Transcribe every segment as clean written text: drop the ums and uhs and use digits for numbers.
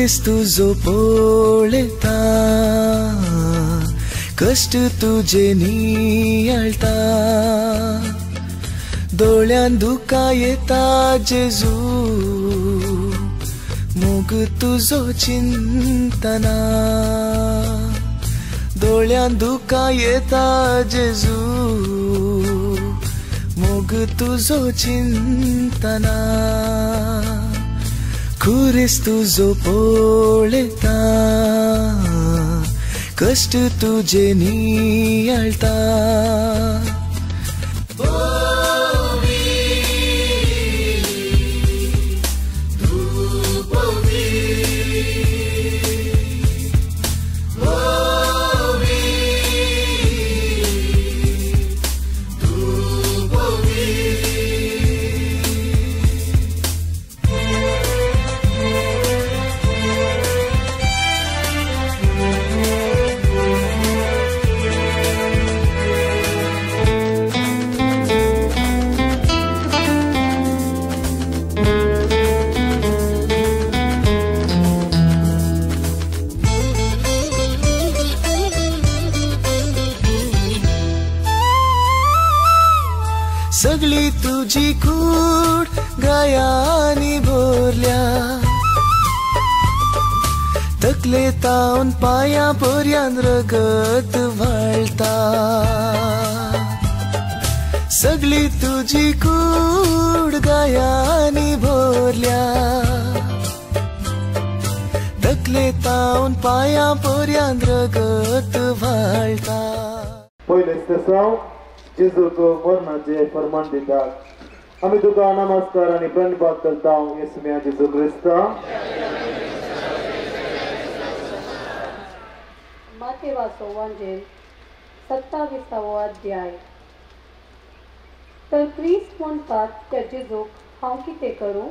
तुझो पळता कष्ट तुझे नियाळता दोळ्यान दुका येता जेजू मोग तुझो चिंतना दोळ्यान दुका येता जेजू मोग तुझो चिंतना खुरीस तुझो पळता कष्ट तुझे नियाळता सगळी तुझी कूड गायांनी भरल्या तकले तावन पायां पर्यंत रगत व्हाळता सगळी तुझी कूड गायांनी भरल्या तकले तावन पायां पर्यंत रगत व्हाळता पयले जेजूक मरणाचे फर्मान दितात आम्ही तुका नमस्कार आणि प्रणिपात करता येसुमिया जेजू क्रिस्ता मातेवाचो वांजेल 27वो अध्याय तर क्रिस्त म्हणटात त्या जेजूक हांव कितें करूं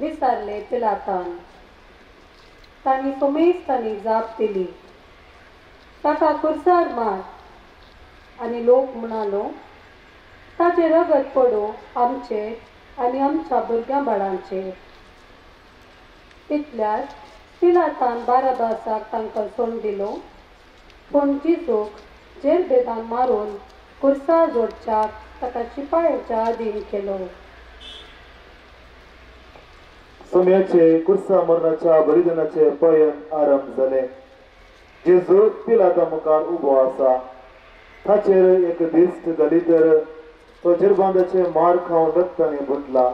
विचारले पिलातान तांणी सोमेस्तांनी जाप दिली ताका कुर्सार मार आणि लोक म्हणालो ताचे रगत पडो आमचेर आनी आमच्या भुरग्यां बाळांचेर तितल्याच पिलातान बाराबासाक तांकां सोड दिलो पूण जेजूक जेलबेदान मारून कुर्सार जोडच्याक ताका शिपायाच्या अधीन केलो सोम्याचे कुर्सा मरणाच्या बलिदानाचे पयन आरंभ जाले जेजू पिलाता मुखार उबो आसा ताचेर एक दिश्ट घाली तर तो जिरबांदाचे मार खावन रक्ताने बुटला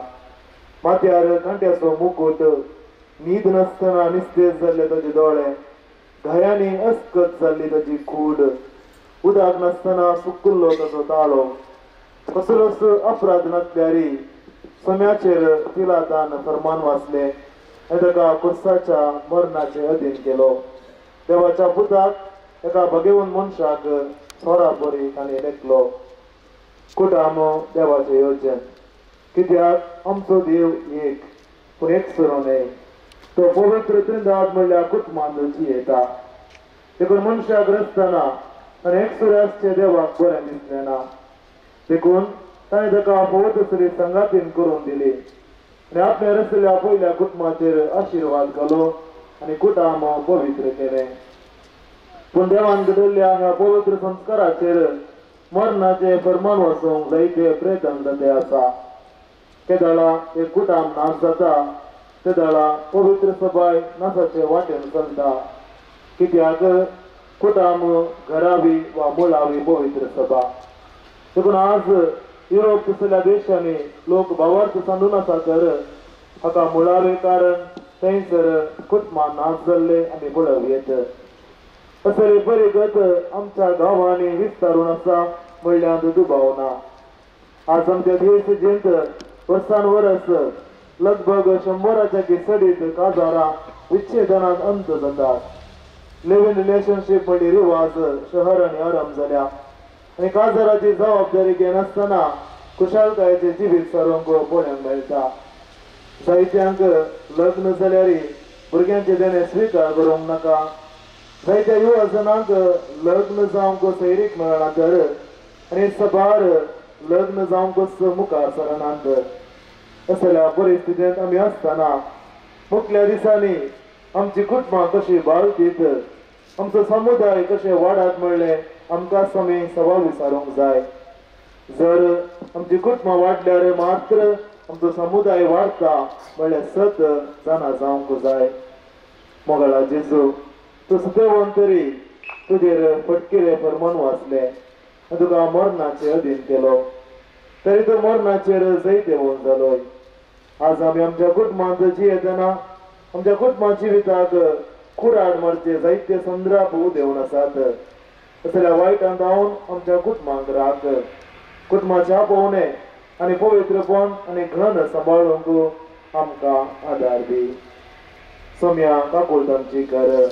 माथ्यार कांट्याचो मुकुट न्हीद नासतना निस्तेज जाल्ले ताचे दोळे घायांनी अस्कत जाल्ली ताची कूड उदक नासतना सुकुल्लो ताचो ताळो कसलोच अपराध नासल्यारी सोम्याचेर पिलातान फर्मान वाचले आनी ताका कुर्साच्या मरणाचे अधीन केलो देवाच्या पुताक एका भगेवन मनशाक सोरा बरी ताणें लेखलो कुटाम देवाचें योजन कित्याक आमचो देव एक पूण एकसुरो न्हय तो पवित्र त्रिंदाद म्हणल्यार कुटुंबांत येता देखून मनशाक रचतना आनी एकसुऱ्याचे देवाक बरें दिसलें ना देखून ताणें ताका पवित्र संगातीन करून दिली आनी आपल्या रचलेल्या पयल्या कुटुंबाचेर आशिर्वाद घालो आनी कुटाम पवित्र केलें पूण देवान घडयल्ल्या ह्या पवित्र संस्काराचेर मरणाचे फर्मान वचोवंक जायते प्रयत्न जाते आसा केदाळा एक कुटाम नाश जाता तेदाळा पवित्र सभाय नाशाचे वाटेन चलता कित्याक कुटाम घरावी वा मुळावी पवित्र सभा देखून आज युरोप तसल्या देशांनी लोक भावार्थ सांडून आसा तर हाका मुळावे कारण थंयसर कुटुंबां नाश जाल्ले आनी मुळावेत असले परिगत आमच्या गांवांनी विस्तारून आसा म्हणल्यार दुबाव ना आज आमच्या देश जंत वर्सान वर्स लगभग 100च्या सडीत काजारां विच्छेदनात अंत जातात लिव्ह इन रिलेशनशीप म्हणजे रिवाज शहरांनी आरंभ जाल्या आनी काजाराची जबाबदारी घेनासतना कुशळटायेचे जिवीत सारूंक पळोवंक मेळटा जायत्यांक लग्न जाल्यार भुरग्यांचे देणे स्विकार करूंक नाका जायत्या युवा जनांक लग्न जावंक सैरीक मेळना तर आनी सभार लग्न जावंकच मुखार सरनात असल्या परिस्थितींत आमी आसतना मुखल्या दिसांनी आमची कुटुंबां कशी बाळगीत आमचो समुदाय कशे वाडत म्हणले आमकां समी सवाल विचारूंक जाय. जर आमची कुटुंबां वाडल्यार मात्र आमचो समुदाय वाडटा म्हणल्यार सत जाणा जावंक जाय. मोगळा जेजू तूं देवून तरी तुजेर फटकिरे फरमान वाचले आनी तुका मरणाचे अधीन केलो तरी तूं मरणाचेर जैत देवून जालोय. आज आमी आमच्या कुटुंबांत जियेतना आमच्या कुटुंबा जिविताक कुराड मारचे जायते संद्राप देवन आसात. तसल्या वायटान रावन आमच्या कुटुंबांक राख. कुटुंबाचे आपोवणे आनी पवित्रपण आनी घन सांबाळूंक आमकां आदार दी. सोम्या काकूळ तांची कर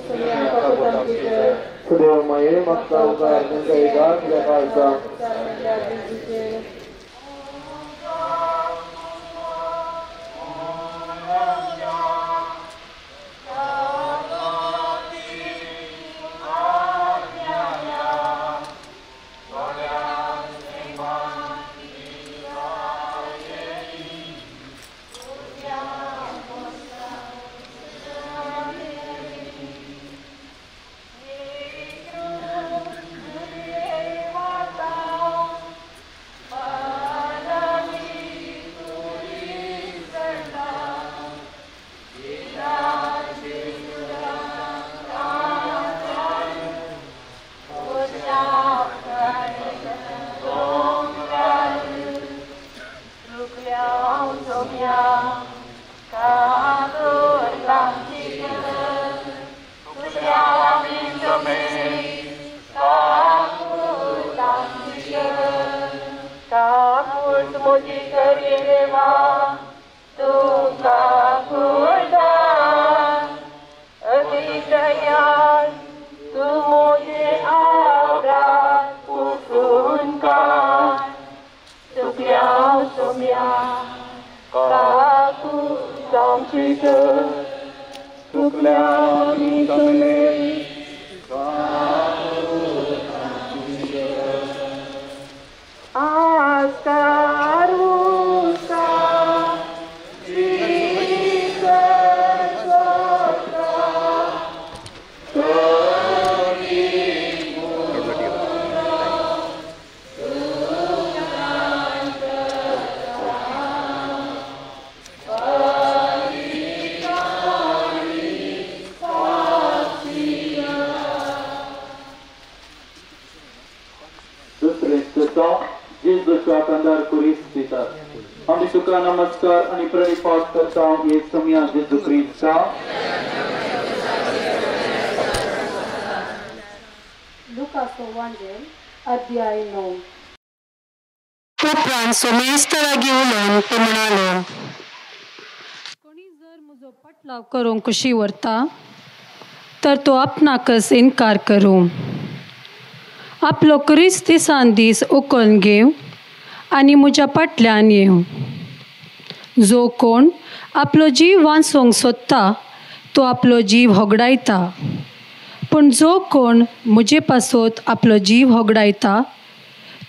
सदैव माये मागता उकार तांकां एकाच देखाळचा. आम्ही तुका नमस्कार आणि प्रणिपात करता येसू ख्रिस्ता. लुकाचो वांजेल अध्याय 9. उपरांत सोमेस्तारागी उलोवन तो म्हणालो, कोणी जर म्हजो पटलाव करूंक कुशी व्हरता तर तो आपणाकच इन्कार करूं. आपलो क्रिस्त दिसान दीस उखलून घेव आनी म्हज्या फाटल्यान येव. जो कोण आपलो जीव वाचोवंक सोदता तो आपलो जीव होगडायता, पूण जो कोण म्हजे पासत आपलो जीव होगडायता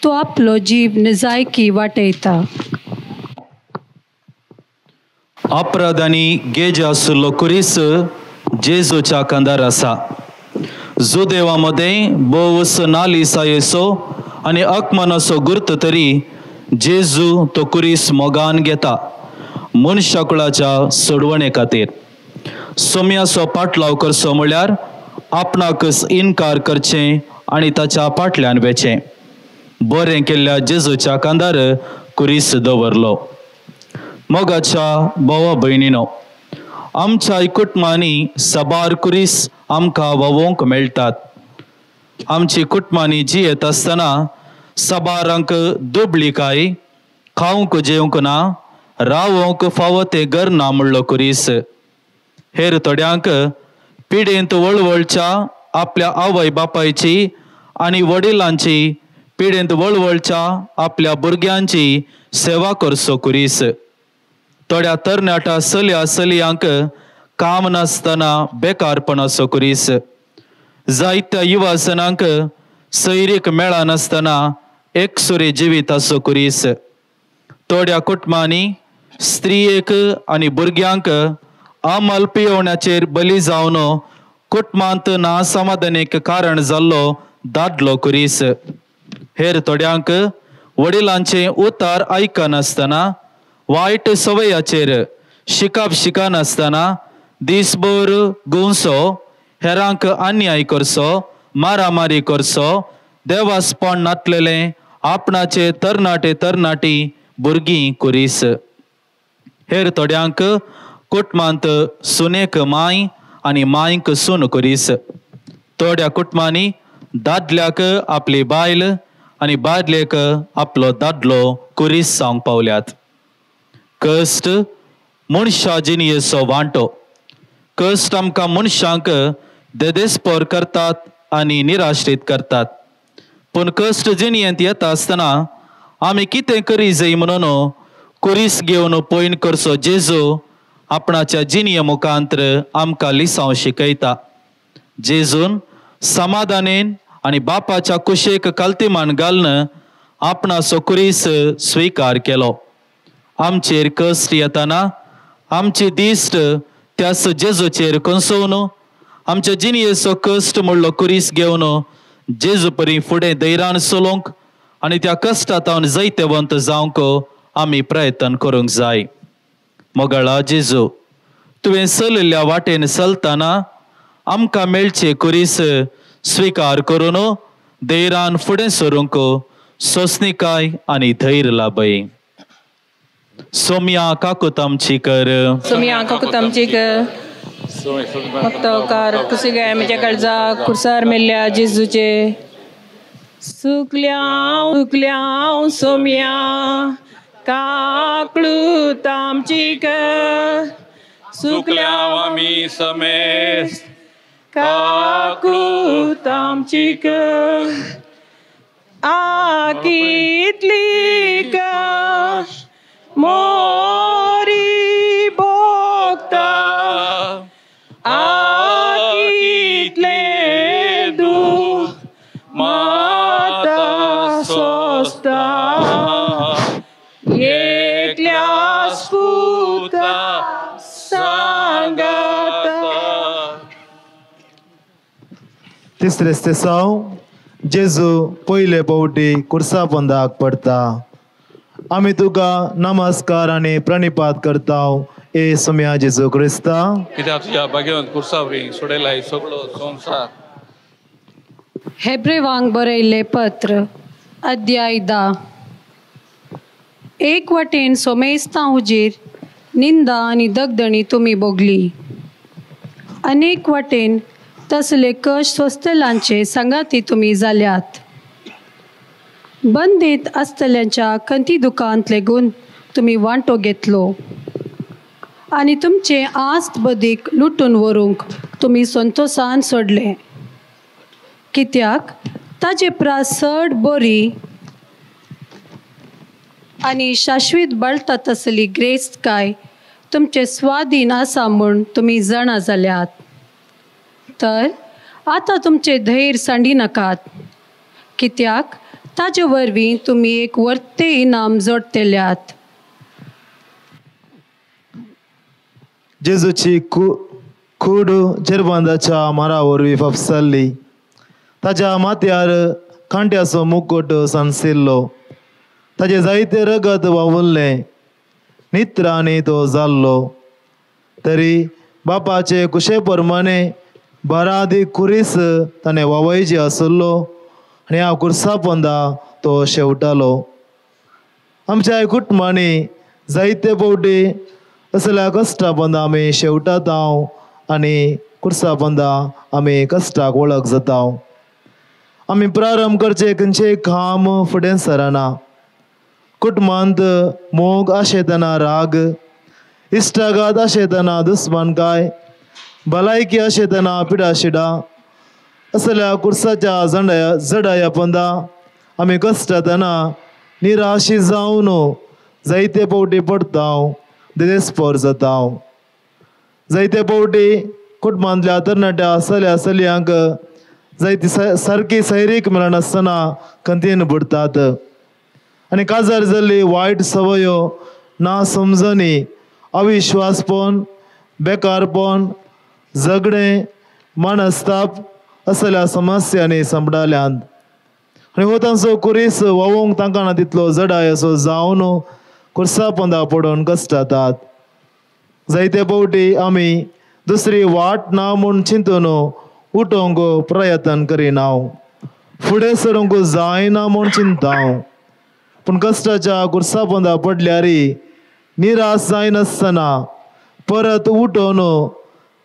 तो आपलो जीव निजायकी वाटयता. अपराधांनी गेज आसलो कुरीस जेजूच्या कांदार आसा. जो देवामध्ये बोवस नालिसा येसो आनी अकमनाचो गुर्त तरी जेजू तो कुरीस मोगान घेता मनशाकुळाच्या सोडवणे खातीर. सोम्याचो पाटलाव करचो म्हळ्यार आपणाकच इन्कार करचें आनी ताच्या फाटल्यान वेचें. बरें केल्ल्या जेजूच्या कांदार कुरीस दवरलो. मोगाच्या भावा भयणीनो, आमच्या कुटुंबांनी साबार कुरीस आमकां वोवंक मेळटात. आमची कुटुंबांनी जियेत आसतना साबारांक दुबळी काय, खावंक जेवंक ना, रावंक फावो ते घर ना म्हणलो कुरीस. हेर थोड्यांक पिडेंत वळवळच्या आपल्या आवय बापायची आनी वडिलांची पिडेंत वळवळच्या आपल्या भुरग्यांची सेवा करचो कुरीस. थोड्या तरणाट्या चलया चलयांक काम नासतना बेकारपणाचो कुरीस. जायत्या युवा जनांक सैरीक मेळा नासतना एकसुरी जिविताचो कुरीस. थोड्या कुटुंबांनी स्त्रियेक आनी भुरग्यांक अमल पियोवण्याचेर बली जावन कुटुंबांत नासमाधानीक कारण जाल्लो दादलो कुरीस. हेर थोड्यांक वडिलांचे उतार आयकनासतना वायट सवयाचेर शिकनासतना दिसभर गुंसो, हेरांक अन्याय करचो, मारामारी करचो, देवास्पण नातलेले आपणाचे तरणाटी भुरगीं कुरीस. हेर थोड्यांक कुटुंबांत सुनेक माय आनी मायक सून कुरीस. थोड्या कुटुंबांनी दादल्याक आपली बायल आनी बायलेक आपलो दादलो कुरीस जावंक पावल्यात. कश्ट मनशा जिणयेचो वांटो. कश्ट आमकां मनशांक देदेस्पर करतात आनी निराश्रीत करतात. पूण कश्ट जिणयेंत येता आसतना आमी कितें करी जाय म्हणून कुरीस घेवन पयन करचो जेजू आपणाच्या जिणये मुखांतर आमकां लिसांव शिकयता. जेजून समाधानेन आनी बापाच्या कुशेक काल्तिमान घालन आपणाचो कुरीस स्विकार केलो. आमचेर कश्ट येताना आमची दिश्ट त्याच जेजूचेर कंसोवन आमच्या जिणयेचो कश्ट म्हणलो कुरीस घेवन जेजू परी फुडें धैर्यान चलोवंक आनी त्या कश्टांत जैतवंत जावंक आमी प्रयत्न करूंक जाय. मोगाळा जेजू, तुवें चलिल्ल्या वाटेन चलतना आमकां मेळचे कुरीस स्विकार करून धैर्यान फुडें सरूंक सोंसणीकाय आनी धैर्य लाभय. सोम्या काकूत आमची कर. सोम्या काकूत आमची कर. मक्तवकार कुसिगाय म्हज्या काळजा कुर्सार मेल्ल्या जेजूचे. सुकल्या सोम्या काकूत आमची कर. सुकल्या आमी समेस काकूत आमची कर. कितली कश मोरी भोगता. कितले दूख माता सोसता. एकल्या स्पुता सांगता. तिसरे स्तेसांव जेजू पयले पावटी कुर्सा पंदाक पडटा. आमी तुका नमस्कार आनी प्रणिपात करता ए सोम्या जेजू क्रिस्ता. कित्याक तुज्या भाग्यवंत कुर्सावरी सोडयलाय सगळो संवसार. हेब्रेवांक बरयल्ले पत्र अध्याय 10. एक वटेन सोमेस्तां हुजीर निंदा आनी दगदणी तुमी भोगली. अनेक वटेन तसले कश्ट सोंसतल्यांचे संगाती तुमी जाल्यात. बंदीत आसतल्यांच्या खंती दुखांत लेगून तुमी वांटो घेतलो आनी तुमचे आस्त बदीक लुटून व्हरूंक तुमी संतोशान सोडले. कित्याक ताजे प्रास चड बरी आनी शाश्वीत बळटा तसली ग्रेस्तकाय तुमचे स्वाधीन आसा म्हूण तुमी जाणा जाल्यात. तर आतां तुमचे धैर्य सांडी नाकात. कित्याक ताजे वरवीं तुमी एक वर्ते इनाम जोडतेल्यात. जेजूची कूड जेरबांदाच्या मारा वरवीं फपसल्ली. ताच्या माथ्यार खांट्याचो मुकुट सांसिल्लो. ताजे जायते रगत व्हांवुल्लें. नित्रांनी तो जाल्लो. तरी बापाचे कुशे प्रमाणे बारादी कुरीस ताणें वावयची आसलो आनी ह्या कुर्सा पंदा तो शेवटालो. आमच्या कुटुंबांनी जायते फावटी असल्या कश्टा पंदा आमी शेवटात आनी कुर्सा पंदा आमी कश्टाक वळख जाता. आमी प्रारंभ करचे खंयचेय काम फुडें सरना. कुटुंबांत मोग आशेतना राग, इश्टाघात आशेतना दुस्मानकाय, भलायकी आशेतना पिडाशिडा असल्या कुर्साच्या जडाया पंदा आमी कश्टातना निराशी जावन जायते फावटी पडता, देदेस्पर जाता. जायते फावटी कुटुंबांतल्या तरणाट्या चल्यांक जायती सारकी सैरीक मेळनासतना खंतीन बुडतात. आनी काजार जाल्ली वायट सवयो, ना समजणी, अविश्वासपण, बेकारपण, झगडे, मनस्ताप असल्या समस्यांनी संपडाल्यांत आनी हो तांचो कुरीस वोवंक तांकां ना तितलो जडाय असो जावन कुर्सा पोंदा पडून कश्टातात. जायते फावटी आमी दुसरी वाट ना म्हूण चिंतून उठोवंक प्रयत्न करिना, फुडें सरूंक जायना म्हूण चिंतां. पूण कश्टाच्या कुर्सा पोंदा पडल्यार निराश जायनासतना परत उठोवन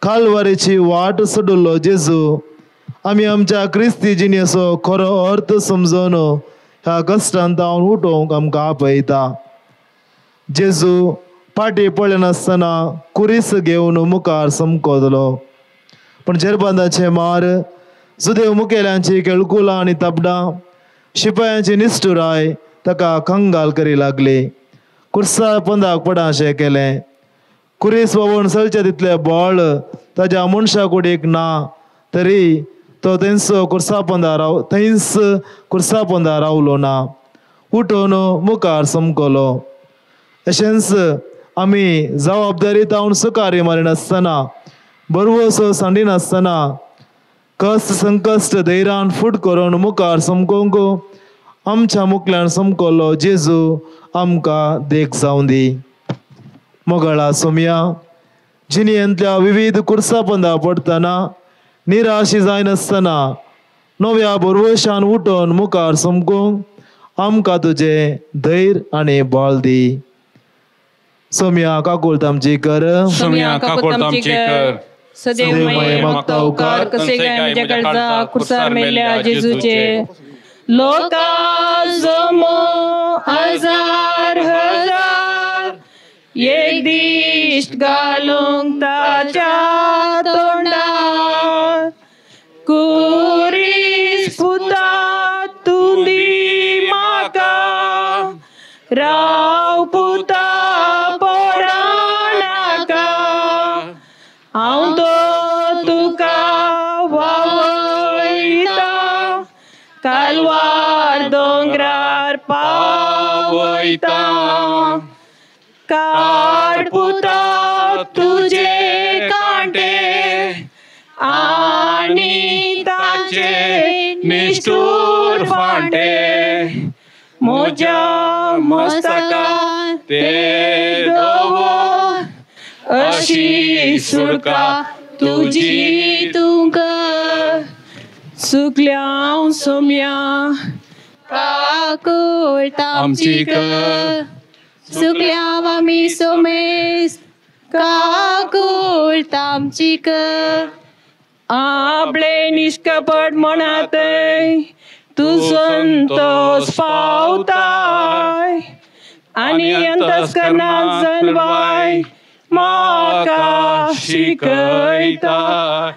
काल्वारीची वाट सोडिल्लो जेजू आमी आमच्या क्रिस्ती जिणेचो खरो अर्थ समजून ह्या कश्टांतावन उठोवंक आमकां आपयता. जेजू फाटी पडलेनासतना कुरीस घेवन मुखार समकोतलो. पण जेरबांदाचे मार, जुदेव मुखेल्यांची केळकुलां आनी तबडां, शिपायांची निश्ठुराय ताका कंगाल करी लागली. कुर्सा पोंदाक पडाशें केलें. कुरीस वोवून चलचे तितलें बळ ताज्या मनशा कुडीक ना, तरी तो थंयच कुर्सा पोंदा रावलो ना, उठोवन मुखार समकलो. अशेंच आमी जबाबदारी तावन सुकारी मारिनासतना, बरवसो सांडिनासतना कश्ट संकश्ट धैर्यान फूट करून मुखार समकोवंक आमच्या मुखल्यान समकोलो जेजू आमकां देख जावं दी. मोगळा सोमया, जिणेंतल्या विविध कुर्सा पोंदा पडटना निराशी जायनासतना नव्या बरवशान उठोवन मुखार समकोवंक आमकां तुजें धैर्य आनी बळ दी. सोमया काकूळट आमची कर. सोमया काकूळट आमची कर. सदैव मये मागता उपकार कसे काय जगाचा कुर्सार मेल्या जेजूचे. लोका जमो हजार हजार एक दिश्ट घालूंक ताच्या तोंडार. कुरीस पुता तूं दी म्हाका, राव पुता पोरानाका. हांव तो तुका वावयता, कालवार दोंगरार पावयता. काड पुता तुजे कांटे आनी ताचे निष्ठूर फांटे. म्हज्या मस्तकार ते दवर, अशी सुटका तुजी तूं कर. सुकल्या हांव सोमया काकूळट आमची कर. सुकल्या आमी सोमेस काकूळट आमची कर. आपले निष्कपट मनात तूं संतोष पावताय आनी अंतस्करणांत जल्वाय म्हाका शिकयताय.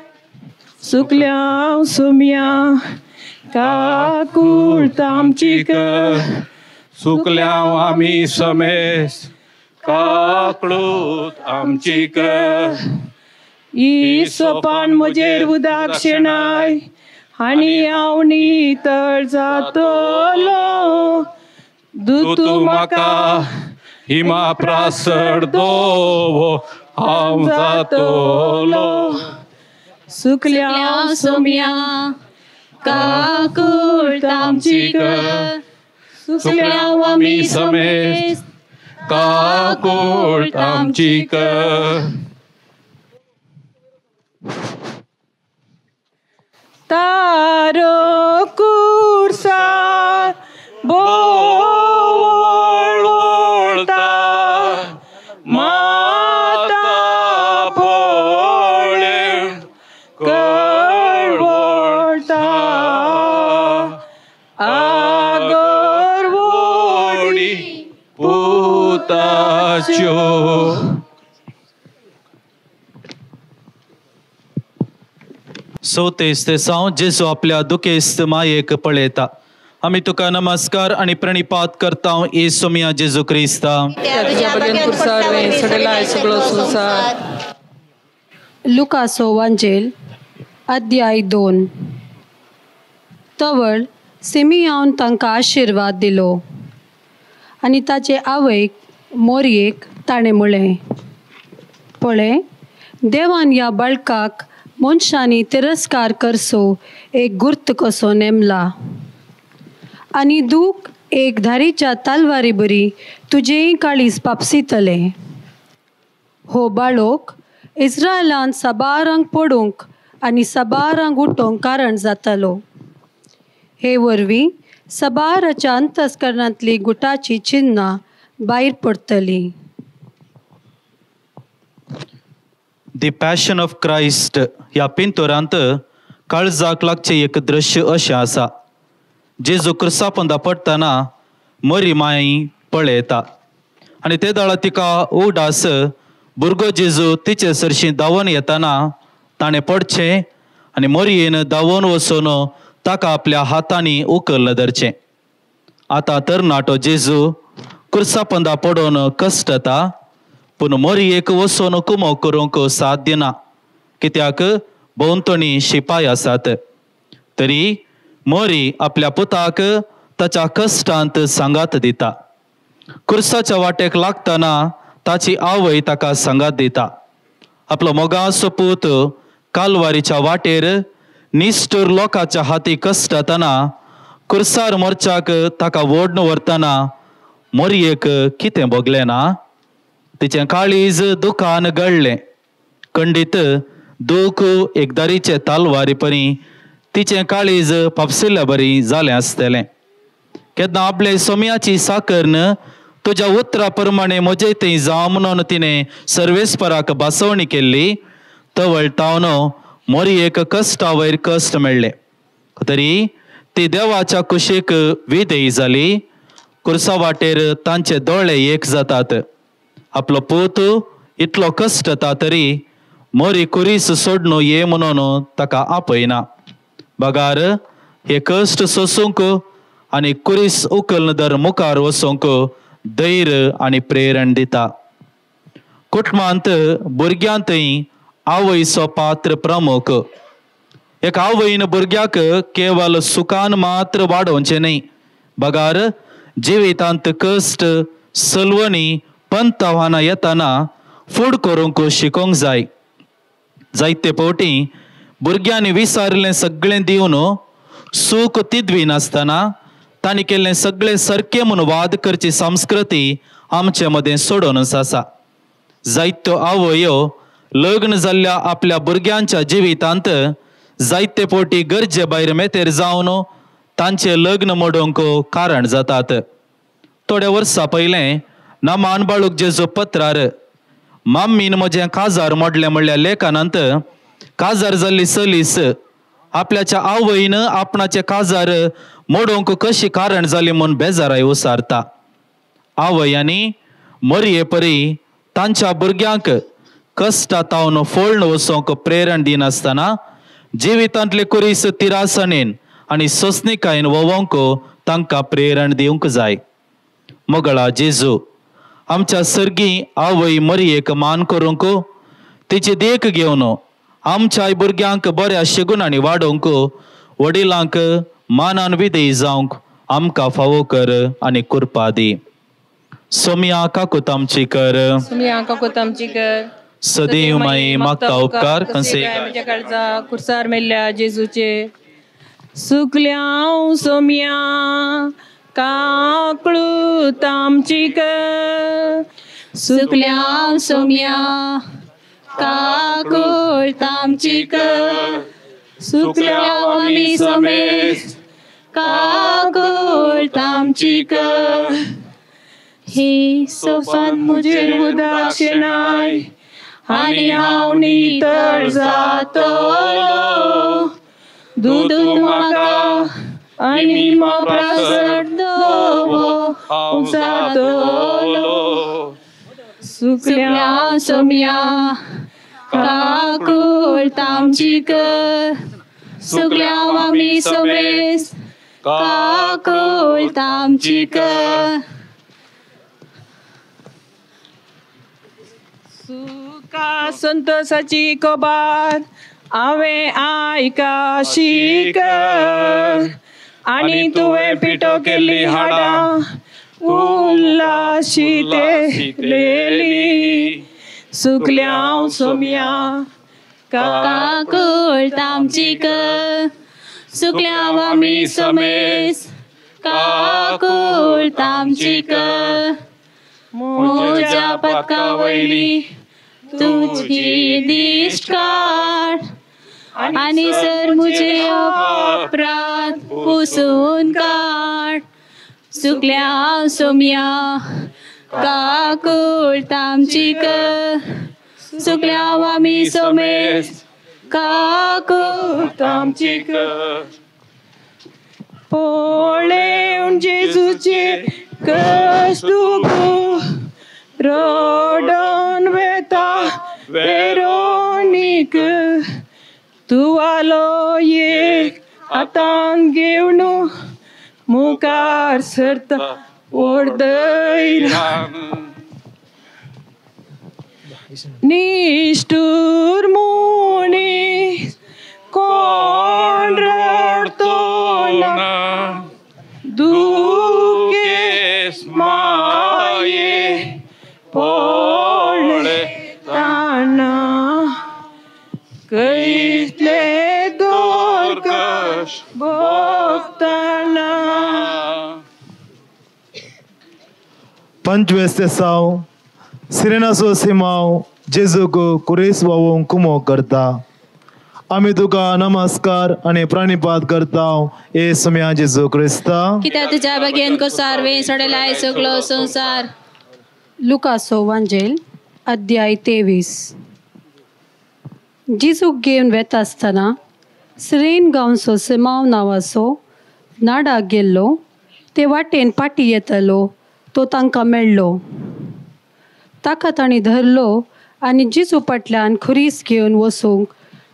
सुकल्या हांव सोमया काकूळट आमची कर. सुकल्या आमी समेस काकूळट आमची कर. ही सोपान म्हजेर उदक शेणाय आनी हांव नितळ जातलो. तूं म्हाका हिमा प्रासड दोवो हांव जातलो. सुकल्या हांव सोमया काकूळट आमची कर. सुकल्या आमी समेस काकूळट आमची कर. तारो कुर्सार बोळ वळता, माता पोळे कळ वळता. आगोर वोडी पुताच्यो. सोतेस्त साव जेजू आपल्या दुखेस्त मायेक पळयता. आमी तुका नमस्कार आनी प्रणिपात करता येसुमिया जेजू क्रिस्ता. लुकासो वांजेल अध्याय 2. तवळ सिमियोन तांकां आशिर्वाद दिलो आनी ताचे आवयक मोरयेक ताणें म्हळें, पळय देवान या बाळकाक मनशांनी तिरस्कार करसो एक गुर्त कसो नेमला आनी दूख एक धारीच्या तलवारी बरी तुजेय काळीज पापसितले. हो बाळोक इस्रायलान सबारांक पडूंक आनी सबारांक उठोवंक कारण जातालो. हे वरवीं सबाराच्या अंतस्करणांतली गुटाची चिन्नां भायर पडटलीं. दी पॅशन ऑफ क्रायस्ट ह्या पिंतोरांत काळजाक लागचें एक दृश्य अशें आसा. जेजू क्रुसा पोंदा पडटना मरी माई पळयता आनी ते दाळा तिका उडास भुरगो जेजू तिचे सरशी धांवन येतना ताणें पडचें आनी मरयेन धांवन वचून ताका आपल्या हातांनी उखल्ल धरचें. आतां तरणाटो जेजू क्रुसा पोंदा पडोवन कश्टता पूण मरयेक वचून कुमो करूंक साध्य ना कित्याक भोंवतणी शिपाय आसात. तरी मरी आपल्या पुताक ताच्या कश्टांत सांगात दिता. क्रुसाच्या वाटेक लागतना ताची आवय ताका सांगात दिता. आपलो मोगाचो पूत कालवारीच्या वाटेर निश्ठूर लोकांच्या हाती कश्टातना क्रुसार मोर्चाक ताका ओडून व्हरतना मरयेक कितें भोगलें ना. तिचें काळीज दुखान गळ्ळें. खंडीत दूख एकदारीचे तालवारी परी तिचें काळीज पापसिल्ल्या बरी जालें आसतलें. केन्ना आपले सोम्याची साकर्न तुज्या उतरा प्रमाणे म्हजे थंय जावं म्हणून तिणें सर्वेस्पराक बासवणी केल्ली तवळ तावन मरयेक कश्टा वयर कश्ट मेळ्ळे. तरी ती देवाच्या कुशीक विधेय जाली. क्रुसा वाटेर तांचे दोळे एक जातात. आपलो पूत इतलो कश्टता तरी मरी कुरीस सोडून ये म्हणून ताका आपयना. बगार हे कश्ट सोसूंक आनी कुरीस उखल्न धर मुखार वचूंक धैर्य आनी प्रेरण दिता. कुटुंबांत भुरग्यांतय आवयचो पात्र प्रमुख. एक आवयन भुरग्याक केवल सुखान मात्र वाडोवचें न्ही, बगार जिवितांत कश्ट सलवणी पंत आव्हानां येतना फूड करूंक शिकोवंक जाय. जायते फावटी भुरग्यांनी विचारिल्लें सगळें दिवन सूख तिदवी नासतना तांणी केल्लें सगळें सारकें म्हूण वाद करची संस्कृती आमचे मदें सोडूनच आसा. जायत्यो आवयो लग्न जाल्ल्या आपल्या भुरग्यांच्या जिवितांत जायते फावटी गरजे भायर मेतेर जावन तांचें लग्न मोडूंक कारण जातात. थोड्या वर्सां पयलें नामान बाळूक जेजू पत्रार मम्मीन म्हजें काजार मोडलें म्हणल्या लेखनांत काजार जाल्ली सलीस आपल्याच्या आवयन आपणाचे काजार मोडूंक कशी कारण जाली म्हूण बेजाराय उसारता. आवयांनी मरये परी तांच्या भुरग्यांक कश्टांतावन फोळण वचोंक प्रेरण दिनासतना जिवितांतले कुरीस तिरासणेन आनी सोंसणिकायेन वोवंक तांकां प्रेरण दिवंक जाय. मोगळा जेजू आमच्या सर्गी आवय मरयेक मान करूंक तिची देख घेवन आमच्या भुरग्यांक बऱ्या शेगुणांनी वाडोवंक वडिलांक मानान विधेय जावंक आमकां फावो कर आनी कृपा दी. सोम्या काकूत आमची कर, सदैव माई मागता उपकार कसे काळजा कुर्सार मेल्ल्या जेजूचे. सुकल्या सोम्या काकळू तामची कर, सुकल्या सोम्या काकूळ तामची कर, सुकल्या आमी समेत काकूळ तामची कर. ही सोफान मुजेर उदाशे नाय आनी हांव नितळ जातलो. दूद म्हाका आनी मोपरासट धवो हांव जातलो. सुकल्या सोम्या काकूळ तामची कर, सुकल्या आमी समेत काकूळ तामची कर. सुका संतोषाची कोबार हांवें आयकाशी कर, आनी तुवें पिठो केल्ली हाडां उल्लाशी तेलेली. सुकल्या सोम्या काकुळ तामची क सुकल्या वामी समेस काकुळ तामची क मोजा पक्का वैली तुझी दिष्ट काढ आणि सर मुझे अपराध पुसून काढ सुकल्या सोम्या काकुळ तामची क सुकल्या वामी सोमेस काकुळ तामची क पोळे जेजूचे कष्ट रडून वेता वेरोनिक तू आलो एक हातान घेऊन मुखार सरता ओढतय निष्ठुर मुनी कोण रडतो ना दुखेस माये पोळे ताना कैसले दोरकश भोगताना 25 सिरेनासो सिमाव जेजूक कुरेस वावोंक कुमो करता आमी तुका नमस्कार आनी प्राणिपात करता ए सुम्या जेजू क्रिस्ता कित्याक तुज्या बगेन कोसारवे सोडलाय सगळो संसार. लुकासो वांजेल अध्याय 23. जिजूक घेवन वेता आसतना सिरेन गांवचो सिमाव नांवाचो नाडाक गेल्लो ते वाटेन पाटी येतलो तो तांकां मेळ्ळो. ताका तांणी धरलो आनी जिजू फाटल्यान खुरीस घेवन वचूंक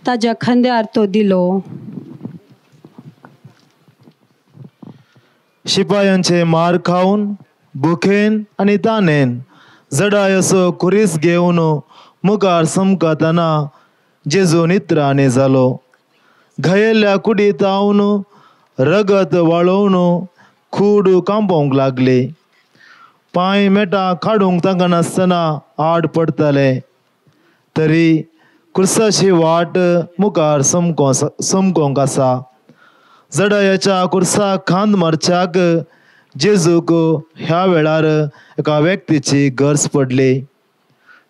ताज्या खांद्यार तो दिलो. शिपायांचे मार खावन भुकेन आनी ताणेन जडाय असो खुरीस घेवन मुखार समकताना जेजू नित्राने जालो. घायेल्ल्या कुडीत आवन रगत वाळोवन खूड कांपोवंक लागले. पांय मेटा काडूंक तांकां नासतना आड पडताले तरी कुर्साची वाट मुखार समकोंक आसा. जडायाच्या कुर्साक खांद मारच्याक जेजूक ह्या वेळार एका व्यक्तीची गरज पडली.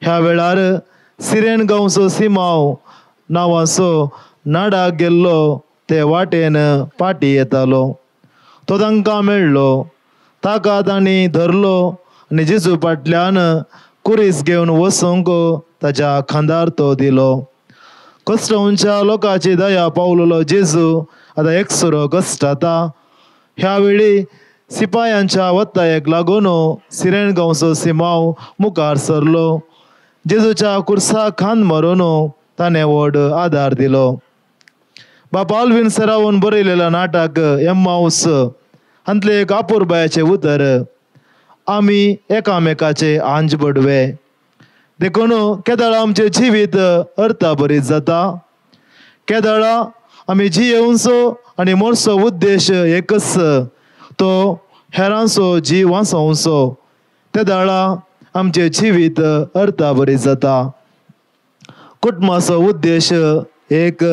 ह्या वेळार सिरेन गांवचो सिमाव नांवाचो नाडाक गेल्लो ते वाटेन पाटी येतालो. तो तांकां मेळ्ळो. ताका तांणी धरलो आनी जेजू फाटल्यान कुरीस घेवन वचूंक ताच्या खांदार तो दिलो. कश्टांच्या लोकांची दया पावलेलो जेजू आतां एकसुरो कश्टाता. ह्या वेळी सिपायांच्या वत्तायेक लागून सिरेन गांवचो सिमाव मुखार सरलो. जेजूच्या कुर्साक खांद मारून ताणें व्हड आदार दिलो. बाप आल्विन सरावून बरयलेलें नाटक एम्माऊस हांतलें एक आपुरबायाचें उतर. आमी एकामेकाचे आंज बडवे देखून केदाळा आमचें जिवीत अर्था भरीत जाता. केदाळा आमी जियेवचो आनी मरचो उद्देश एकच तो हेरांचो जीव वाचोवचो. केदाळा आमचें जिवीत अर्था भरीत जाता. कुटुंबाचो उद्देश एक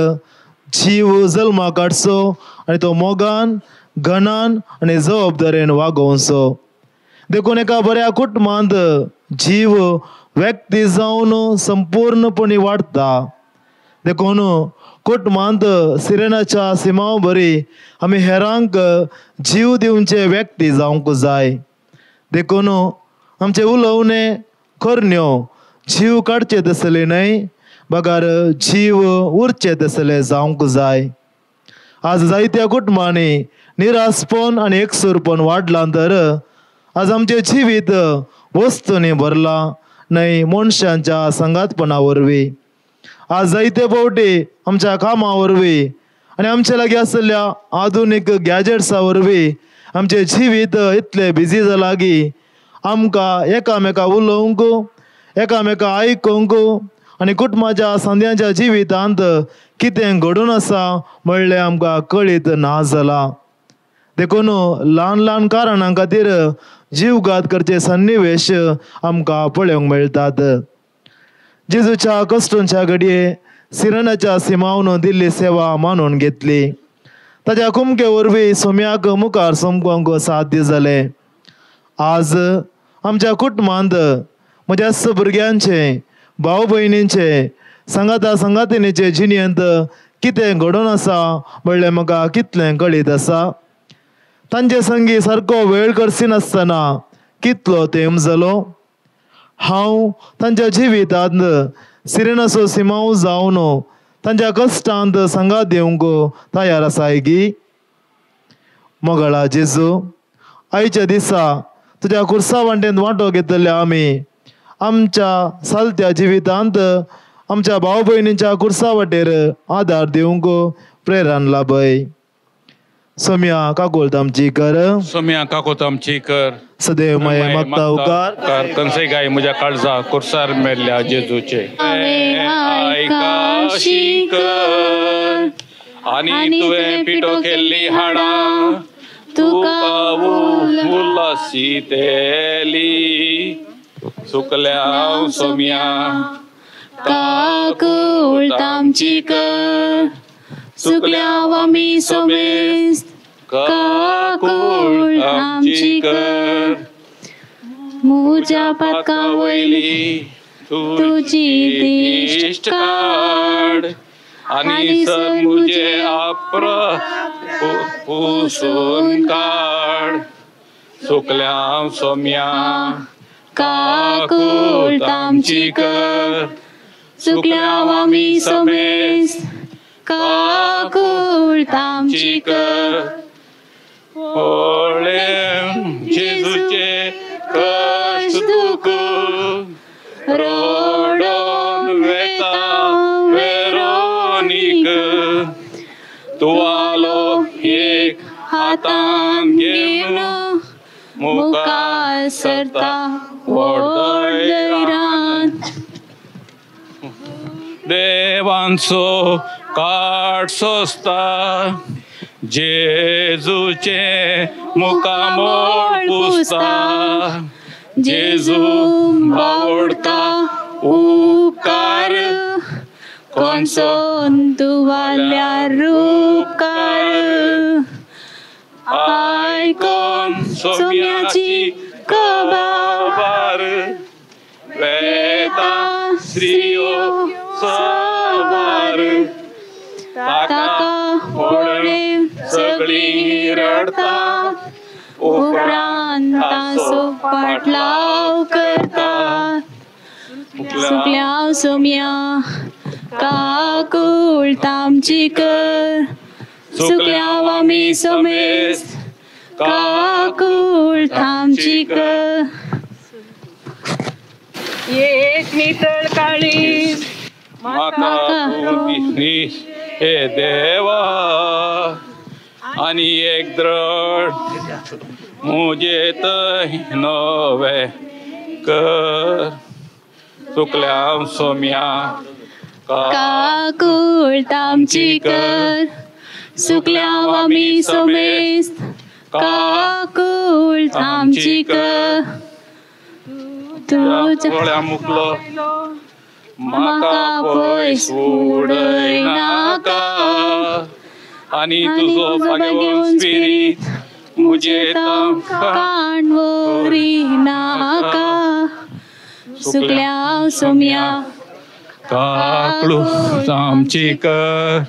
जीव जल्माक हाडचो आनी तो मोगान घनान आनी जबाबदारेन वागोवचो. देखून एका बऱ्या कुटुंबांत जीव व्यक्ती जावन संपूर्णपणे वाडटा. देखून कुटुंबांत सिरेनाच्या सिमाव बरी आमी हेरांक जीव दिवचे व्यक्ती जावंक जाय. देखून आमचे उलोवणे करण्यो जीव काडचे तसले न्हय बगार जीव उरचे तसले जावंक जाय. आज जायत्या कुटुंबांनी निरासपण आनी एकसुरपण वाडलां तर आज आमचें जिवीत वस्तूंनी भरलां न्हय मनशांच्या संगातपणा वरवीं. आज जायते फावटी आमच्या कामा वरवीं आनी आमचे लागीं आसलेल्या आधुनीक गॅजेट्सा वरवीं आमचें जिवीत इतलें बिजी जालां की आमकां एकामेका उलोवंक एकामेका आयकूंक आनी कुटुंबाच्या सांद्याच्या जिवितांत कितें घडून आसा म्हणलें आमकां कळीत ना जालां. देखून ल्हान ल्हान कारणां खातीर जीवघात करचे सन्निवेश आमकां पळोवंक मेळटात. जेजूच्या कश्टांच्या घडये सिरनाच्या सिमावन दिल्ली सेवा मानून घेतली. ताच्या कुमके वरवीं सोम्याक मुखार समकोंक साध्य जालें. आज आमच्या कुटुंबांत म्हज्या भुरग्यांचे भाव भयणींचे संगाता संगातिनीचे जिणेंत कितें घडोवन आसा म्हणलें म्हाका कितलें कळीत आसा. तांचे संगी सारको वेळ करची नासतना कितलो तेंप जालो. हांव तांच्या जिवितांत सिरेनाचो सिमांव जावन तांच्या कश्टांत संगात दिवंक तयार आसाय गी. मोगळा जेजू, आयच्या दिसा तुज्या कुर्सा वांटेंत वांटो घेतले आमी आमच्या सालत्या जिवितांत आमच्या भाव भयणींच्या कुर्सा वाटेर आदार दिवंक प्रेरण लाभय. सोम्या काकोळत आमची कर, सोम्या काकोत आमची कर, सदैव माये मागता उकार. कणसे गाय म्हज्या काळजा कुर्सार मेल्ल्या जेजूचे आयकाशी कर. आणि तुवें पिठो केल्ली हाडां तुका उल्हासी तेली. सुकल्या सोम्या काकोळत आमची कर. सुकल्या आमी सोमेस्त काकोळत आमची कर. मुजा पातका वयली तुजी दिश्ट काड. आणि सर मुझे आप्र पुसून काड. सुकल्या सोम्या काकोळत आमची कर. सुकल्या आमी सोमेस्त काकोळत आमची कर. ओळे जेजूचे कष्ट दुख रोडोन वेता वेरोनिक. तुवालो एक हातान घेवन मुखार सरता व्हडलेरान. देवांचो काट सोंसता जेजूचे मुखामोळ पुसता. जेजू बावडता उपकार कोणसोन तुवाल्या रूपकार. आयकोन सोम्याची कबार. वेता श्रीयो सवार. ताका पळोवन सगळीं रडता. उपरांत तांचो पाटलाव करता. सुकल्या सोम्या काकोळत आमची कर. सुकल्या आमी सोमेस्त काकोळत आमची कर. एक नितळ काळीज म्हाका तूं हे देवा. आणि एक द्रड मुझे तय नवे कर. सुकल्या सोम्या काकोळत आमची कर. सुकल्या आमी सोमेस्त काकोळत आमची कर. तुझ्या मुकलो म्हाका पयस उडय नाका. आणि तुजो फागेवन स्पिरीट मुझे काणवरी नाका. सुकल्या सोम्या काकोळत आमची कर.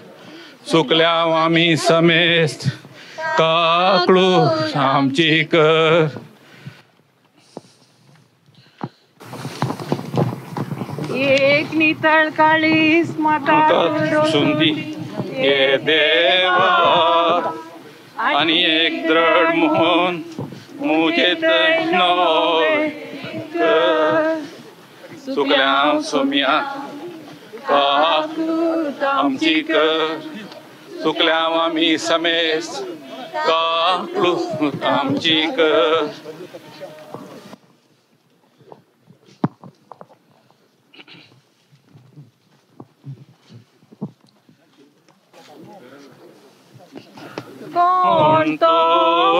सुकल्या आमी समेस्त काकोळत आमची कर. एक नितळ काळीज म्हाका सुंदी हे देवा. आणि एक द्रड मोहन मुझे नवे कर. सुकल्या सोम्या काकोळत आमची कर. सुकल्या आमी समेस्त काकोळत आमची कर. कोणतो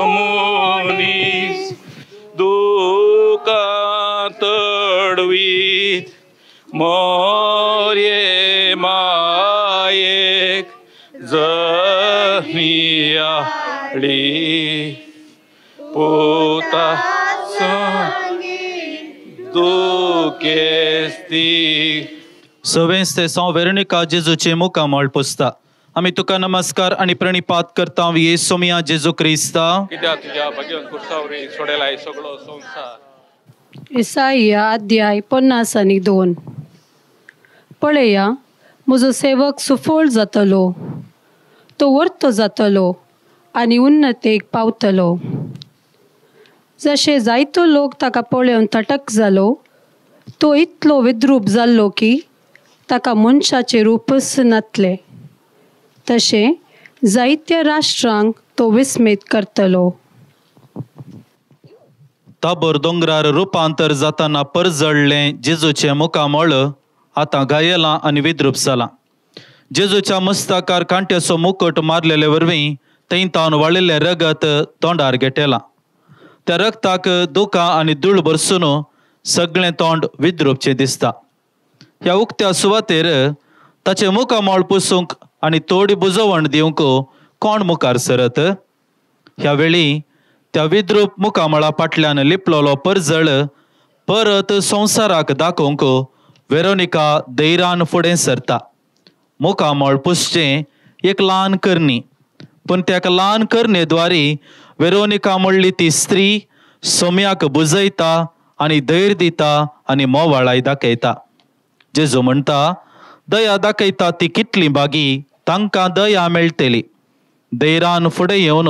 मनीस दुःख तडवीत puta duquesti. सवेंस्ते सौ वेरोनिका जेजूचे मुखामळ पुसता. आम्ही तुका नमस्कार आणि प्रणिपात करता येसू मिया जेजू क्रिस्ता. कित्याक तुझ्या भगवन कुर्सावरी सोडेलाय सगळो संसार. इसाइया अध्याय 52. पळया, म्हजो सेवक सुफोळ जातलो, तो वर्तो जातलो आनी उन्नतेक पावतलो. जशे जायतो लोक ताका पळोवन तटक जालो, तो इतलो विद्रूप जाल्लो की ताका मनशाचे रूपच नातले. तशे जायत्या राष्ट्रांक तो विस्मीत करतलो. ताबोर दोंगरार रुपांतर जाताना परजळ्ळें जेजूचें मुखामळ आतां घायलां आनी विद्रूप जालां. जेजूच्या मस्तकार कांट्याचो मुकुट मारलेले वरवीं थंय तावन वाळिल्लें रगत तोंडार घेटेलां. त्या रगताक दुकां आनी धूळ भरसून सगळें तोंड विद्रूपचें दिसता. ह्या उक्त्या सुवातेर ताचें मुखामळ पुसूंक आनी थोडी बुजवण दिवंक कोण मुखार सरत? ह्या वेळी त्या विद्रूप मुखामळा फाटल्यान लिपलोलो परजळ परत संवसाराक दाखोवंक वेरोनिका धैर्यान फुडें सरता. मुखामळ पुसचें एक ल्हान करणी, पूण त्या ल्हान करणेद्वारी वेरोनिका म्हणली ती स्त्री सोम्याक बुजयता आनी धैर्य दिता आनी मोवाळाय दाखयता. जेजू म्हणटा, दया दाखयता ती कितली बागी, तांकां दया मेळटली. धैर्यान फुडें येवन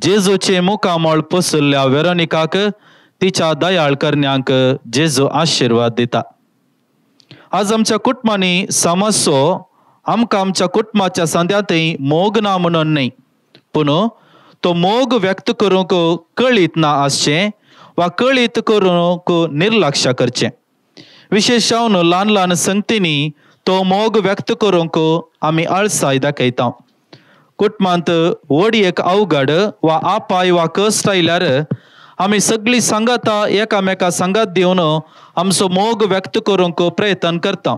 जेजूचे मुखामळ पुसुल्ल्या वेरोनिकाक तिच्या दयाळ करण्यांक जेजू आशिर्वाद दिता. आज आमच्या कुटुंबांनी समस्यो आमकां आमच्या कुटुंबाच्या संद्यातय मोग ना म्हणून न्हय, पूण तो मोग व्यक्त करूंक कळीत ना आसचें वा कळीत करूंक निर्लक्ष करचें. विशेशावन ल्हान ल्हान संगतींनी तो मोग व्यक्त करूंक आमी आळसाय दाखयता. कुटुंबांत वडयेक अवघड वा आपाय वा कश्ट आयल्यार आमी सगळीं सांगाता एकामेका सांगात दिवन आमचो मोग व्यक्त करूंक प्रयत्न करता.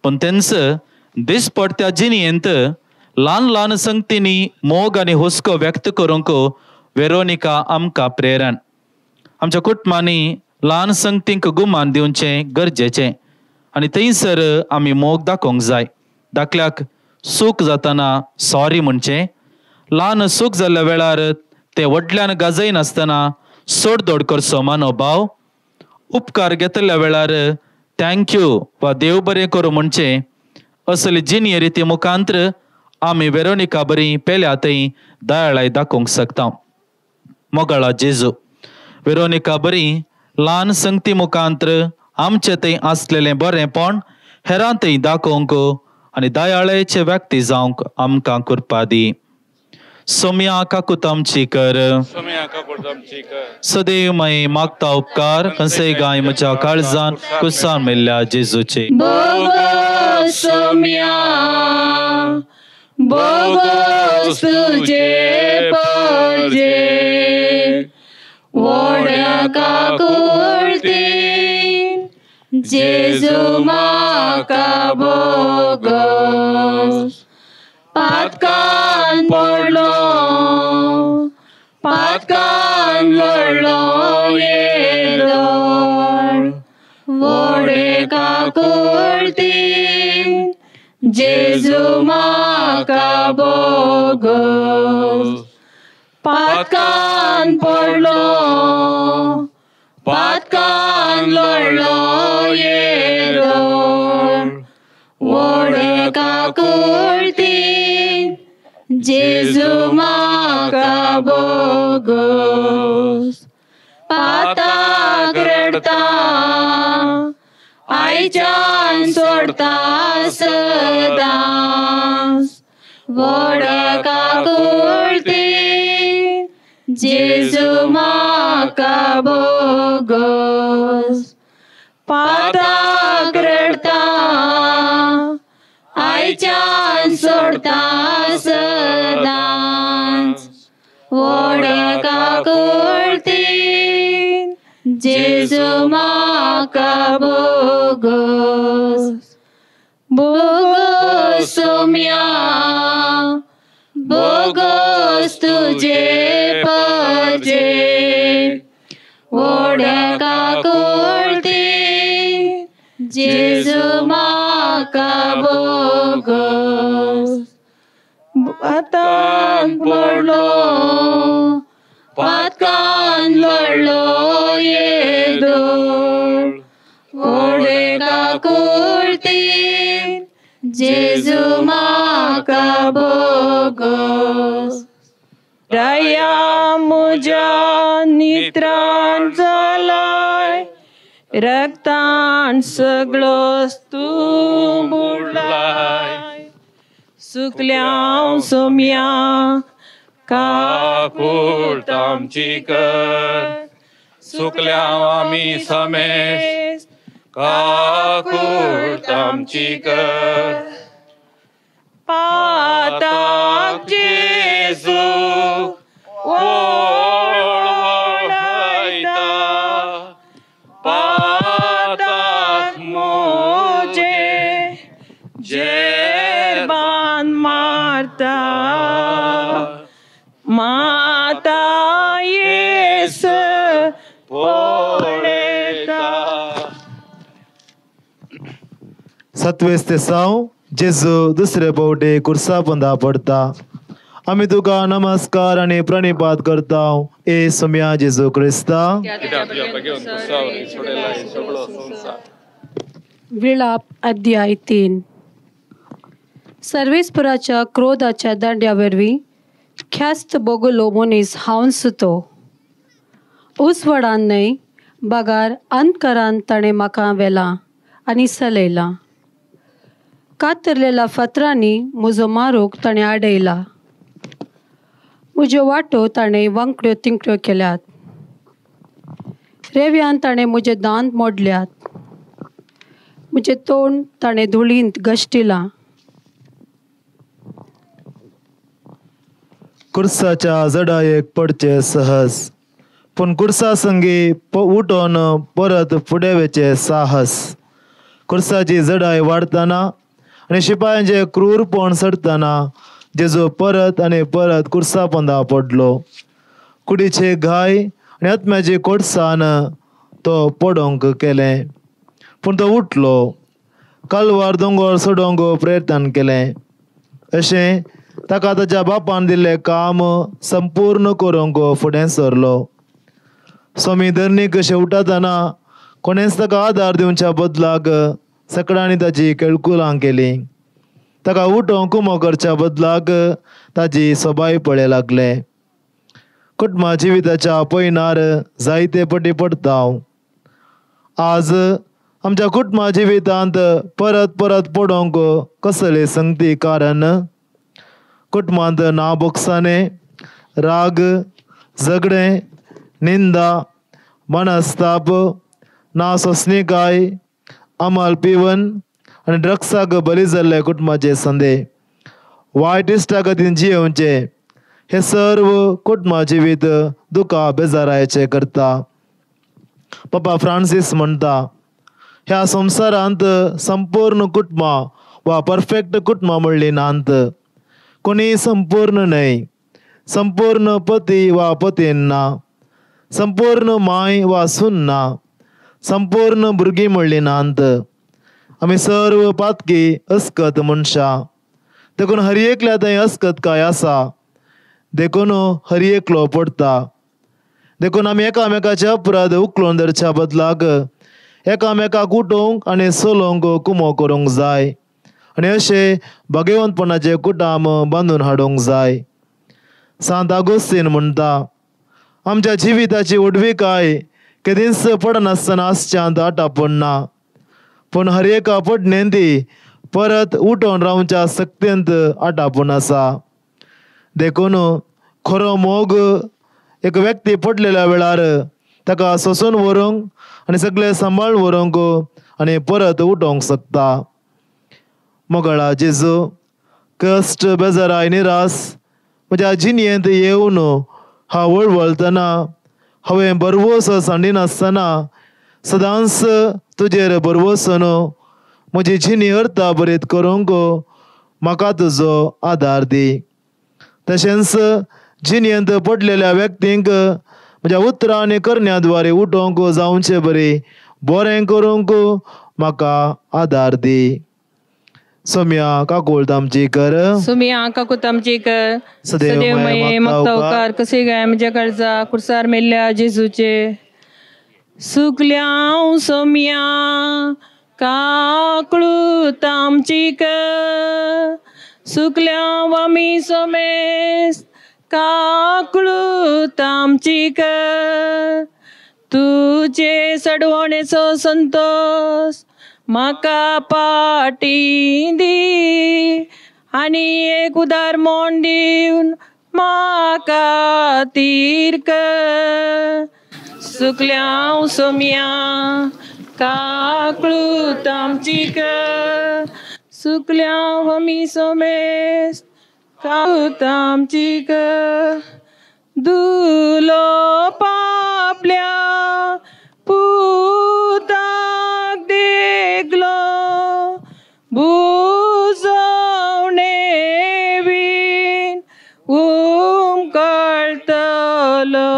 पूण तेंच दिसपडत्या जिणेंत ल्हान ल्हान संगतींनी मोग आनी हुस्को व्यक्त करूंक वेरोनिका आमकां प्रेरण. आमच्या कुटुंबांनी ल्हान संगतींक गुमान दिवचें गरजेचें आनी थंयसर आमी मोग दाखोवंक जाय. दाखल्याक सूख जाताना सॉरी म्हणचें, ल्हान सूख जाल्ल्या वेळार तें व्हडल्यान गाजयनासतना सोडधोड करचो मनोभाव, उपकार घेतल्या वेळार थँक्यू वा देव बरें करूं म्हणचें, असली जिणे रिती मुखांतर आमी वेरोनिका बरी पेल्या थंय दयाळाय दाखोवंक शकता. मोगाळा जेजू, वेरोनिका बरी ल्हान संगती मुखांतर आमचे थंय आसलेलें बरेंपण हेरां थंय दाखोवंक आनी दयाळेचे व्यक्ती जावंक आमकां कृपा दी. सोम्या काकूत आमची कर, सदैव माई मागता उपकार खंयसय गाय म्हज्या काळजान कुसार मेल्ल्या जेजूचे. सोम्या बोगस तुझे पजे वड्या काकुळती जेजू म्हाका बोगस. पातकान पडलो पातकान लडलो येदोळ वडे काकुळती जेजू म्हाका बोगस. पातकान पडलो पातकान लडलो येदोळ वडे काकुळती जेजू म्हाका बोगस. पाताक रडता आयच्यान सोडता सदांच वडे काकुळती जेजू म्हाका बोगस. पाताक रडता आयच्यान सोडता सदांच वडे काकुळती जेजू म्हाका बोगस. बोगस सोम्या बोगस तुझे पजे ओढका कोळती जेजू माका बोगस पातान पडलो पातकान लढलो येदोळ ओढका कोळती जेजू माका बोगस राया मुजा नित्रान जालाय रक्तान सगळोस तू बुडलाय सुकल्या सोम्या काकूट आमची कर सुकल्या आम्ही समेस काकूट आमची कर पाताक जेजू ओळवळायता पाताक मोजे जेरबान मारता माता येस पोळेता. सत्वेस ते साव जेजू दुसरे पावटे कुर्सा पंदा पडता. आम्ही तुका नमस्कार आणि प्रणिपात करता ए सोम्या जेजू क्रिस्ता. विलाप अध्याय 3. सर्वेस्पराच्या क्रोधाच्या दांड्यावरवी ख्यास्त बोगलो मनीस हांवस तो उसवडान न्हय बागार अंतकरान ताणें म्हाका व्हेला आनी सलयला. कातरलेल्या फातरांनी म्हजो मारूक ताणें आडयला. म्हज्यो वाटो ताणें वांकड्यो तिंकड्यो केल्यात. रेव्यान ताणें म्हजे दांत मोडल्यात. म्हजें तोंड ताणें धुळींत गश्टिलां. कुर्साच्या जडायेक पडचे सहज पूण कुर्सा संगी उठोन परत फुडें वेचे साहस. कुर्साची जडाय वाडतना आनी शिपायांचे क्रूरपण सडतना जेजू परत आनी परत कुर्सा पोंदा पडलो. कुडीचे घाय आनी आत्म्याची कोडसाण तो पडोंक केलें पूण तो उठलो. कालवार दोंगर सोडोंक प्रयत्न केलें. अशें ताका ताच्या बापान दिल्लें काम संपूर्ण करूंक फुडें सरलो. स्वामी धर्नीक शेवटातना कोणेंच ताका आदार दिवच्या बदलाक सकाळांनी ताची केळकुलां केलीं. ताका उठोंक कुमो करच्या बदलाक ताची सोबाय पळे लागले. कुटुंबा जिविताच्या पयनार जायते पटी पडता. आज आमच्या कुटुंबा जिवितांत परत परत पडोंक कसले संगती कारण. कुटुंबांत नाबोगसाणे राग झगडें निंदा मनस्ताप नासोसणीकाय अमल पिवन आनी ड्रग्साक बली जाल्ले कुटुंबाचे संदे वायट इश्टा गतीन जियोवचे हे सर्व कुटुंबा जिवीत दुखा बेजारायचे करता. पापा फ्रांसीस म्हणटा ह्या संवसारांत संपूर्ण कुटुंबां वा परफेक्ट कुटुंबां म्हणली नांत. कोणी संपूर्ण न्हय. संपूर्ण पती वा पतीन ना. संपूर्ण माय वा सून ना. संपूर्ण भुरगीं म्हणली नांत. आमी सर्व पातकी अस्कत मनशां. देखून हर एकल्या थंय अस्कत काय आसा. देखून हर एकलो पडटा. देखून आमी एकामेकाचे अपराध उखलून धरच्या बदलाक एकामेकाक उठोवंक आनी सोलोवंक कुमो करूंक जाय आनी अशें भाग्यवंतपणाचे कुटाम बांदून हाडूंक जाय. सांत आगोस्तीन म्हणटा आमच्या जिविताची उडविकाय केदींच पडनासतना आसच्यांत आटापूण ना. पूण हर एका पडणेंती परत उठोवन रावच्या सक्तेंत आटापूण आसा. देखून खरो मोग एक व्यक्ती पडलेल्या वेळार ताका सोसून व्हरूंक आनी सगळें सांबाळून व्हरूंक आनी परत उठोवंक शकता. मोगळा जेजू कश्ट बेजाराय निरास म्हज्या जिणयेंत येवन हांव वळवळतना हांवें बरवोस सांडिनासतना सदांच तुजेर बरवोसून म्हजी जिणी अर्था बरीत करूंक म्हाका तुजो आदार दी. तशेंच जिणेंत पडलेल्या व्यक्तींक म्हज्या उतरां आनी करण्याद्वारे उठोवंक जावचें बरें बरें करूंक म्हाका आदार दी. सोम्या काकोळ तामचीकर, सोम्या काकू तामचीकर, सदैव माये मागता उपकार कसे गाय म्हज्या काळजा कुर्सार मेल्ल्या जेजूचे. सुकल्या सोम्या काकळू तामचीकर, सुकल्या वामी सोमेस काकळू तामचीकर. तुझे सडवणेचो संतोष म्हाका पाटी दी आनी एक उदार मोण दिवन म्हाका तीर कर. सुकल्या सोम्या काकळू तामचीकर, सुकल्या वमी सोमेस काकळू तामचीकर. दुलो पापल्या पुताक देगलो बुजवणे बीन कळतलो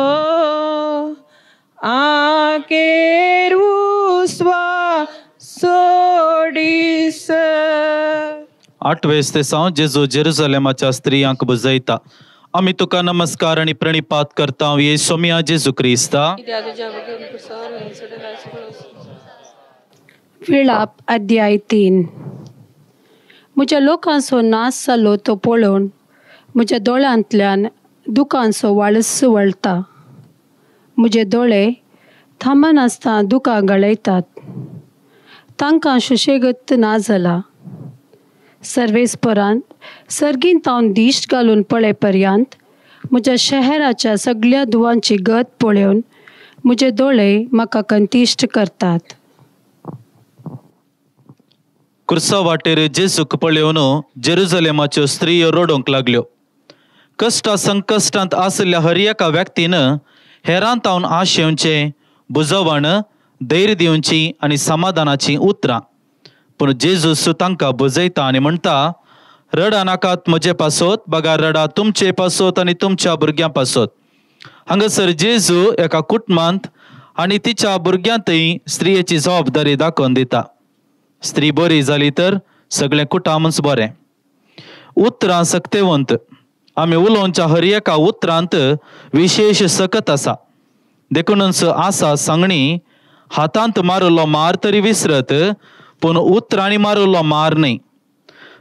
आकेर उसवा सोडीस. 8 दिसांव जेजू जेरुसलेमाच्या स्त्रियांक बुजयता. आमी तुका नमस्कार आनी प्रणिपात करता येसोमिया जेजू क्रिस्ता. विलाप अध्याय 3. म्हज्या लोकांचो नाश जालो तो पळोवन म्हज्या दोळ्यांतल्यान दुखांचो वाळस वळटा. म्हजे दोळे थांबनासतना दुखां गळयतात. तांकां सुशेगत ना जाला. सर्वेस्परांत सर्गीन तावन दिश्ट घालून पळय पर्यंत म्हज्या शहराच्या सगळ्या दुवांची गत पळोवन म्हजे दोळे म्हाका कंतिश्ट करतात. कुर्सा वाटेर जेजूक पळोवन जेरुसलेमाच्यो स्त्रियो रडोंक लागल्यो. कश्टा संकश्टांत आसल्या हर एका व्यक्तीन हेरांत तावन आश येवचें, बुजवण, धैर्य दिवची आनी समाधानाची उतरां. पूण जेजूस तांकां बुजयता आनी म्हणटा, रडा नाकात म्हजे पासत, बगा रडा तुमचे पासत आनी तुमच्या भुरग्यां पासत. हांगासर जेजू एका कुटुंबांत आनी तिच्या भुरग्यांतय स्त्रियेची जबाबदारी दाखोवन दिता. स्त्री बरी जाली तर सगळें कुटुंबच बरें. उतरां सक्तेवंत. आमी उलोवच्या हर एका उतरांत विशेष सकत आसा. देखूनच आसा सांगणी हातांत मारिल्लो मार तरी विसरत, पूण उतरांनी मारिल्लो मार न्हय.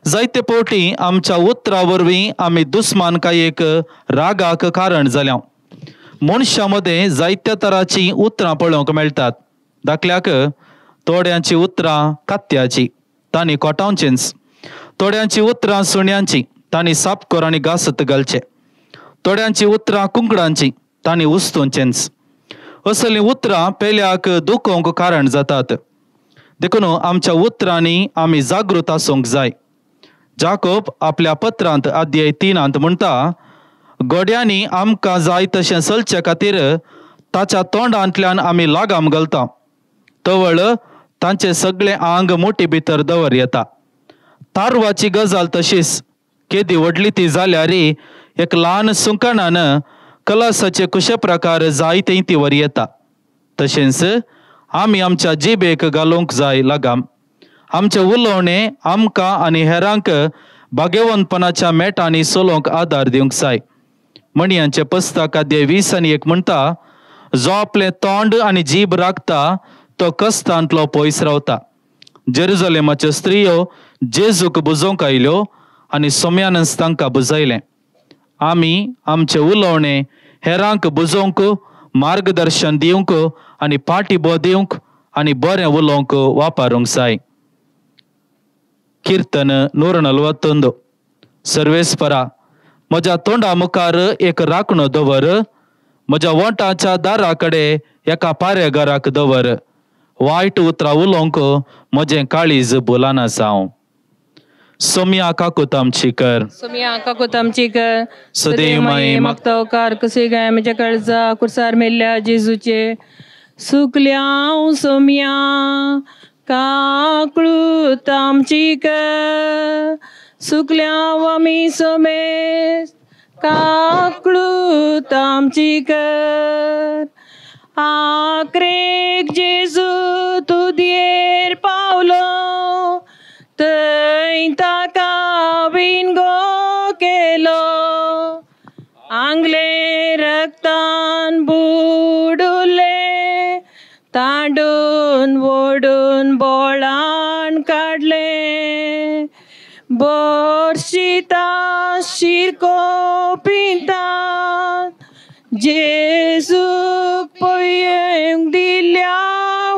जायते फावटी आमच्या उतरां वरवीं आमी दुस्मानकायेक रागाक कारण जाल्या. मनशां मदें जायत्या तरांची उतरां पळोवंक मेळटात. दाखल्याक थोड्यांची उतरां कात्याची, तांणी कोटावचेंच. थोड्यांची उतरां सुण्यांची, तांणी सापकोर आनी घासत घालचे. थोड्यांची उतरां कुंकडांची, तांणी उस्तोवचेंच. असलीं उतरां पेल्याक दुखोवंक कारण जातात. देखून आमच्या उतरांनी आमी जागृत आसूंक जाय. जाकोब आपल्या पत्रांत अध्याय 3 म्हणटा, गोड्यांनी आमकां जाय तशें चलचे खातीर ताच्या तोंडांतल्यान आमी लागाम घालता. तवळ तांचे सगळे आंग मुठी भितर दवर येता. तारवाची गजाल तशीच, केदी व्हडली ती जाल्यार एक ल्हान सुंकणान कलसाचे कुशे प्रकार जायते ती वर येता. तशेंच आमी आमच्या जिबेक घालूंक जाय लगाम. आमचे उलोवणे आमकां आनी हेरांक भाग्यवंतपणाच्या मेटांनी सोलोवंक आदार दिवंक जाय. म्हणयांचे पुस्तक अध्याय 20:1 म्हणटा, जो आपले तोंड आनी जीब राखता तो कस्तांतलो पयस रावता. जेरुसलेमाच्यो स्त्रियो जेजूक बुजोवंक आयल्यो आनी सोम्यानच तांकां बुजयलें. आमी आमचे उलोवणे हेरांक बुजोवंक, मार्गदर्शन दिवंक आनी पाठिंबो दिवंक आनी बरें उलोवंक वापरूंक जाय. कीर्तन 141. सर्वेस्परा, म्हज्या तोंडा मुखार एक राखणो दवर, म्हज्या वोटाच्या दारा कडेन एका पारेगाराक दवर. वायट उतरां उलोवंक म्हजें काळीज बोलाना जावं. सोम्या काकूत आमचीकर, सोम्या काकूत आमचीकर, सदैव माये मागता उपकार कसे गाय म्हज्या काळजा कुर्सार मेल्ल्या जेजूचे. सुकल्या सोम्या काकळूत आमचीकर, सुकल्या वमी सोमेस काकळूत आमची कर. आक्रेक जेजू तुदयेर पावलो, थंय ताका विणगो केलो. आंगले रक्तान बुडुले, तांडून ओडून बोळान काडले. बोरशिता शिरको पिंतात, जेजूक पयेंक दिल्या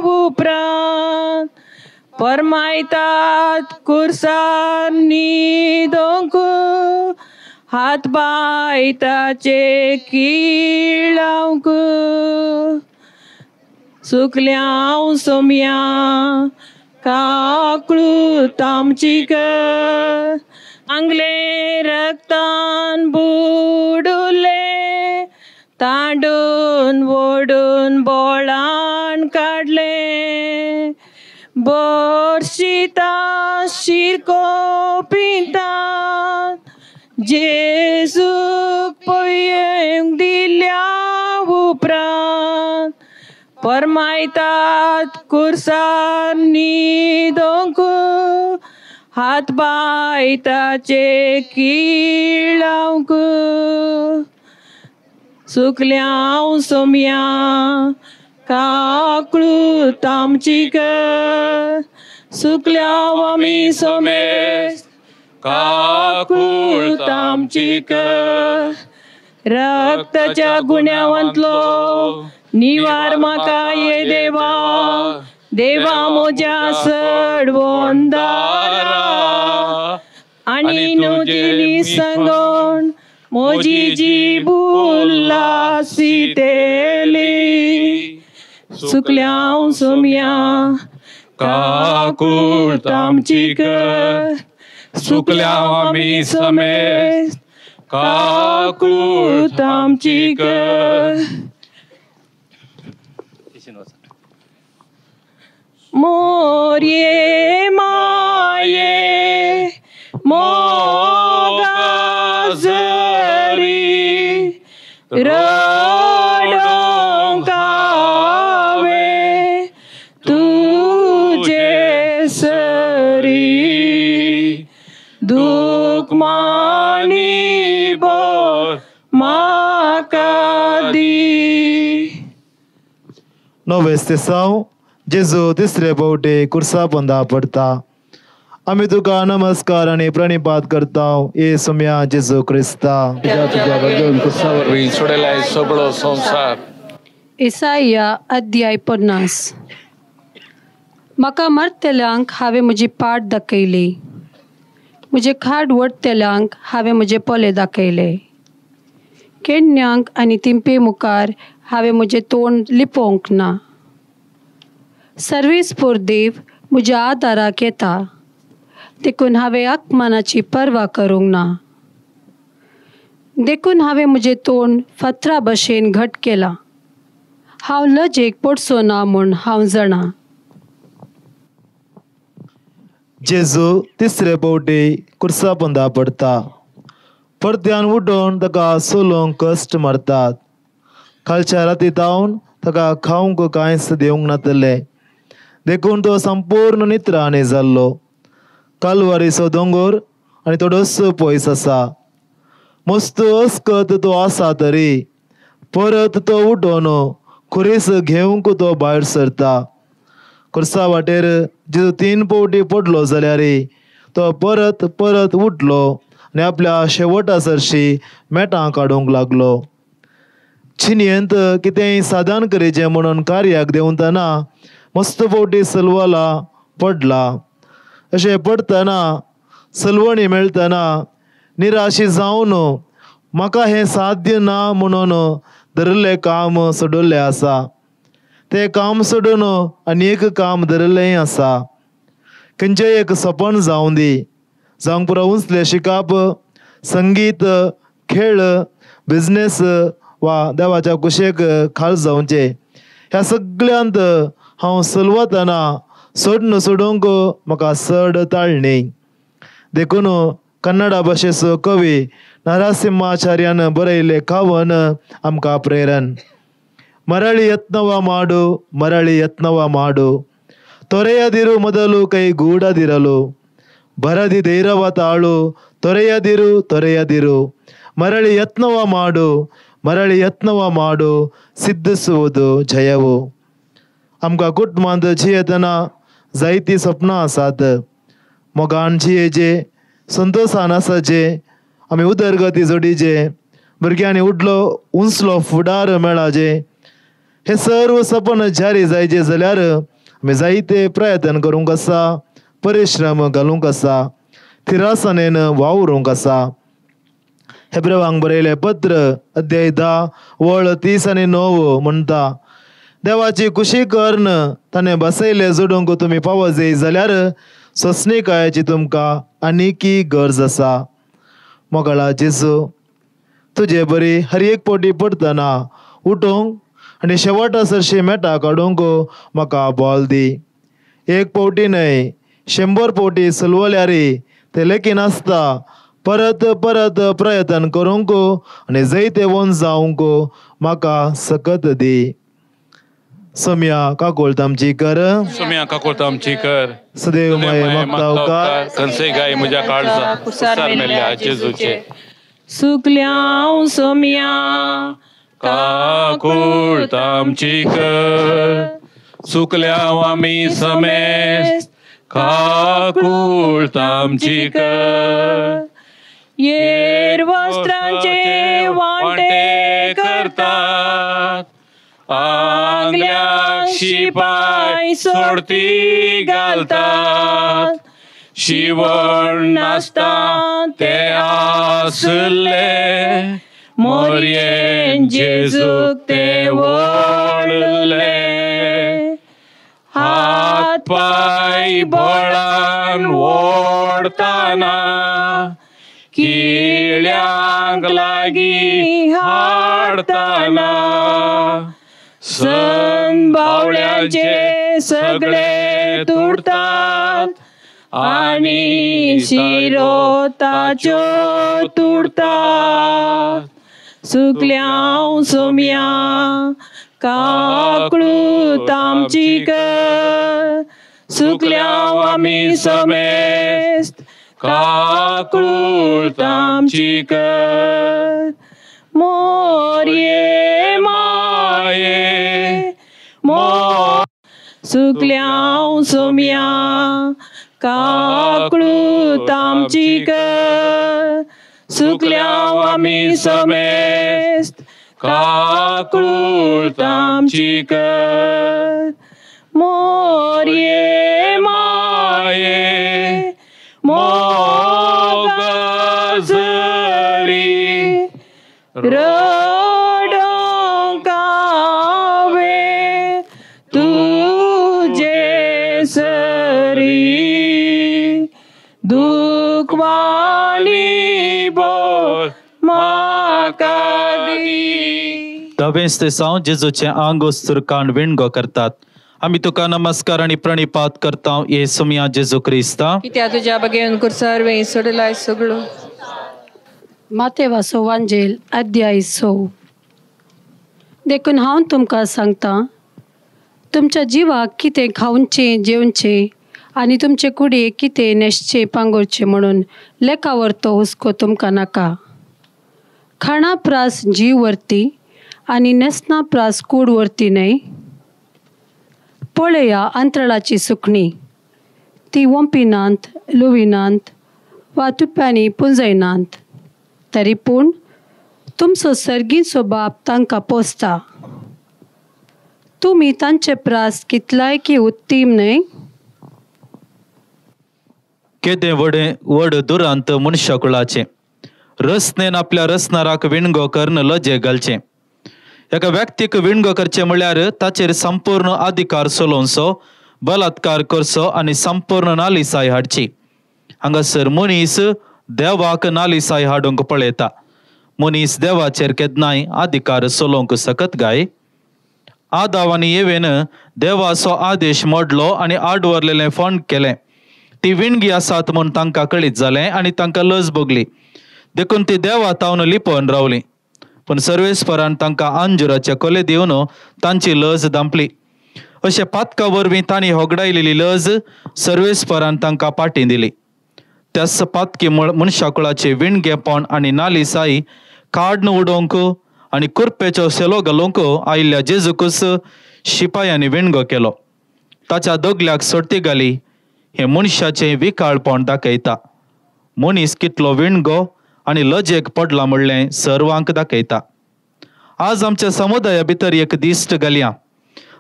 उपरांत. परमायतात कुर्सार न्हिदोंक, हात बायताचे किळावंक. सुकल्यां सोम्या काकळूत आमची कर. आंगले रक्तान बुडुले, तांडून ओडून बोळान काडले. बोरशिता शिरको पिंतात, जेजूक पयेंक दिल्या उपरांत. परमायतात कुर्सार न्हिदोंक, हात बायताचे किळावंक. सुकल्यां सोम्या काकळूत आमची कर. सुकल्यां आमी सोमेस काकळूत आमची कर. रक्ताच्या गुण्यावंतलो निवार म्हाका ये देवा. देवा म्हज्या सडवोन दारा, आनी नुजी सांगोन म्हजी जीब उल्हासीतेली. सुकल्यां सोम्या काकळूत आमची कर. सुकल्यां आमी समेत काकळूत आमची कर. मोरये माये मोगाजरी, रडोंक हांवें तुजे सरी. दूख मानी बोर म्हाका दी. नोवेस तेसांव जेजू तिसरे पावटे कुर्सा पोंदा पडटा. आमी तुका नमस्कार आनी प्रणिपात करता ये सोम्या जेजू क्रिस्ता. कुर्सा वरवीं सोडलाय सगळो संसार. इसाया अध्याय 50. म्हाका मरतल्यांक हांवें म्हजी पाट दाखयली, म्हजे खाड वडतल्यांक हांवें म्हजे पोले दाखयले. केण्यांक आनी तिंपे मुखार हांवें म्हजें तोंड लिपोवंक ना. सर्वेस्पोर देव म्हज्या आदाराक येता, देखून हांवें आत्मानाची पर्वा करूंक ना. देखून हांवें म्हजें तोंड फातरा भशेन घट केलां. हांव लजेक पडचो ना म्हूण हांव जाणा. जेजू तिसरे पावटे कुर्सा पोंदा पडटा. परत्यान उठोवन ताका सोलोवंक कश्ट मारतात. खालच्या रातीतावन ताका खावंक कांयच दिवंक नातलें, देखून तो संपूर्ण नित्राने जाल्लो. कालवारीचो दोंगर आनी थोडोस पयस आसा. मस्त अस्कत तो आसा तरी परत तो उठोवन खुरीस घेवंक तो भायर सरता. कुर्सा वाटेर जेजू 3 पावटी पडलो जाल्यार तो परत परत उठलो आनी आपल्या शेवटा सरशी मेटां काडूंक लागलो. छिनयेंत कितेंय साधन करीचें म्हणून कार्याक देंवतना मस्त फावटी सलवाला पडला. अशें पडतना सलवणी मेळतना निराशी जावन म्हाका हें साध्य ना म्हणून धरिल्लें काम सोडिल्लें आसा. तें काम सोडून आनी एक काम धरिल्लें आसा. खंयचेंय एक सपन जावं दी. जावंक पुरो उंचलें शिकप, संगीत, खेळ, बिझनेस वा देवाच्या कुशेक खाल जावचें. ह्या सगळ्यांत हांव सलवतना सोडूंक म्हाका सड ताळणी. देखून कन्नडा भाशेचो कवी ನರಸಿಂಹಾಚಾರ್ಯನ ಬರೆಯಲೆ ಕವನ ಆಮकां ಪ್ರೇರನ್. ಮರಳಿ ಯತ್ನವ ಮಾಡು, ಮರಳಿ ಯತ್ನವ ಮಾಡು, ತೊರೆಯದಿರು ಮೊದಲು ಕೈಗೂಡದಿರಲು. ಬರದಿ ಧೈರ್ಯವ ತಾಳು, ತೊರೆಯದಿರು ತೊರೆಯದಿರು. ಮರಳಿ ಯತ್ನವ ಮಾಡು, ಮರಳಿ ಯತ್ನವ ಮಾಡು, सिद्धिसुವುದು जयवो. आमकां कुटुंबांत जियेतना जायतीं सपनां आसात. मोगान जियेचे, संतोषान आसाचे, आमी उदरगती जोडीचे, भुरग्यांनी उठलो उंचलो फुडार मेळाचे. हे सर्व सपन जारी जायचे जाल्यार आमी जायते प्रयत्न करूंक आसा, परिश्रम घालूंक आसा, थिरासनेन वावरूंक आसा. हेब्रेवांक बरयले पत्र अध्याय 10 वळ 30 आनी 9 म्हणटा, देवाची कुशी करन ताणें बसयले जोडूंक तुमी पावजे जाल्यार सोंसणीकायेची तुमकां आनीकी गरज आसा. मोगळा जेजू, तुजे बरी हर एक पोटी पडटना उठोंक आनी शेवटा सरशी मेटा काडूंक म्हाका बोल दी. एक पावटी न्हय 100 पावटी चलवल्यारय ते लेकीन आसता. परत परत प्रयत्न करूंक आनी जैते वोन जावंक म्हाका सकत दी. सोम्या काकोळत आमची कर, सोम्या काकोळत आमची कर. सदैव माये मागता उपकार, खंयचेय गाय म्हज्या काळजा कुसार मेल्ल्या जेजूचे. सुकल्यां सोम्या काकोळत आमची कर, सुकल्यां आमी समेस्त काकोळत आमची कर. येर वस्त्रांचे वांटे करतात, आंगल्याक शिपाय सोडती घालतात. शिवण नासता ते आसले, मोरयेन जेजूक ते वळले. हात पाय बळान ओडताना, किळ्यांक लागी हाडताना. सन बावळ्याचे सगळे तुडतात, आनी शिरो ताच्यो तुडतात. सुकल्यां सोम्या काकळूत आमची कर, सुकल्यां आमी समेस्त काकळूत आमची कर. मोरये माये सुकल्यां सोम्या काकळूत आमची कर, सुकल्यां आमी समेस्त काकळूत आमची कर. मोरये माये मोगाजरी रडोंक हांवें तुजे सरी. दुखवानी बोल म्हाका दी. धवेंच ते सावन जेजूचे आंग वस्तूर काण विणगो करतात. आमी तुका नमस्कार आनी प्रणिपात करता येसुमिया जेजू क्रिस्ता. कित्याक तुज्या बगेन कुर्सार वें सोडलाय सगळो. मातेवाचो वांजेल अध्याय 6. देखून हांव तुमकां सांगता, तुमच्या जिवाक कितें खावचें जेवचें आनी तुमचे कुडीक कितें न्हेसचें पांगुरचें म्हणून लेखावरतो हुस्को तुमकां नाका. खाणा प्रास जीव व्हरती आनी न्हेसना प्रास कूड व्हरती न्हय. पळया अंतराळाची सुकणी, ती वंपिनांत, लुविनांत वा तुप्यांनी पुंजयनांत, तरी पूण तुमचो सर्गीचो बाप तांकां पोसता. तुमी तांचे प्रास कितलाय की उत्तीम न्हय. केदें व्हड दुरांत मनशा कुळाचें, रसनेन आपल्या रसनाराक विणगो करन लजे घालचें. एका व्यक्तीक विणगो करचें म्हळ्यार ताचेर संपूर्ण अधिकार चलोवचो, बलात्कार करचो आनी संपूर्ण नालिसाय हाडची. हांगासर मनीस देवाक नालिसाय हाडूंक पळयता. मनीस देवाचेर केन्नाय अधिकार चलोवंक सकत गाय. आदाम आनी येवेन देवाचो आदेश मोडलो आनी आडवरलेलें फोंड केलें. ती विणगी आसात म्हूण तांकां कळीत जालें आनी तांकां लज भोगली. देखून ती देवा तावन लिपोवन रावली. पूण सर्वेस्परान तांकां अंजुराचे कोले दिवन तांची लज दांपली. अशें पातका वरवीं तांणी होगडायलेली लज सर्वेस्परान तांकां पाटी दिली. त्याच पातकी मनशाकुळाचे विणगेपण आनी नालिसाई काडून उडोवंक आनी कुरपेचो सेलो घालूंक आयिल्ल्या जेजूकूच शिपायांनी विणगो केलो. ताच्या दोगल्याक सोडती घाली हें मनशाचें विकाळपण दाखयता. मनीस कितलो विणगो आनी लजेक पडला म्हणलें सर्वांक दाखयता. आज आमच्या समुदाया भितर एक दिश्ट घालया.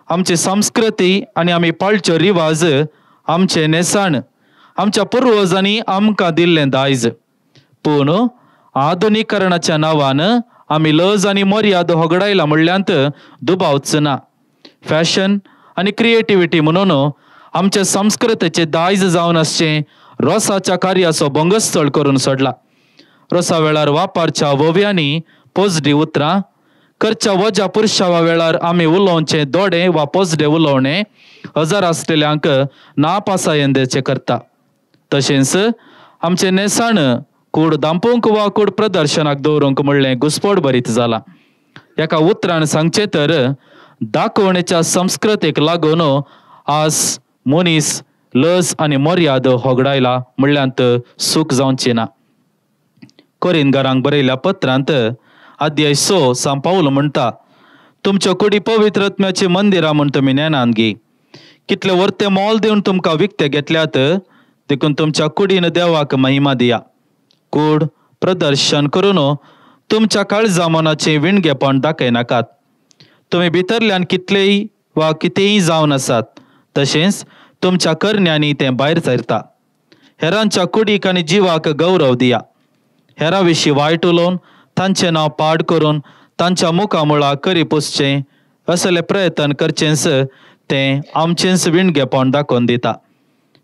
आमची संस्कृती आनी आमी पाळच्यो रिवाज, आमचे नेसाण आमच्या पुर्वजांनी आमकां दिल्लें दायज. पूण आधुनीकरणाच्या नांवान आमी लज आनी मर्याद होगडायला म्हणल्यांत दुबावच ना. फॅशन आनी क्रिएटिविटी म्हणून आमच्या संस्कृतीचे दायज जावन आसचें रोसाच्या कार्याचो भंगस्थळ करून सोडला. रोसा वेळार वापारच्या वोव्यांनी पोजडी उतरां करच्या वजा पुरुषा वेळार आमी उलोवचे दोडे वा पोजडे उलोवणे हजर आसलेल्यांक नापासायेंदेचे करता. तशेंच आमचे नेसाण कूड दांपूंक वा कूड प्रदर्शनाक दवरूंक म्हणलें घुसपड भरीत जाला. एका उतरान सांगचें तर दाखोवणेच्या संस्कृतीक लागून आज मनीस लज आनी मर्याद होगडायला म्हणल्यांत सूख जावची ना. कोरिंतकारांक बरयल्या पत्रांत अध्याय 6 सांब पावलो म्हणटा, तुमच्या कुडी पवित्रत्म्याची मंदिरां म्हण तुमी नेनान घे. कितले वर्ते मोल दिवन तुमकां विकते घेतल्यात, देखून तुमच्या कुडीन देवाक महिमा दिया. कूड प्रदर्शन करून तुमच्या काळजा मनाचें विणगेपण दाखयनाकात. तुमी भितरल्यान कितलेय वा कितेंय जावन आसात, तशेंच तुमच्या करण्यांनी तें भायर सरता. हेरांच्या कुडीक आनी जिवाक गौरव दिया. हेरां विशीं वायट उलोवन तांचें नांव पाड करून तांच्या मुखामुळा करी पुसचें असले प्रयत्न करचेंच तें आमचेंच विणगेपण दाखोवन दिता.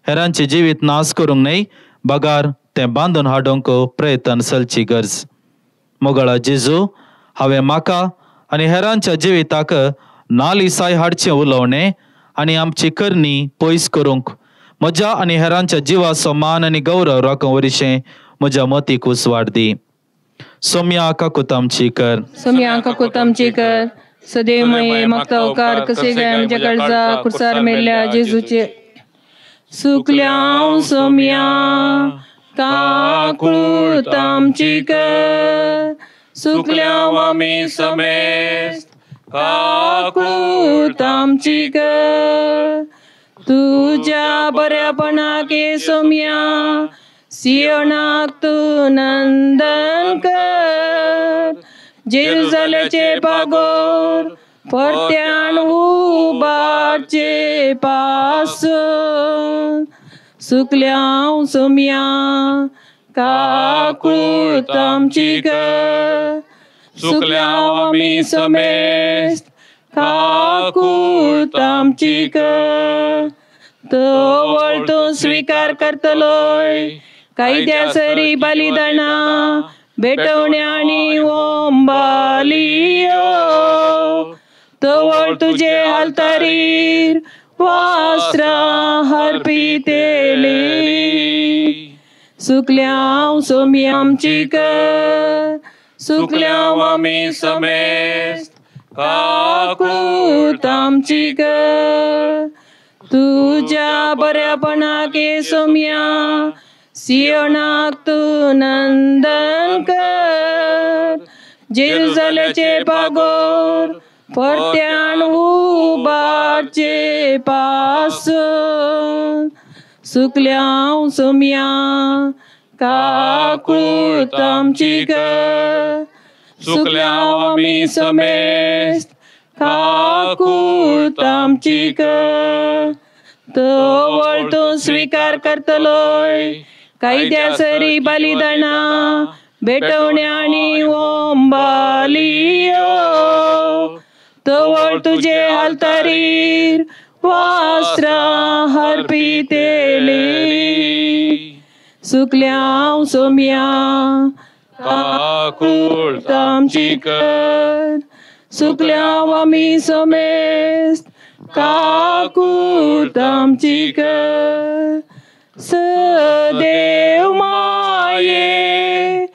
हेरांचे जिवीत नाश करूंक न्हय, बगार तें बांदून हाडूंक प्रयत्न चलची गरज. मोगळा जेजू, हांवें म्हाका आनी हेरांच्या जिविताक नालिसाय हाडचें उलोवणें आनी आमची करणी पयस करूंक म्हज्या आनी हेरांच्या जिवाचो मान आनी गौरव राखूं वरीशें म्हज्या मतीक उसवाड दी. सोम्या काकूत आमची कर. सोम्या काकूत आमची कर. सदैव मये मागता उपकार कसे काय आमच्या काळजा कुर्सार मेल्ल्या जेजूचे. सुकल्या सोम्या काकूत आमची कर. सुकल्या आमी समेस्त काकूत आमची कर. तुझ्या बऱ्यापणाके सोम्या सियोनाक तू नंदन कर. जेरुसलेचे पागोर परत्यान उबारचे पासून. सुकल्या सोम्या काकूत आमची कर. सुकल्या आमी समेस्त काकूत आमची कर. तो तू स्वीकार करतलोय कायद्या सरी बलिदाना भेटवण्या आणि ओंबालियो. तवळ तुझे हालतारीर वास्त्रा हरपितेली. सुकल्या सोम्या आमची कर. सुकल्या आमी समेस्त काकूत आमची कर. तुझ्या बऱ्यापणाके सोम्या सियोनाक तू नंदन कर. जेरुसलेचे पागोर परत्यान उबारचे पासून. सुकल्या सोम्या काकूत आमची कर. सुकल्या आमी समेस्त काकूत आमची कर. तवळ तू स्वीकार करतलोय कायद्या सरी बलिदाना भेटवण्या आणि ओंबालियो. तवळ तुझे हालतारीर वास्त्रा हरपितेली. सुकल्या सोम्या काकूत आमची कर. सुकल्या आमी समेस्त काकूत आमची कर. सदैव माये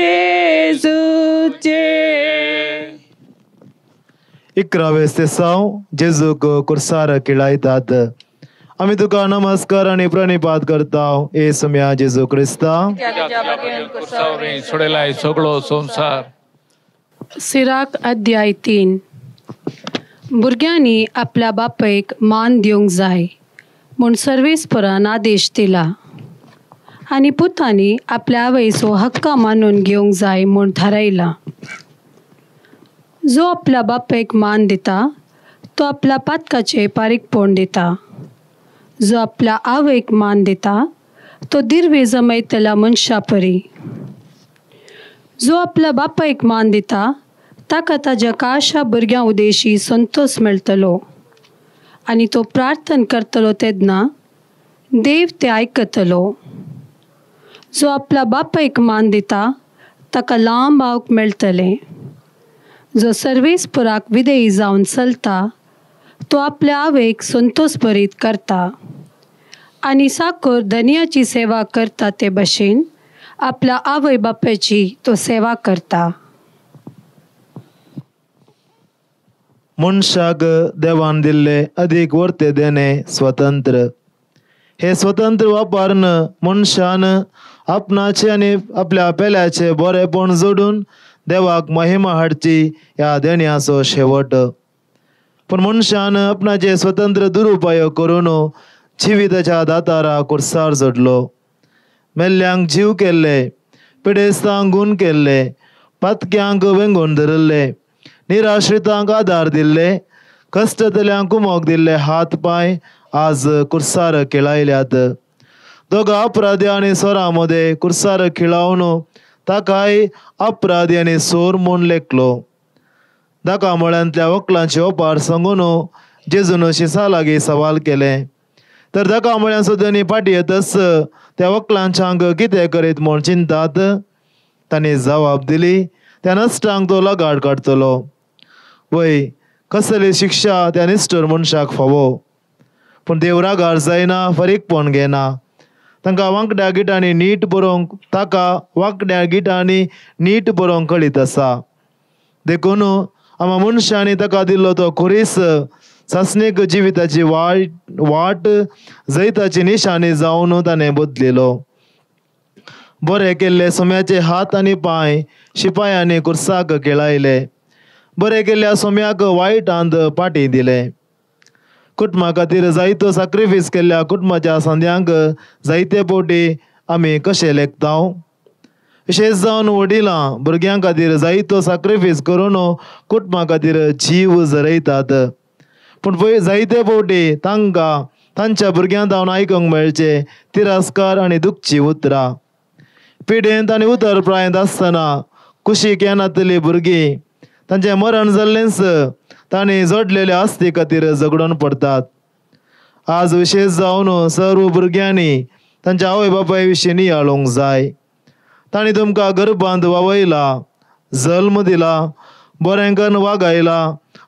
जेजूचे 11 तेसाव जेजूक कुर्सार किळायतात. आम्ही तुका नमस्कार आणि प्रणिपात करताव ए सम्या जेजू क्रिस्ता. सोडेलाय सगळो संसार. सिराक अध्याय 3. भुरग्यांनी आपल्या बापायक मान दिवंक जाय म्हूण सर्वेस्परान आदेश दिला आनी पुतांनी आपल्या आवयचो हक्क मानून घेवंक जाय म्हूण थारायला. जो आपल्या बापायक मान दिता तो आपल्या पातकाचे पारीकपण दिता. जो आपल्या आवयक मान दिता तो दिर्वे जमयतल्या मनशा परी. जो आपल्या बापायक मान दिता ताका ताज्या काळशा भुरग्यां उदेशी संतोष मेळटलो आनी तो प्रार्थना करतलो तेन्ना देव ते आयकतलो. जो आपल्या बापायक मान दिता ताका लांब आवक मेळटलें. जो सर्वेस्पराक विधेयी जावन चलता तो आपल्या आवयक संतोष भरीत करता आनी साकर धन्याची सेवा करता ते भशेन आपल्या आवय बापायची तो सेवा करता. मनशाक देवान दिल्ले अधिक वर्ते देणे स्वतंत्र. हे स्वतंत्र वापरन मनशान आपणाचे आणि आपल्या पेल्याचे बरेपण जोडून देवाक महिमा हाडची ह्या देण्याचो शेवट. पण मनशान आपणाचे स्वतंत्र दुरुपयोग करून जिविताच्या दातारा कुर्सार जोडलो. मेल्ल्यांक जीव केल्ले, पिडेस्तांक गूण केल्ले, पातक्यांक वेंगून धरले, निराश्रितांक आदार दिल्ले, कश्टतल्यांक कुमोक दिल्ले हात पाय आज कुर्सार खिळायल्यात. दोगा अपराधी आणि स्वरामध्ये कुर्सार खिळावन ताकाय अपराधी आणि सोर म्हूण लेखलो. दाकामळ्यांतल्या वकलांचे ओपार सांगून जेजून शिसा लागीं सवाल केले. तर दाकामळ्यां सुद्दां फाटी येतच त्या वकलांच्यांक कितें करीत म्हूण चिंतात. तांणी जबाब दिली त्या नश्टांक तो लगाड काडटलो. वय कसली शिक्षा त्या निश्ठूर मनशाक फावो. पूण देव रागार जायना, फरीकपण घेना. तांकां वांकड्या गिटांनी नीट बरोवंक ताका वांकड्या गिटांनी नीट बरोवंक कळीत आसा. देखून आम्हा मनशांनी ताका दिल्लो तो खुरीस सासणीक जिविताची वाट जैताची निशाणी जावन ताणें बदलिलो. बरे केल्ले सोम्याचे हात आनी पांय शिपायांनी कुर्साक खिळायले. बरे केल्ल्या सोम्याक वायटांत पाटी दिले. कुटुंबा खातीर जायतो सॅक्रिफीस केल्ल्या कुटुंबाच्या सांद्यांक जायते पोटी आमी कशे लेखताव. विशेष जावन वडिलां भुरग्यां खातीर जायतो सॅक्रिफीस करून कुटुंबा खातीर जीव जरयतात. पूण जायते फावटी तांकां तांच्या भुरग्यां जावन आयकूंक मेळचे तिरस्कार आनी दुखची उतरां. पिडेंत आनी उतरप्रायेंत आसतना कुशीक येनातलीं भुरगीं तांचें मरण जाल्लेंच तांणी जोडलेल्या आस्ती खातीर झगडून पडटात. आज विशेष जावन सर्व भुरग्यांनी तांच्या आवय बापाय विशीं नियाळोवंक जाय. तांणी तुमकां गर्भांत वावयला, जल्म दिला, बरें करून वागयला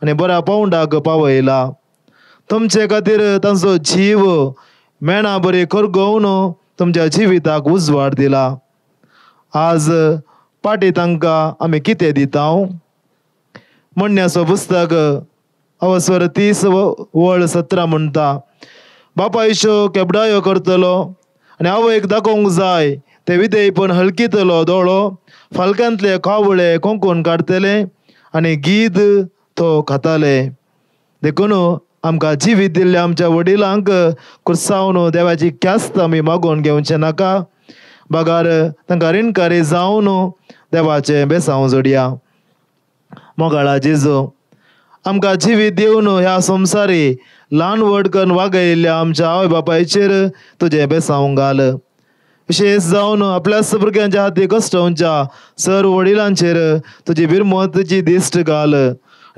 आनी बऱ्या पावंडाक पावयला. तुमचे खातीर तांचो जीव मेणा बरी करगोवन तुमच्या जिविताक उजवाड दिला. आज पाटी तांकां आमी कितें दिताव. म्हणण्याचो पुस्तक अवस्वर 30:17 म्हणटा, बापायच्यो केबडायो करतलो आनी आवयक दाखोवंक जाय ते विधेयपण हलकितलो दोळो, फालक्यांतले कावळे कोंकून काडटले आनी गीद तो खाताले. देखून आमकां जिवीत दिल्ल्या आमच्या वडिलांक कुर्सावन देवाची ख्यास्त आमी मागोवन घेवचें नाका. बागार तांकां रिणकारी जावन देवाचें बेसांव जोडया. मोगाळा जेजू आमकां जिवीत दिवन ह्या संवसारी ल्हान व्हड करून वागयल्ल्या आमच्या आवय बापायचेर तुजें बेसांव घाल. विशेष जावन आपल्याच भुरग्यांच्या हाती कश्टांच्या सर्व वडिलांचेर तुजी बिरमोतीची दिश्ट घाल.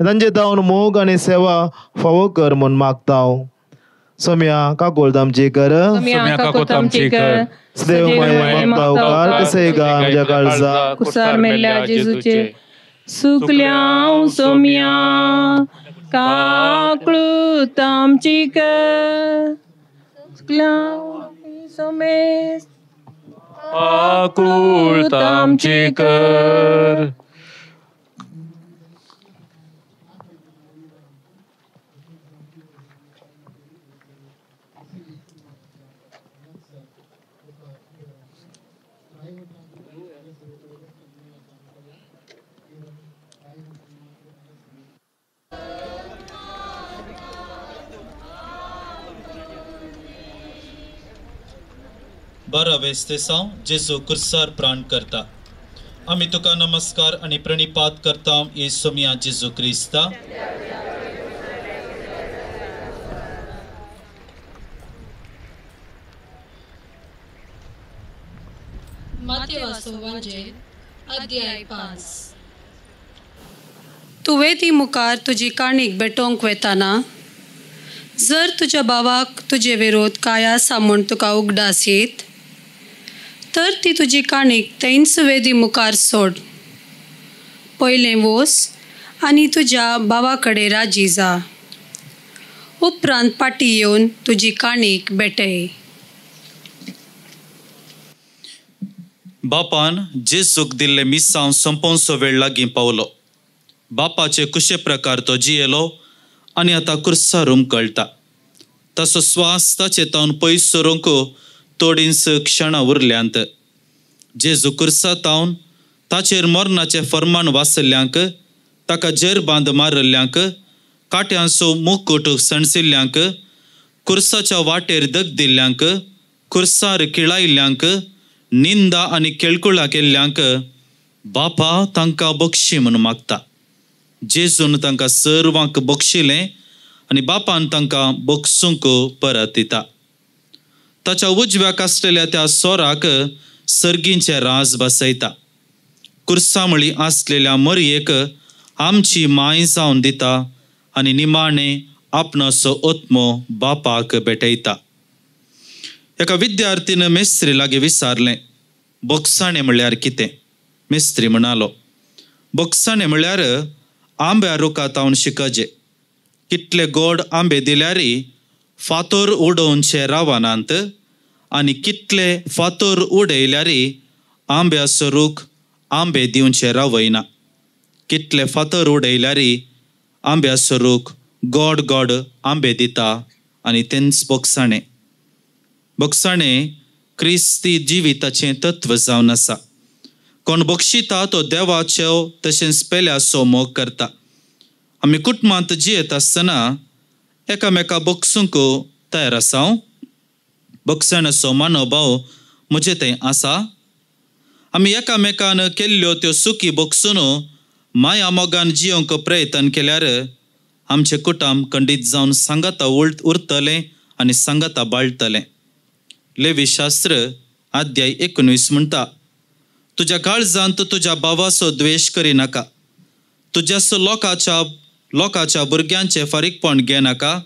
तांचे जावन मोग आनी सेवा फावो कर म्हूण मागताव. सोम्या काकोळत आमची कर. देव मागता कसे गा आमच्या काळजा कुर्सार मेल्ल्या जेजूचे सुकल्या सोम्या काकळूत आमची कर. सुकल्या सोमे आकुलता आमची कर. बरा वेस्तेसांव जेजू कुर्सार प्राण करता. आमी तुका नमस्कार आणि प्रणिपात करता येसू मिया जेजू क्रिस्ता. माथेवाचो वांजेल अध्याय 5. तू वेदी मुखार तुजी काणीक भेटोवंक वेताना जर तुज्या भावाक तुजे विरोध काय आसा म्हूण तुका उगडास येत तर ती तुजी काणीक थंयच वेदी मुखार सोड. पयलें वोस आनी तुज्या भावा कडेन राजी जा. उपरांत पाटी येवन तुजी काणीक भेटय. बापान जेजूक दिल्ले मिसांव संपोवचो वेळ लागीं पावलो. बापाचे कुशे प्रकार तो जियेलो आनी आतां कुर्सारूम कळटा. ताचो स्वास ताचे तावन पयस सरूंक थोडींच क्षणां उरल्यांत. जेजू कुर्सा तावन ताचेर मरणाचें फर्मान वाचल्ल्यांक, ताका जेर बांद मारल्ल्यांक, काट्यांचो मुकूट सणसिल्ल्यांक, कुर्साच्या वाटेर दग दिल्ल्यांक, कुर्सार किळायल्ल्यांक, निंदा आनी केळकुळां केल्ल्यांक बापा तांकां बक्षी म्हूण मागता. जेजून तांकां सर्वांक बक्षिलें आनी बापान तांकां बक्षूंक परत दिता. ताच्या उजव्याक आसलेल्या त्या सोराक सर्गींचे राज बसयता. कुर्सामळी आसलेल्या मरयेक आमची माय जावन दिता आनी निमाणें आपणाचो ओत्मो बापाक भेटयता. एका विद्यार्थीन मेस्त्री लागीं विचारलें, बोगसाणें म्हळ्यार कितें? मेस्त्री म्हणालो, बोगसाणें म्हळ्यार आंब्या रुखांत हांव शिकजे. कितले गोड आंबे दिल्यारय फातोर उडोवनशे रावनांत आनी कितले फातोर उडयल्यारय आंब्याचो रूख आंबे दिवचे रावयना. कितले फातर उडयल्यारय आंब्याचो रूख गोड गोड आंबे दिता आनी तेंच बोगसाणें. बोगसाणें क्रिस्ती जिविताचें तत्व जावन आसा. कोण बक्षिता तो देवाचो तशेंच पेल्याचो मोग करता. आमी कुटुंबांत जियेत आसतना एकामेका बक्षूंक तयार आसाव. बक्षणाचो मनोभाव म्हजे थंय आसा. आमी एकामेकान केल्ल्यो त्यो सुखी बक्षून माया मोगान जियोंक प्रयत्न केल्यार आमचें कुटुंब खंडीत जावन सांगाता उरतलें आनी सांगाता बाळटलें. लेवी शास्त्र अध्याय 19 म्हणटा, तुज्या काळजांत तुज्या भावाचो द्वेश करिनाका. तुज्याचो लोकाच्या भुरग्यांचे फारीकपण घेनाका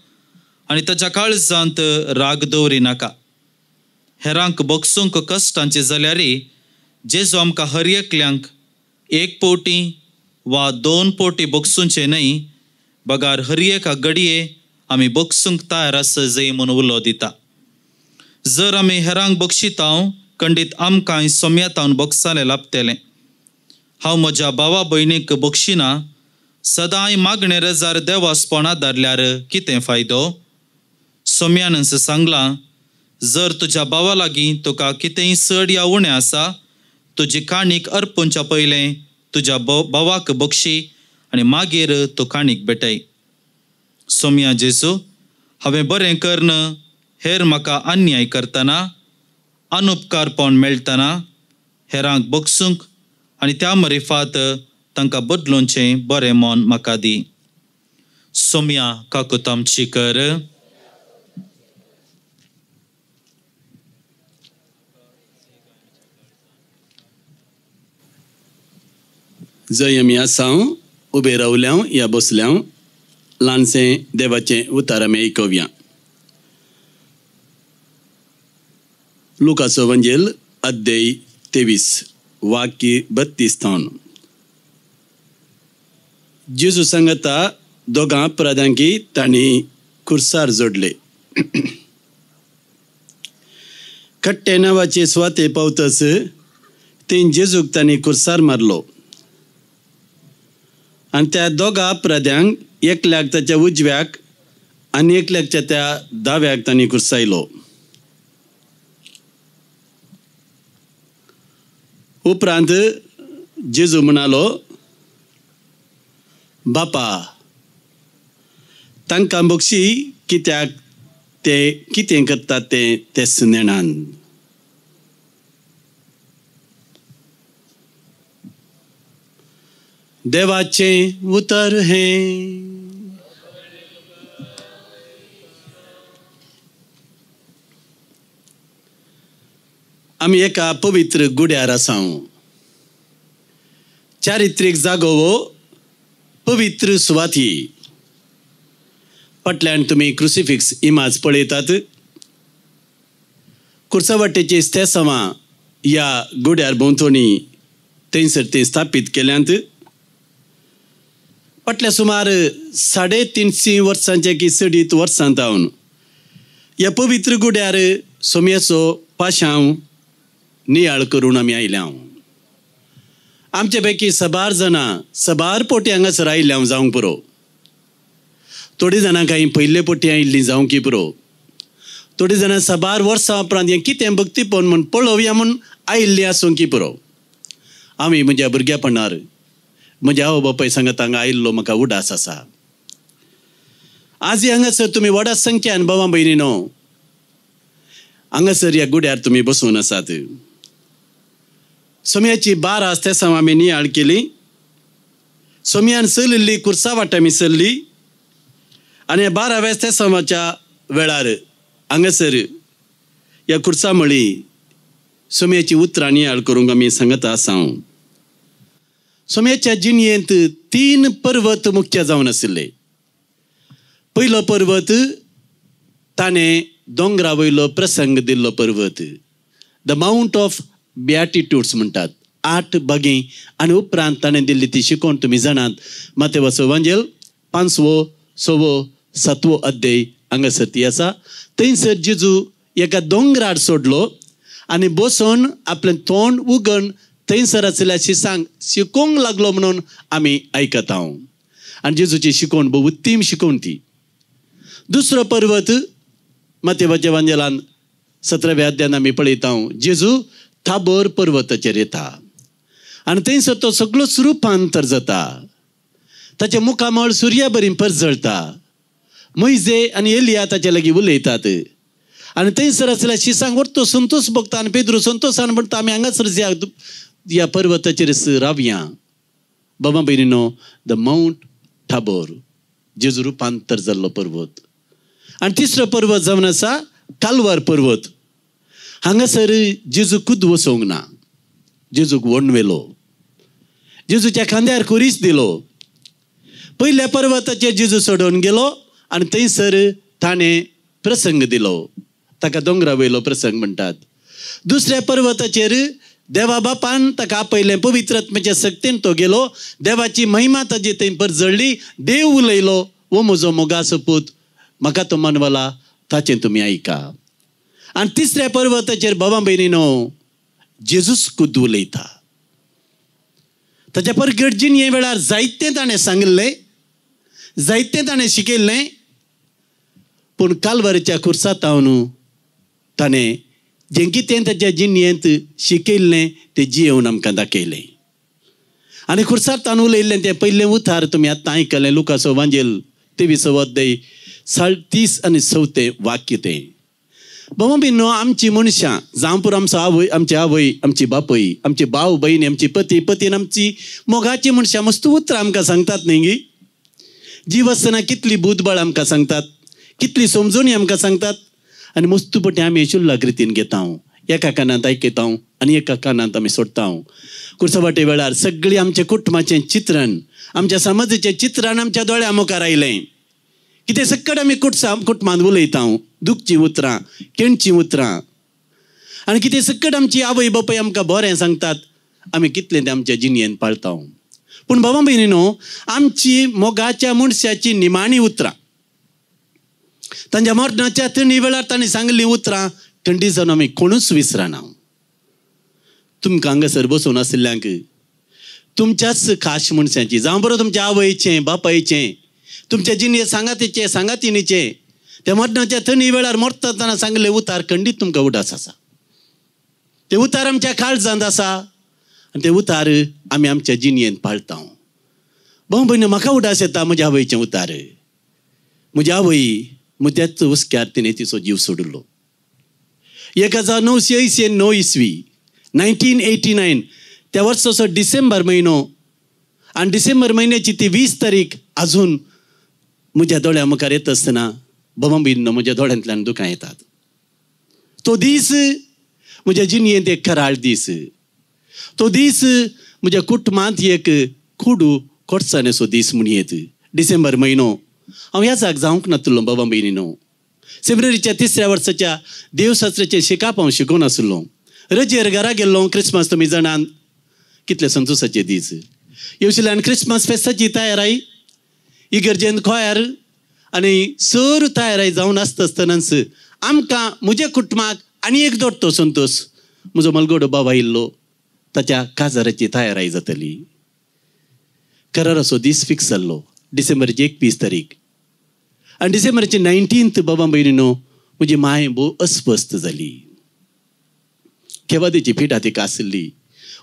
आनी ताच्या काळजांत राग दवरिनाका. हेरांक बक्षूंक कश्टांचे जाल्यारय जेजू आमकां हर एकल्यांक 1 पोटी वा 2 पोटी बक्षूंचे न्हय, बगार हर एका घडये आमी बक्षूंक तयार आसा जंय म्हूण उलो दिता. जर आमी हेरांक बक्षितांव खंडीत आमकांय सोम्यातावन बक्षालें लाभतलें. हांव म्हज्या भावा भयणीक बक्षिना. सदांय मागणे रजार देवास्पण आदारल्यार कितें फायदो? सोम्यानच सांगलां, जर तुज्या भावा लागीं तुका कितेंय चड या उणें आसा, तुजी काणीक अर्पूंच्या पयलें तुज्या भावाक बक्षी आनी मागीर तूं काणीक भेटय. सोम्या जेजू, हांवें बरें करन हेर म्हाका अन्याय करतना, अनुपकारपण मेळटना हेरांक बक्षूंक आनी त्या मरिफात तांकां बदलूंचें बरें मन म्हाका दी. सोम्या काकूत आमची कर. जंय आमी आसाव, उबे रावल्याव या बसल्याव, ल्हानशें देवाचें उतार आमी आयकुया. लुकाचो वंजेल अध्याय 23 वाक्य 32 थावन. जेजू सांगता दोगां अपराधांकी तांणी खुर्सार जोडले. खट्टे नावाचे स्वाते पावतस ते जेजूक तांणी कुर्सार मारलो आणि त्या दोगा अपराध्यांक एकल्याक ताच्या उजव्याक आनी एकल्याच्या त्या दाव्याक तांणी कुर्सायलो. उपरांत जेजू म्हणालो, बापा तांकां बक्षी कित्याक ते कितें करतात तेच नेणान. देवाचें उतर हें. आमी एका पवित्र गुड्यार आसां. चारित्रीक जागो वो पवित्र सुवाती. फाटल्यान तुमी क्रुसिफिक्स इमाज पळयतात. कुर्सावट्टेची स्तेसांवां ह्या गुड्यार भोंवतणी थंयसर ते स्थापीत केल्यांत. फाटल्या सुमार 350 वर्सांचे की 3.5 वर्सां जावन ह्या पवित्र गुड्यार सोम्याचो पाशांव नियाळ करून आमी आयल्या. आमचे पैकी सबार जाणां सबार पोटी हांगासर आयल्या जावंक पुरो. थोडी जाणां काही पयले पोटी आयिल्लीं जावंकी पुरो. थोडी जाणां सबार वर्सां उपरांत हें कितें भक्तीपण म्हूण पळोवया म्हूण आयिल्लीं आसूंकी पुरो. आमी म्हज्या भुरगेपणार म्हज्या आवय बापाय सांगत हांगा आयिल्लो म्हाका उडास आसा. आज हांगासर तुमी व्हडा संख्यान भावां भयणीनो हांगासर ह्या गुड्यार तुमी बसून आसात. सोम्याची 12 स्तेसांवां आमी नियाळ केली. सोम्यान चलिल्ली कुर्सा वाट आमी चल्ली आनी 12व्या स्तेसांवाच्या वेळार हांगासर ह्या कुर्सा मळी सोम्याची उतरां नियाळ करूंक आमी सांगता आसां. सोम्याच्या जिणयेंत 3 पर्वत मुख्य जावन आशिल्ले. पयलो पर्वत ताणें दोंगरा वयलो प्रसंग दिल्लो पर्वत, द माउंट ऑफ बिएटिट्यूड्स म्हणटात, 8 बागी. आनी उपरांत ताणें दिल्ली ती शिकोवण तुमी जाणात. मातेवाचो एवांजेल 5वो 6वो 7वो अध्याय हांगासर ती आसा. थंयसर जेजू एका दोंगरार सोडलो आनी बसून आपलें तोंड उगड थंयसर आसलेल्या शिसांक शिकोवंक लागलो म्हणून आमी आयकता. आनी जेजूची शिकोवण भोव उत्तीम शिकोवण ती. दुसरो पर्वत मातेवाच्या एवांजेलान 17व्या अध्यायान आमी पळयता. जेजू थाबोर पर्वताचेर येता आनी थंयसर तो सगळो सुरूपांतर जाता. ताच्या मुखामळ सुर्या बरी परजळटा. मोइजे आनी एलिया ताचे लागीं उलयतात आनी थंयसर आसलेल्या शिसांक व्हरतो संतोश भोगता आनी पेद्रू संतोशान म्हणटा आमी हांगासर ह्या पर्वताचेर रावया. बाबा भयणीनो, द माउंट थाबोर जेजू रुपांतर जाल्लो पर्वत. आनी तिसरो पर्वत जावन आसा काल्वार पर्वत. हांगासर जेजू खुद वसोंक ना. जेजूक वणवेलो. जेजूच्या खांद्यार कुरीस दिलो. पयल्या पर्वताचेर जेजू सोडून गेलो आनी थंयसर ताणें प्रसंग दिलो. ताका दोंगरा वयलो प्रसंग म्हणटात. दुसऱ्या पर्वताचेर देवा बापान ताका आपयलें. पवित्र आत्म्याच्या सक्तीन तो गेलो. देवाची महिमा ताजे थंय परजळ्ळी. देव उलयलो, वो म्हजो मोगाचो पूत, म्हाका तो मानवला, ताचें तुमी आयका. आनी तिसऱ्या पर्वताचेर बाबा भयणीनो जेजूच खुद उलयता. ताच्या परगडजीन हे वेळार जायतें ताणें सांगलें, जायतें ताणें शिकयल्लें. पूण काल्वारीच्या कुर्सात न्हू ताणें जें कितें ताच्या जिणयेंत शिकयल्लें तें जियेवन आमकां दाखयलें. आनी कुर्सातान उलयल्लें तें पयलें उतार तुमी आतां आयकलें. लुकाचो एवांजेल 23वो अध्याय 30 आनी 34 वाक्य तें. बाबा भयणीनो, आमची मनशां जावं पुरो आमचो आवय, आमची आवय, आमची बापय, आमचे भाव भयणी, आमची पती, पतीन आमची मोगाची मनशां मस्त उतरां आमकां सांगतात न्ही गी. जीव आसतना कितली बुदबळ आमकां सांगतात, कितली समजोणी आमकां सांगतात. आनी मस्तपटी आमी शुल्लक रितीन घेता. एका कानांत आयकता आनी एका कानांत आमी सोडता. कुर्सावाटे वेळार सगळीं आमच्या कुटुंबाचें चित्रण, आमच्या समाजाचें चित्रण आमच्या दोळ्या मुखार आयलें. कितें सकट आमी कुटुंबांत उलयता, दुखची उतरां, केणची उतरां. आनी कितें सकट आमची आवय बापाय आमकां बरें सांगतात, आमी कितलें तें आमच्या जिणयेन पाळता. पूण बाबा भयणीनो, आमची मोगाच्या मनशाची निमाणी उतरां, तांच्या मरणाच्या तिणी वेळार तांणी सांगली उतरां खंडीत जावन आमी कोणूच विसरना. तुमकां हांगासर बसून आशिल्ल्यांक तुमच्याच खास मनशांची जावं बरो तुमच्या आवयचें बापायचें तुमच्या जिणे सांगातीचें सांगातिनीचें त्या मरणाच्या थंडी वेळार मरतना सांगले उतार खंडीत तुमकां उडास आसा. ते उतार आमच्या काळजांत आसा आनी ते उतार आमी आमच्या जिणयेंत पाळटा. भाऊ भयणी म्हाका उडास येता म्हज्या आवयचें उतार. म्हजी आवय मुद्याच हुस्क्यार तिणें तिचो जीव सोडिल्लो. 1989 इसवी 1989 त्या वर्साचो डिसेंबर म्हयनो आनी डिसेंबर म्हयन्याची ती 20 तारीख अजून म्हज्या दोळ्या मुखार येता आसतना बाबा भयणीनो म्हज्या दोळ्यांतल्यान दुकां येतात. तो दीस म्हज्या जिणयेंत एक खराळ दीस. तो दीस म्हज्या कुटुंबांत एक खूड कोडसाणेचो दीस म्हूण येत. डिसेंबर म्हयनो हांव ह्या जाग जावंक नासलो बाबा भयणीनो. सेमिनरीच्या 3ऱ्या वर्साच्या देवशास्त्राचें शिकाप हांव शिकून आसलो. रजेर घरा गेल्लो. क्रिसमस तुमी जाणात कितले संतोशाचे दीस. येवशिल्ल्यान क्रिसमस फेस्ताची तयाराय इगर्जेंत खोयार आनी सर तयाराय जावन आसता आसतनाच आमकां म्हज्या कुटुंबाक आनी एक दोट्टो संतोश म्हजो मलगडो बाबा आयिल्लो ताच्या काजाराची तयाराय जातली. कराराचो दीस फिक्स जाल्लो डिसेंबराची 21 तारीख आनी डिसेंबराची 19 बाबा भयणीनो म्हजी माय भोव अस्वस्थ जाली. केवादेची पिठा तिका आशिल्ली.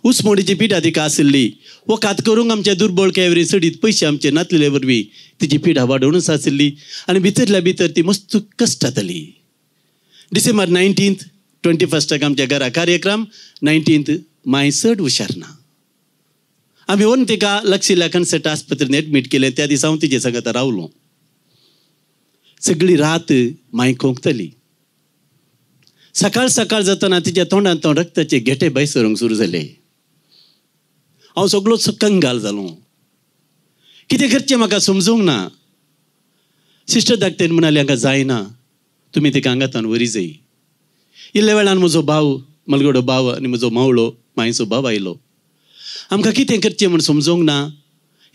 उसमोडीची पिठा तिका आशिल्ली. वखात करूंक आमच्या दुर्बळ केवरी सडीत पयशे आमचे नातलेले वरवीं तिची पिठा वाडोवनूच आशिल्ली आनी भितरल्या भितर ती मस्त कश्ट जाताली. डिसेंबर 19 21 आमच्या घरा कार्यक्रम 19 माय चड हुशार ना. आमी व्हरून तिका लक्षिल्ल्या कन्सर्ट आस्पत्रेंत एडमीट केलें. त्या दिसा हांव तिचे सांगात रावलो. सगळी रात माय खोंकतली. सकाळ सकाळ जातना तिच्या तोंडांत रक्ताचे घेटे भायर सरूंक सुरू जाले. हांव सगळो कंगाल जालो. कितें करचें म्हाका समजूंक ना. सिस्टर धाकटेन म्हणाली हांकां जायना तुमी तिका हांगातान व्हरी जाय. इल्ल्या वेळान म्हजो भाव मलगडो भाव आनी म्हजो मावळो मायेचो भाव आयलो. आमकां कितें करचें म्हूण समजूंक ना.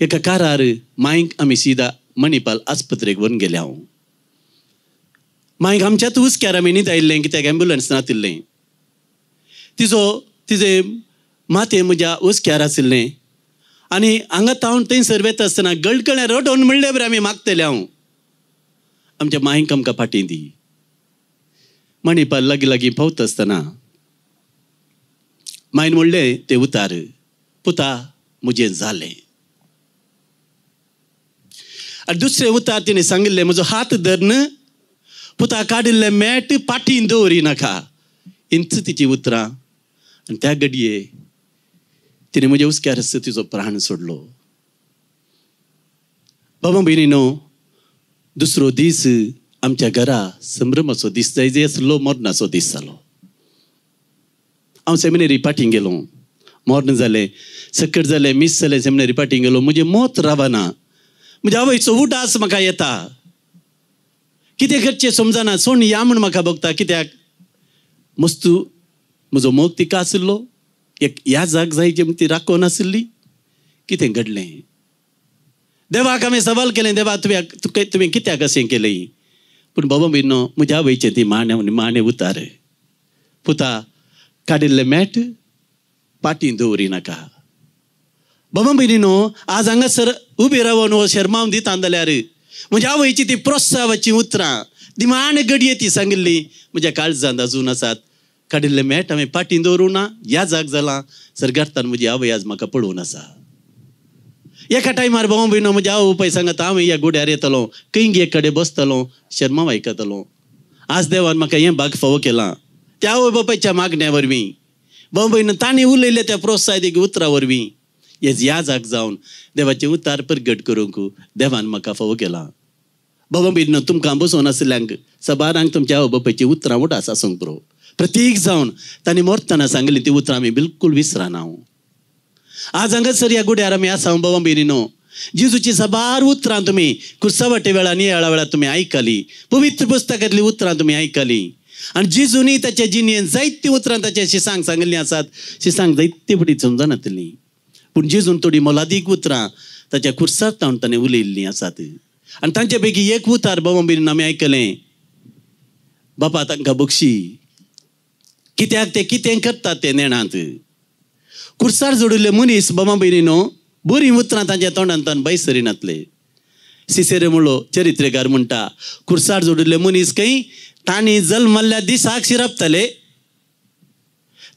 एका कारार मायक आमी सीदा मणिपाल आस्पत्रेक व्हरून गेले. हांव मायक आमच्याच हुस्क्यार आमी न्हीद आयिल्लें कित्याक एम्ब्युलन्स नातिल्लें. तिजे माते म्हज्या हुस्क्यार आशिल्लें आनी हांगा तावन थंयसर वेता आसतना गळगळ्यान रडोवन म्हणले बरें आमी मागतले. हांव आमच्या मायक आमकां फाटीं दी. मणिपाल लागीं लागीं पावता आसतना मायन म्हणलें तें उतार पुता म्हजें जालें. आनी दुसरें उतार तिणें सांगिल्लें म्हजो हात धरन पुता काडिल्लें मॅट पाठीन दवरी नाका. इंच तिची उतरां आनी त्या घडये तिणें म्हज्या हुस्क्यार आसता तिचो प्राण सोडलो. बाबा भयणीनो दुसरो दीस आमच्या घरा संभ्रमाचो दीस जाय आसलो. मरणाचो दीस जालो. हांव सेमिनरी पाठीं गेलो. मरण जालें सकट जालें मिस जालें. सेमिनरी पाठीं गेलो. म्हजें मोत रावना. म्हज्या आवयचो उडास म्हाका येता. कितें करचें समजना. सोण या म्हूण म्हाका बगता. कित्याक मस्तू म्हजो मोग तिका आशिल्लो. एक ह्या जाग जायची म्हूण ती राखोन आशिल्ली. कितें घडलें. देवाक हांवें सवाल केलें देवा तुवें कित्याक अशें केलें. पूण बाबा भयणीनो म्हज्या आवयचें ती माणे उतार पुता काडिल्लें मॅट पाठीं दवरी नाका. बाबा भयणीनो आज हांगासर उबी रावन हो शर्माव दिता जाल्यार म्हज्या आवयची ती प्रोत्सावाची उतरां दिमाण घडये ती सांगिल्ली म्हज्या काळजांत अजून आसात. काडिल्लें मॅट हांवें पाठीं दवरूं ना. ह्या जाग जालां सरगार्तान म्हजी आवय आज म्हाका पळोवन आसा. एका टायमार बाबा भयणो म्हज्या आवय पळय सांगता हांव ह्या गुड्यार येतलो कैंगी एक कडेन बसतलो शर्माव आयकतलो. आज देवान म्हाका हें भाग फावो केलां त्या आवय बापायच्या मागण्या वरवीं. बाबा भयणो ताणें उलयल्ल्या त्या प्रोत्साहीक उतरां वरवीं ह्या जाग जावन देवाचें उतार प्रगट करूंक देवान म्हाका फावो केलां. बाबा भयणो तुमकां बसोवन आसल्यांक सबारांक तुमच्या आवय बापायची उतरां उडास आसूंक पुरो. प्रत्येक जावन तांणी मरतना सांगली ती उतरां आमी बिलकूल विसराना. हांव आज हांगासर ह्या गुड्यार आमी आसा बाबा भयणीनो. जेजूची सबार उतरां तुमी कुर्सावाटे वेळा नियाळा वेळा तुमी आयकली. पवित्र पुस्तकांतली उतरां तुमी आयकली. आनी जेजूनी ताच्या जिणयेंत जायतीं उतरां ताच्या शिसांक सांगिल्लीं आसात. शिसांक जायते फावटी समजनातलीं पूण जेजून थोडी मोलादीक उतरां ताच्या कुर्सार तावन ताणें उलयल्लीं आसात. आनी तांचे पैकी एक उतार बाबा भयणीनो आमी आयकलें. बापा तांकां बक्षी कित्याक ते कितें करतात ते नेणांत. कुर्सार जोडिल्ले मनीस बाबा भयणीनो बरी उतरां तांच्या तोंडांतल्यान भायर सरिनातले. सिसेरे म्हणलो चरित्रेकार म्हणटा कुर्सार जोडिल्ले मनीस खंय तांणी जल्मल्ल्या दिसाक शिरापतले,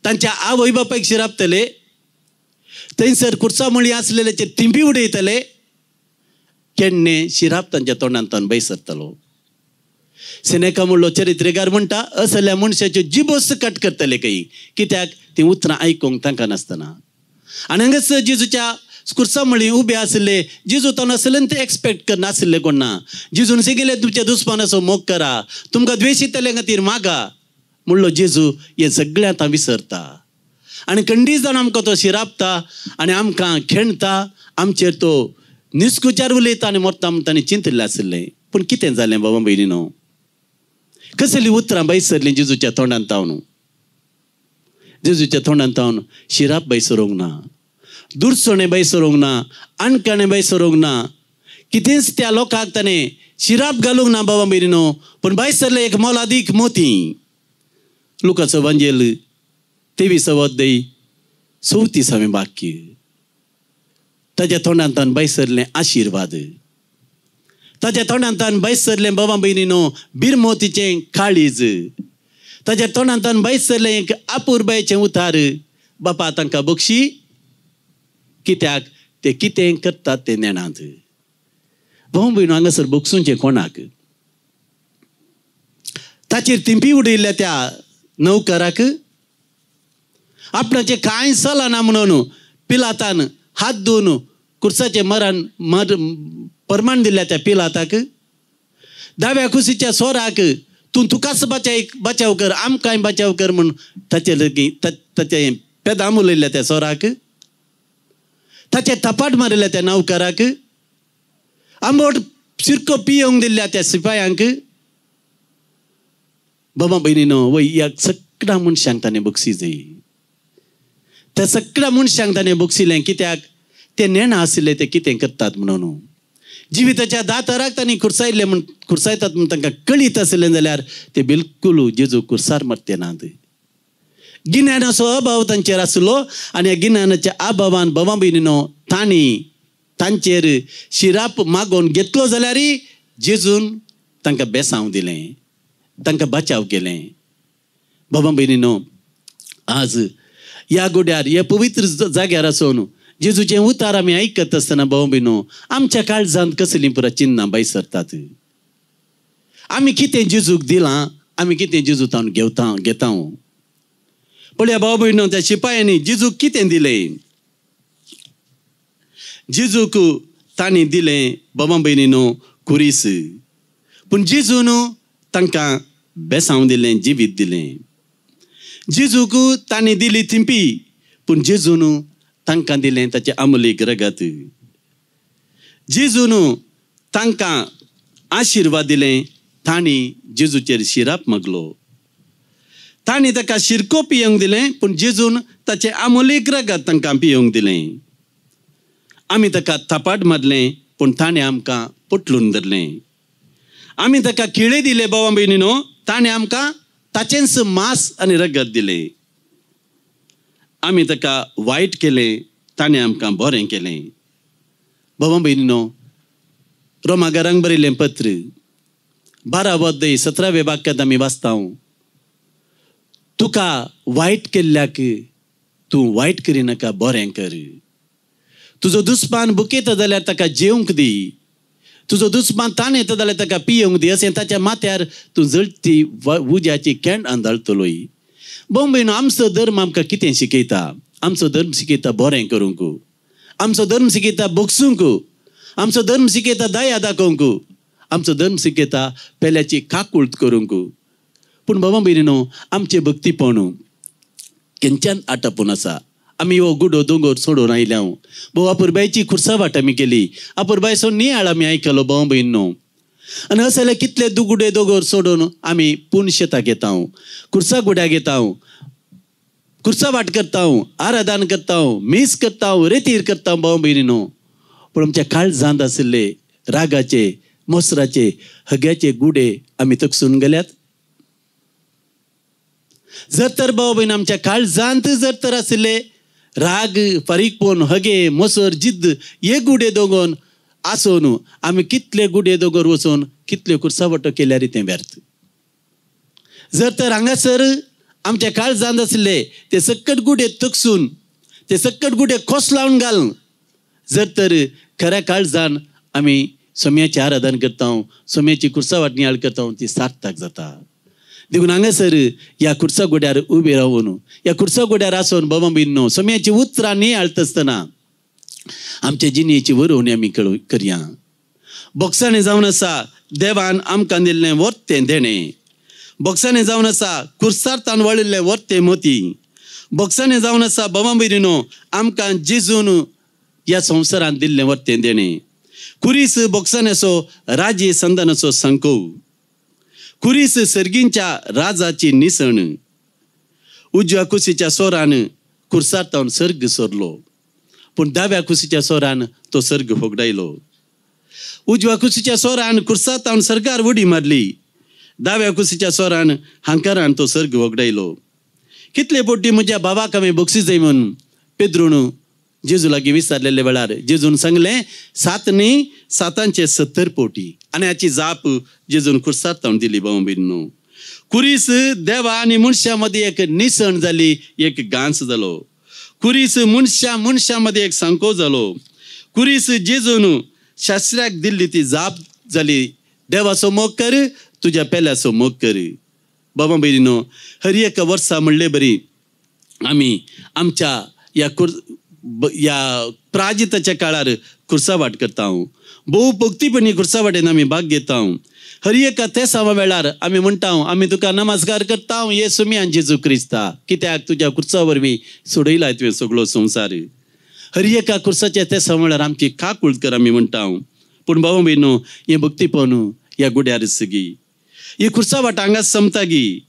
तांच्या आवय बापायक शिरापतले, थंयसर कुर्सामळी आसलेल्याचे थिंपी उडयतले, केन्ने शिराप तांच्या तोंडांतल्यान भायर सरतलो. सेनेका म्हणलो चरित्रेकार म्हणटा असल्या मनशाच्यो जिबोस कट करतले खंय, कित्याक ती उतरां आयकूंक तांकां नासतना. आनी हांगासर जेजूच्या कुर्सामळी उबे आसले, जेजू तो नासले ते एक्सपेक्ट करनासले कोण ना. जेजून सिगेले तुमच्या दुस्मानाचो मोग करा, तुमकां द्वेशितले खातीर मागा म्हणलो जेजू हे सगळें आतां विसरता. आनी खंडीत जावन आमकां तो शिरापता आनी आमकां खेणता, आमचेर तो निस्कुचार उलयता आनी मरता म्हण ताणें चिंतिल्लें आसलें. पूण कितें जालें बाबा भयणीनो, कसलीं उतरां भायर सरलीं जेजूच्या तोंडांत तावन. जेजूच्या तोंडांत तावन शिराप भायर सरोंक ना, दुरसोणें भायर सरोंक ना, अणकणें भायर सरोंक ना, कितेंच त्या लोकांक ताणें शिराप घालूंक ना बाबा भयणीनो. पूण भायर सरलें एक मोलादीक मोती. लुकाचो एवांजेल 23 अध्याय 34 वाक्य. ताच्या तोंडांतल्यान भायर सरलें आशिर्वाद, ताच्या तोंडांतल्यान भायर सरलें बाबा भयणीनो बिरमोतीचें काळीज, ताच्या तोंडांतल्यान भायर सरलें एक आपुरबायेचें उतार. बापा तांकां बक्षी, कित्याक ते कितें करतात ते नेणात. भाऊ भयणो हांगासर बक्षूंचें कोणाक? ताचेर तिंपी उडयल्ल्या त्या नौकराक? आपणाचें कांय चलना म्हणून पिलातान हात धुवन कुर्साचें परमाण दिल्ल्या त्या पिलाताक? दाव्या कुशीच्या सोराक तूं तुकाच बचाव कर, आमकांय बचाव कर म्हूण ताचे पेदाम उलयल्ल्या त्या सोराक? ताचे थपाट मारिल्ल्या त्या नौकराक? आंबोट शिरको पियोंक दिल्ल्या त्या सिपायांक? बाबा भयणीनो वय ह्या सगळ्या मनशांक ताणें बक्षी जाय. त्या सगळ्या मनशांक ताणें बक्षिलें, कित्याक ते नेणा आसले ते कितें करतात म्हणून. जिविताच्या दाताराक तांणी खुर्सायले म्हण खुर्सायतात म्हूण तांकां कळीत आसलें जाल्यार ते बिलकुल जेजू खुर्सार मरते नात. गिन्यानाचो अभाव तांचेर आसलो आनी ह्या गिन्यानाच्या अभावान बाबा भयणीनो तांणी तांचेर शिराप मागोवन घेतलो जाल्यार जेजून तांकां बेसांव दिलें, तांकां बचाव केलें. बाबा भयणीनो आज ह्या गोड्यार ह्या पवित्र जाग्यार आसून जेजूचें उतार आमी आयकत आसतना बाबा भयणो आमच्या काळजांत कसलीं पुरा चिन्नां भायर सरतात. आमी कितें जेजूक दिलां, आमी कितें जेजू तावन घेता. पळया बाबा भयणो त्या शिपायांनी जेजूक कितें दिलें? जेजूक तांणी दिलें बाबा भयणीनो कुरीस. पूण जेजून तांकां बेसांव दिलें, जिवीत दिलें. जेजूक तांणी दिली थिंपी, पूण जेजून तांकां दिलें ताचें अमलीक रगत. जेजून तांकां आशिर्वाद दिलें, तांणी जेजूचेर शिराप मागलो. तांणी ताका शिरको पियोंक दिलें, पूण जेजून ताचें अमलीक रगत तांकां पियोंक दिलें. आमी ताका थपाट मारलें, पूण ताणें आमकां पटलून धरलें. आमी ताका किळे दिले बाबा भयणीनो, ताणें आमकां ताचेंच मांस आनी रगत दिलें. आमी ताका वायट केलें, ताणें आमकां बरें केलें. बाबा भयणीनो रोमाकारांक बरयलें पत्र 12 अध्याय 17 वाक्यांत आमी वाचता, तुका वायट केल्ल्याक तूं वायट करिनाका, बरें कर. तुजो दुस्मान बुकयता जाल्यार ताका जेवंक दी, तुजो दुस्मान ताण येता जाल्यार ताका पियोंक दी. अशें ताच्या माथ्यार तूं जळटी उज्याची केंड आंदळटलोय. बाबा भयणो आमचो धर्म आमकां कितें शिकयता? आमचो धर्म शिकयता बरें करूंक, आमचो धर्म शिकयता बगसूंक, आमचो धर्म शिकयता दया दाखोवंक, आमचो धर्म शिकयता पेल्याची काकुळट करूंक. पूण बाबा भयणीनो आमचें भक्तीपण केंच्यान आटापून आसा. आमी हो गुडो दोंगर सोडून आयल्या. भाऊ आपुरबायची खुर्सावाट आमी केली, आपुरबायचो नियाळ आमी आयकलो बाबा भयणीनो. आनी अशें जाल्यार कितले दुगुडे दोंगर सोडून आमी पूण शेताक येता, खुर्सा गुड्याक येता, खुर्सावाट करता, आराधन करता, मीस करता, रेतीर करता बाबा भयणीनो. पूण आमच्या काळजांत आशिल्ले रागाचे, मोसराचे, हग्याचे गुडे आमी तकसून गेल्यात. जर तर भाऊ बहीण आमच्या काळजांत जर तर आसले राग फारीकपण हगे मसर जिद्द हे गुडे दोगोन आसोन आमी कितले गुडे दोगोर वचोन कितले कुर्सावटो केल्यार तें व्यर्थ. जर तर हांगासर आमच्या काळजांत आसले ते सक्कट गुडे तकसून ते सक्कट गुडे खोस लावन घालून जर तर खऱ्या काळजान आमी सोम्याचें आराधन करता सोम्याची कुर्सा नियाळ करता ती सार्थक जाता. देखून हांगासर ह्या कुर्सा गोड्यार उबे रावून ह्या कुर्सा गोड्यार आसोन बाबा बीन सोम्याची उतरां नियाळत आसतना आमच्या जिणेची वरोवणी आमी करया. बोक्साणें जावन आसा देवान आमकां दिल्लें वर्तें देणें. बोक्साणें जावन आसा कुर्सार्थान वळिल्लें वर्तें मोती. बोक्साणें जावन आसा बाबा भयणीनो आमकां जेजून ह्या संवसारांत दिल्लें वर्तें देणें. कुरीस बोक्साण्याचो राजे संदानाचो संको. कुरीस सर्गींच्या राजाची निसण. उजव्या कुशीच्या सोरान कुर्सार्थावन सर्ग सोरलो पूण दाव्या कुशीच्या सोरान तो सर्ग होगडायलो. उजव्या कुशीच्या सोरान कुर्सार्थावन सर्गार उडी मारली. दाव्या कुशीच्या सोरान हांकारान तो सर्ग होगडायलो. कितले पोटी म्हज्या बाबाक हांवें बक्षीस जाय म्हूण पेद्रून जेजू लागीं विचारलेले वेळार जेजून सांगलें 7 न्ही 7चे 70 पोटी आनी हाची जाप जेजून कुर्सार्थावन दिली. भाऊ भयणीनो कुरीस देवा आनी मनशा मदीं एक निसण जाली एक गांस जालो. कुरीस मनशा मदीं एक सांको जालो. कुरीस जेजून शास्त्राक दिल्ली ती जाप जाली देवाचो मोग कर तुज्या पेल्याचो मोग कर. बाबा भयणीनो हर एक वर्सा म्हणले बरी आमी आमच्या या प्राजिताच्या काळार कुर्सावाट करता. भोव भक्तीपणी कुर्सावाटेन आमी भाग घेता. हर एका त्या सवा वेळार आमी म्हणटा आमी तुका नमस्कार करता ये सोम्यान जेजू क्रिस्ता कित्याक तुज्या कुर्सा वरवीं सोडयला तुवें सगळो संवसार. हर एका कुर्साच्या त्या सवा वेळार आमची काकूळ कर आमी म्हणटा. पूण बाबा भयणो हें भक्तीपण ह्या गुड्यार सगी ही कुर्सावाट हांगा समतागी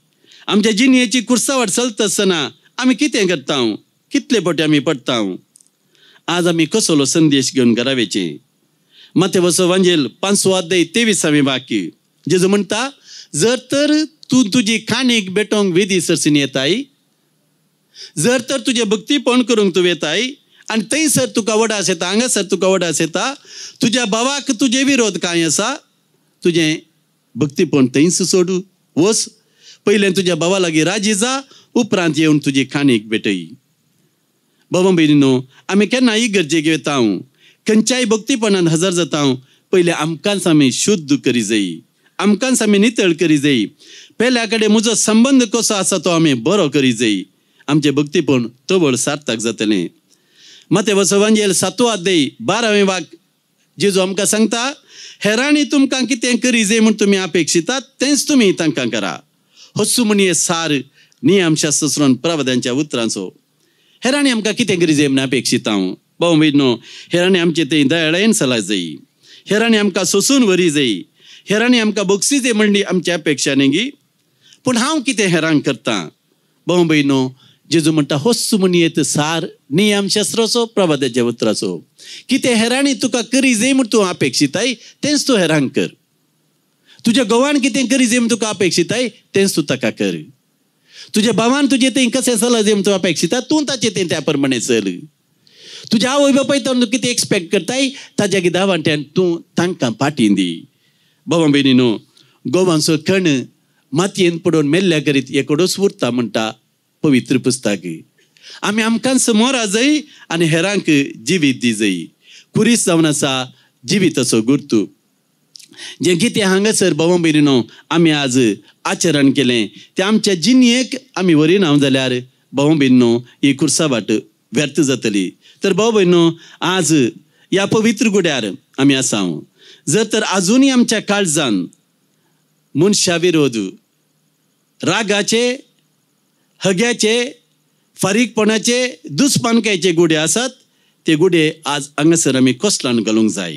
आमच्या जिणेची कुर्सावाट चलता आसतना आमी कितें करता कितले फावटी आमी पडटा. आज आमी कसलो संदेश घेवन घरा वेचे. माथेवचो वांजेल 5 अध्याय 23 वाक्य जेजू म्हणटा जर तर तूं तुजी खाणीक भेटोंक वेदी सरसीन येताय जर तर तुजें भक्तीपण करूंक तूं येताय आनी थंयसर तुका वडास येता हांगासर तुका वडास येता तुज्या भावाक तुजे विरोध कांय आसा तुजें भक्तीपण थंयच सोडू वच पयलें तुज्या भावा लागीं राजी जा उपरांत येवन तुजी खाणीक भेटय. बाबा भयणीनो आमी केन्ना इगर्जेक येता खंयच्याय भक्तीपणान हजर जाता पयलें आमकांच आमी शुद्ध करी जाय आमकांच आमी नितळ करी जाय. पेल्या कडेन म्हजो संबंध कसो आसा तो आमी बरो करी जाय. आमचें भक्तीपण तवळ सार्थक जातलें. माथेवचो वांजेल 7 अध्याय 12 वाक्य जेजू आमकां सांगता हेरांनी तुमकां कितें करी जाय म्हूण तुमी अपेक्षितात तेंच तुमी तांकां करा. हसू म्हणी सार नियमशास्त्रान प्रवाद्यांच्या उतरांचो. हेरांनी आमकां कितें करी जाय म्हूण अपेक्षिता भाऊ भयणो हेरांनी आमचे थंय दयाळेन चलाय जाय. हेरांनी आमकां सोसून व्हरी जाय. हेरांनी आमकां बक्षीस जाय म्हणली आमची अपेक्षा न्ही गी. पूण हांव कितें हेरांक करता भाऊ भयणो जेजू म्हणटा हस्सू म्हणी येत सार नियमशास्त्राचो प्रवाद्याच्या उतराचो. कितें हेरांनी तुका करी जाय म्हूण तूं अपेक्षिताय तेंच तूं हेरांक कर. तुज्या घोवान कितें करी जाय म्हूण तुका अपेक्षिताय तेंच तूं ताका कर. तुज्या भावान तुजें थंय कशें चल जाय म्हूण तूं अपेक्षिता तूं ताचें थंय त्या प्रमाणे चल. तुज्या आवय बापाय तूं कितें एक्सपेक्ट करताय ताज्या कितें वाट्यान तूं तांकां फाटी दी. बाबा भयणीनो गोवांचो कण मातयेन पडोवन मेल्ल्या करीत एकोडोच उरता म्हणटा पवित्र पुस्तक. आमी आमकांच मोरा जाय आनी हेरांक जिवीत दी जाय. कुरीस जावन आसा जिविताचो गुर्तू. जें कितें हांगासर बाबा भयणीनो आमी आज आचरण केलें तें आमच्या जिणेक आमी वरिना जाल्यार बाबा भयणीनो ही कुर्सावाट व्यर्थ जातली. तर भाऊ भयणो आज ह्या पवित्र गुड्यार आमी आसा. जर तर आजुनूय आमच्या काळजान मनशा विरोध रागाचे हग्याचे फारीकपणाचे दुस्पानकायेचे गुडे आसात ते गुडे आज हांगासर आमी कोसलान घालूंक जाय.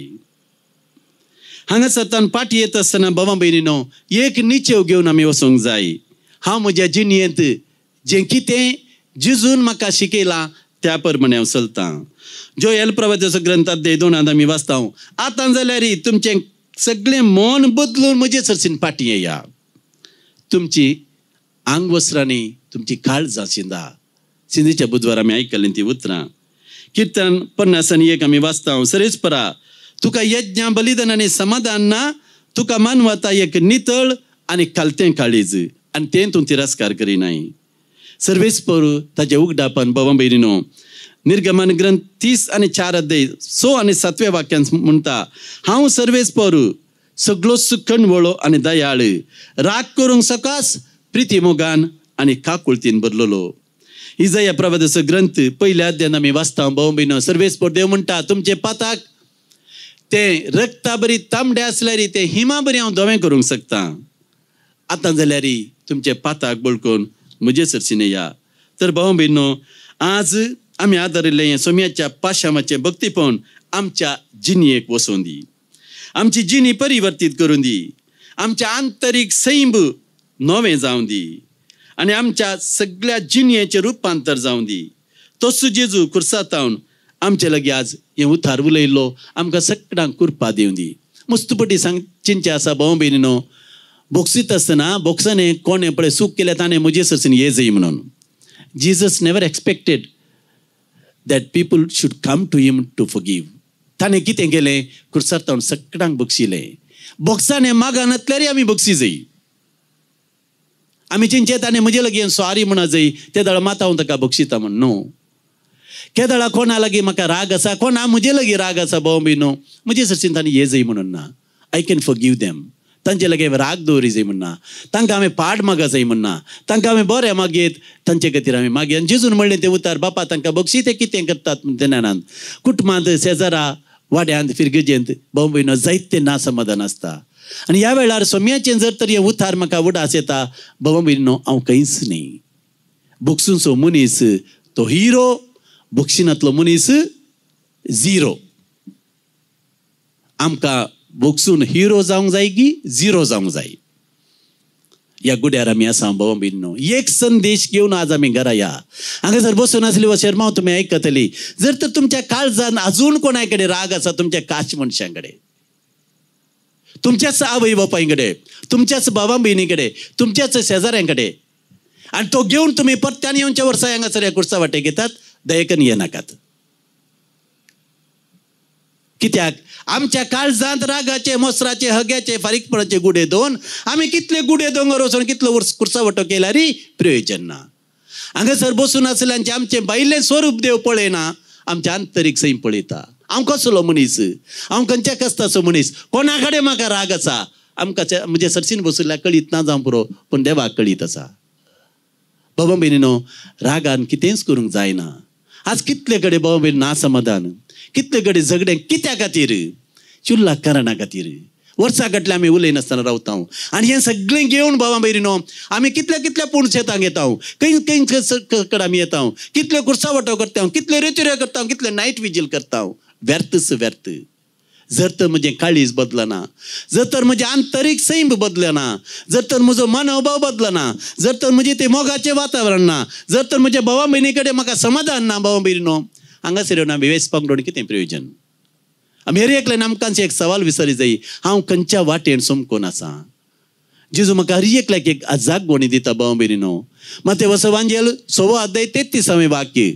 हांगासर पाटी येत आसतना बाबा भयणीनो एक निचेव घेवन आमी वचूंक जाय. हांव म्हज्या जिणेंत जें कितें जेजून म्हाका शिकयलां त्या प्रमाणे हांव चलतां. जोएल प्रवाद्याचो ग्रंथ अध्याय 2 आमी वाचता आतां जाल्यार तुमचें सगळें मन बदलून म्हजे सरसीन फाटी येया. तुमची आंग वस्त्रांनी तुमची काळजां शिंदा. सिंधीच्या बुधवार आमी आयकल्लीं ती उतरां. कीर्तन 51 आमी वाचता. सरेस्परा तुका यज्ञ बलिदान आनी समाधान ना, तुका मानवता एक नितळ आनी कालतें काळीज आनी तें तूं तिरस्कार करिनाय. सर्वेस्पर ताजे उगडापन भावां भयणीनो निर्गमन ग्रंथ 30 आनी 4 अध्याय 6 आनी 7 वाक्यान म्हणटा, हांव सर्वेस्पर सगळो सुखणवळो आनी दयाळ, राग करूंक सकास प्रिती मोगान आनी काकुळतीन भरलेलो. इजाया प्रवादाचो ग्रंथ 1 अध्यायान आमी वाचता. भावां भयणीनो सर्वेस्पर देव म्हणटा, तुमचे पाताक ते रक्ता बरी तांबडे आसल्यार ते हिमा बरी हांव धवें करूंक शकता. आतां जाल्यार तुमचे पाताक बळकून म्हजे सरसीन या. तर भावां भयणीनो आज आमी आदारिल्लें हें सोम्याच्या पाशामाचें भक्तीपण आमच्या जिणयेक वचून दी. आमची जिणी परिवर्तीत करून दी. आमच्या आंतरीक सैंब नवें जावं दी आनी आमच्या सगळ्या जिणयेचें रुपांतर जावं दी. तोच जेजू कुर्सातावन आमचे लागीं आज हें उतार उलयल्लो आमकां सगळ्यांक कृपा दिवं दी. मस्तपटी सांगचें आसा भावां भयणीनो, बोक्सीत आसतना बोक्साने कोणें पळय सूख केलें ताणें म्हजे सरसीन ये जाय म्हणून. Jesus never expected that people should come to him to forgive. ताणें कितें केलें? कुर्सातावन सगळ्यांक बक्षिलें. बोक्साने मागानातल्यार आमी बक्षी जाय. आमी चिंचे ताणें म्हजे लागीं सॉरी म्हणा जाय, त्या दाळा मात हांव ताका बक्षिता म्हण. नो, त्या दाळा कोणा लागीं म्हाका राग आसा, कोणा म्हजे लागीं राग आसा भाव भयणो, म्हजे सरसीन ताणें ये जाय म्हणून ना. I can forgive them. तांचे लागीं राग दवरी जाय म्हणना, तांकां हांवें पाड मागा जाय म्हणना, तांकां हांवें बरें मागयत तांचे खातीर हांवें मागय. आनी जेजून म्हणलें तें उतार, बापा तांकां बक्षी ते कितें करतात म्हण तेन्ना कुटुंबांत शेजारा वाड्यांत फिरगजेंत भाव भयणो जायते ना समाधान आसता. आनी ह्या वेळार सोम्याचें जर तर हें उतार म्हाका उडास येता भाव भयणो, हांव खंयच न्ही. बक्षूंचो मनीस तो हिरो, बक्षिनांतलो मनीस झिरो. आमकां बोक्सून हिरो जावंक जाय की झिरो जावंक जाय. ह्या गुड्यार आमी आसा भाव भयणो. एक संदेश घेवन आज आमी घरा या. हांगासर बसून आसली वा शर्मा तुमी आयकतली. जर तर तुमच्या काळजान अजून कोणाय कडेन राग आसा, तुमच्या काश मनशां कडेन, तुमच्याच आवय बापाय कडेन, तुमच्याच भावां भयणी कडेन, तुमच्याच शेजाऱ्यां कडेन, आनी तो घेवन तुमी परत्यान येवच्या वर्सा हांगासर ह्या कुर्सा वाटेक येतात, दयेकन येनाकात. कित्याक आमच्या काळजांत रागाचे, मोसराचे, हग्याचे, फारीकपणाचे गुडे दोन आमी कितले गुडे दोंगर वचून कितलो कुर्सा वाटो केल्यार प्रयोजन ना. हांगासर बसून आसल्यांचे आमचे भायलें स्वरूप देव पळयना, आमचे आंतरीक सैम पळयता. हांव कसलो मनीस, हांव खंयच्या कस्ताचो मनीस, कोणा कडेन म्हाका राग आसा, आमकां म्हणजे सरसीन बसयल्यार कळीत ना जावं पुरो, पूण देवाक कळीत आसा. बाबा भयणीनो, रागान कितेंच करूंक जायना. आज कितले कडेन बाबा भयणी ना समाधान, कितले कडेन झगडे कित्या खातीर? चुल्ला कारणा खातीर. वर्सां गटले आमी उलयनासतना रावता. आनी हें सगळें घेवन भावां भयणीनो आमी कितल्या कितल्या पूण शेतांक येता, खंय कडेन आमी येता, कितले कुर्सा वांटो करता, कितले रेत्यो करता, कितले नायट विजील करता. व्यर्थच व्यर्थ. जर तर म्हजें काळीज बदलना, जर तर म्हजें आंतरीक सैम बदलना, जर तर म्हजो मनोभाव बदलना, जर तर म्हजें तें मोगाचें वातावरण ना, जर तर म्हज्या भावा भयणी कडेन म्हाका समाधान ना भावा भयणीनो, हांगासर येवन आमी वेचपाक म्हणून कितें प्रयोजन? आमी हर एकल्यान आमकां एक सवाल विचारी जाय, हांव खंयच्या वाटेन सोमकोन आसा? जेजू म्हाका हर एकल्याक एक जागवणी दिता भावा भयणीनो. मातेवचो वांजेल 6 अध्याय 33 वाक्य.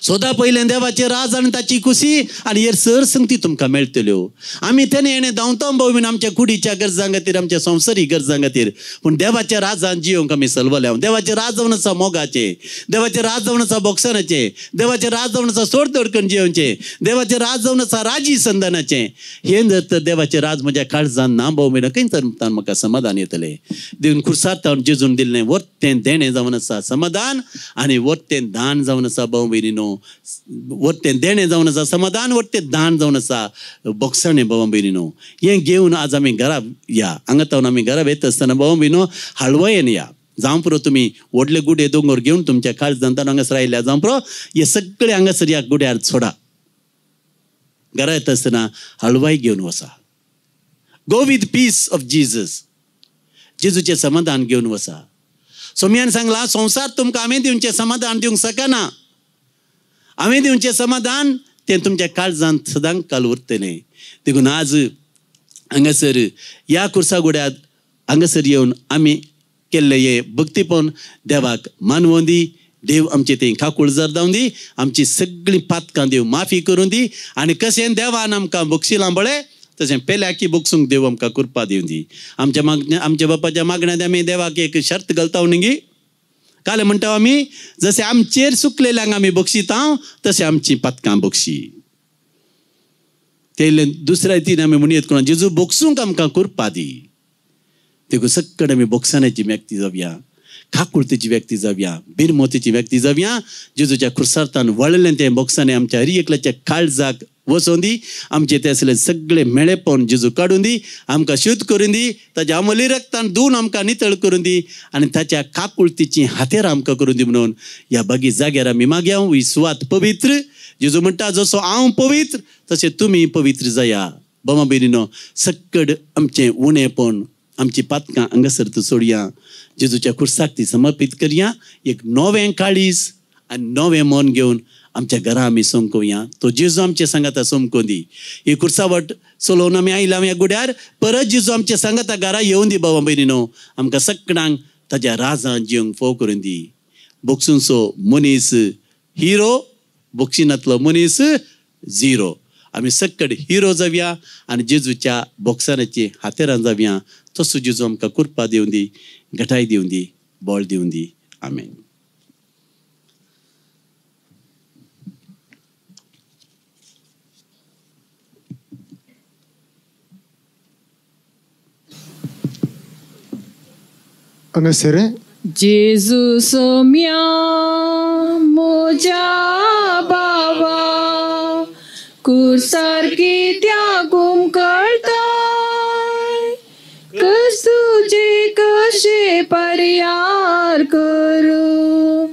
सोदा पयलें देवाचें राज आनी ताची खुशी आनी हेर सर संगती तुमकां मेळटल्यो. आमी तेणे हेणे धांवतां भोंवन आमच्या कुडीच्या गरजां खातीर, आमच्या संवसारीक गरजां खातीर, पूण देवाच्या राजान जियोंक आमी सलवल्या. देवाचें राज जावन आसा मोगाचें, देवाचें राज जावन आसा बोक्सानाचें, देवाचें राज जावन आसा सोड दडकन जियोवचें, देवाचें राज जावन आसा राजी संदानाचें. हें जर तर देवाचें राज म्हज्या काळजान ना भाव भयणो, खंय तर म्हाका समाधान येतलें. देवन खुर्सातावन जेजून दिल्लें वर्तें देणें जावन आसा समाधान, आनी वर्तें दान जावन आसा भाव भयणीनो. वर्तें देणें जावन आसा समाधान, वर्तें दान जावन आसा बोक्साणें भावा भयणीनो. हें घेवन आज आमी घरा या. हांगा तावन आमी घरा वयता आसतना भावा भयणो हळवयेन या. जावं पुरो तुमी व्हडले गुडे दोंगर घेवन तुमच्या काळजांतान हांगासर आयल्या, जावं पुरो हे सगळे हांगासर ह्या गुड्यार सोडा. घरा येता आसतना हळवाय घेवन वचा. Go with peace of Jesus. जेजूचें समाधान घेवन वचा. सोम्यान सांगला, संवसार तुमकां हांवें दिवचें समाधान दिवंक शकना. हांवें दिवचें समाधान तें तुमच्या काळजांत सदांच काल उरतलें. देखून आज हांगासर ह्या कुर्सा गुड्यार हांगासर येवन आमी केल्ले हे भक्ती पण देवाक मानवून दी. देव आमचे ते खाकूळ जर जावन दी. आमची सगळीं पातकां देव माफी करून दी. आनी कशें देवान आमकां बक्षिलां बळें तशें पेल्याकी बक्षूंक देव आमकां कृपा दिवन दी. आमच्या बापाच्या मागण्यांत आमी देवाक एक शर्त घालता न्ही. काल म्हणटा आमी जशें आमचेर सुकलेल्यांक आमी बक्षिता तशें आमची पातकां बक्षी. ते दुसऱ्या रितीन आमी म्हणयत कोणा जेजू बक्षूंक आमकां कृपा दी. देखून सक्कड आमी बक्षाण्याची व्यक्ती जावया. खाकुळतेची व्यक्ती जावया. बिरमोतेची व्यक्ती जावया. जेजूच्या खुर्सार्थान वळलें तें बक्षाने आमच्या हर एकल्याच्या काळजाक वचोवन दी. आमचे ते असले सगळे मेळेपण जेजू काडून दी. आमकां शुद्ध करून दी. ताच्या अमली रक्तान धुवन आमकां नितळ करून दी. आनी ताच्या काकुळतीची हातेर आमकां करून दी म्हणून ह्या बागी जाग्यार आमी मागया. ही सुवात पवित्र. जेजू म्हणटा जसो हांव पवित्र तशें तुमी पवित्र जाया. बाबा भयणीनो सक्कड आमचें उणेपण आमची पातकां हांगासर सोडया. जेजूच्या खुर्साक ती समर्पीत करया. एक नवें काळीज आनी नवें मन घेवन आमच्या घरा आमी सोमकोवया. तो जेजू आमचे सांगाता सोमकोवन दी. ही खुर्सावट चलोवन आमी आयला ह्या गुड्यार. परत जेजू आमच्या सांगाता घरा येवन दी बाबा भयणीनो. आमकां सगळ्यांक ताज्या राजान जिवंक फोव करून दी. बक्षुंचो मनीस हिरो. बक्षिनांतलो मनीस झिरो. आमी सक्कड हिरो जावया आनी जेजूच्या बॉक्साराचे हातेरान जावया. तसो जेजू आमकां कृपा दिवन दी. घटाय दिवन दी. बळ दिवन दी. आमेन. हांगासर जेजू सोम्या म्हज्या बाबा कुर्सार कित्याक कळटाय. कस तुजे कशे पर्यार करूं.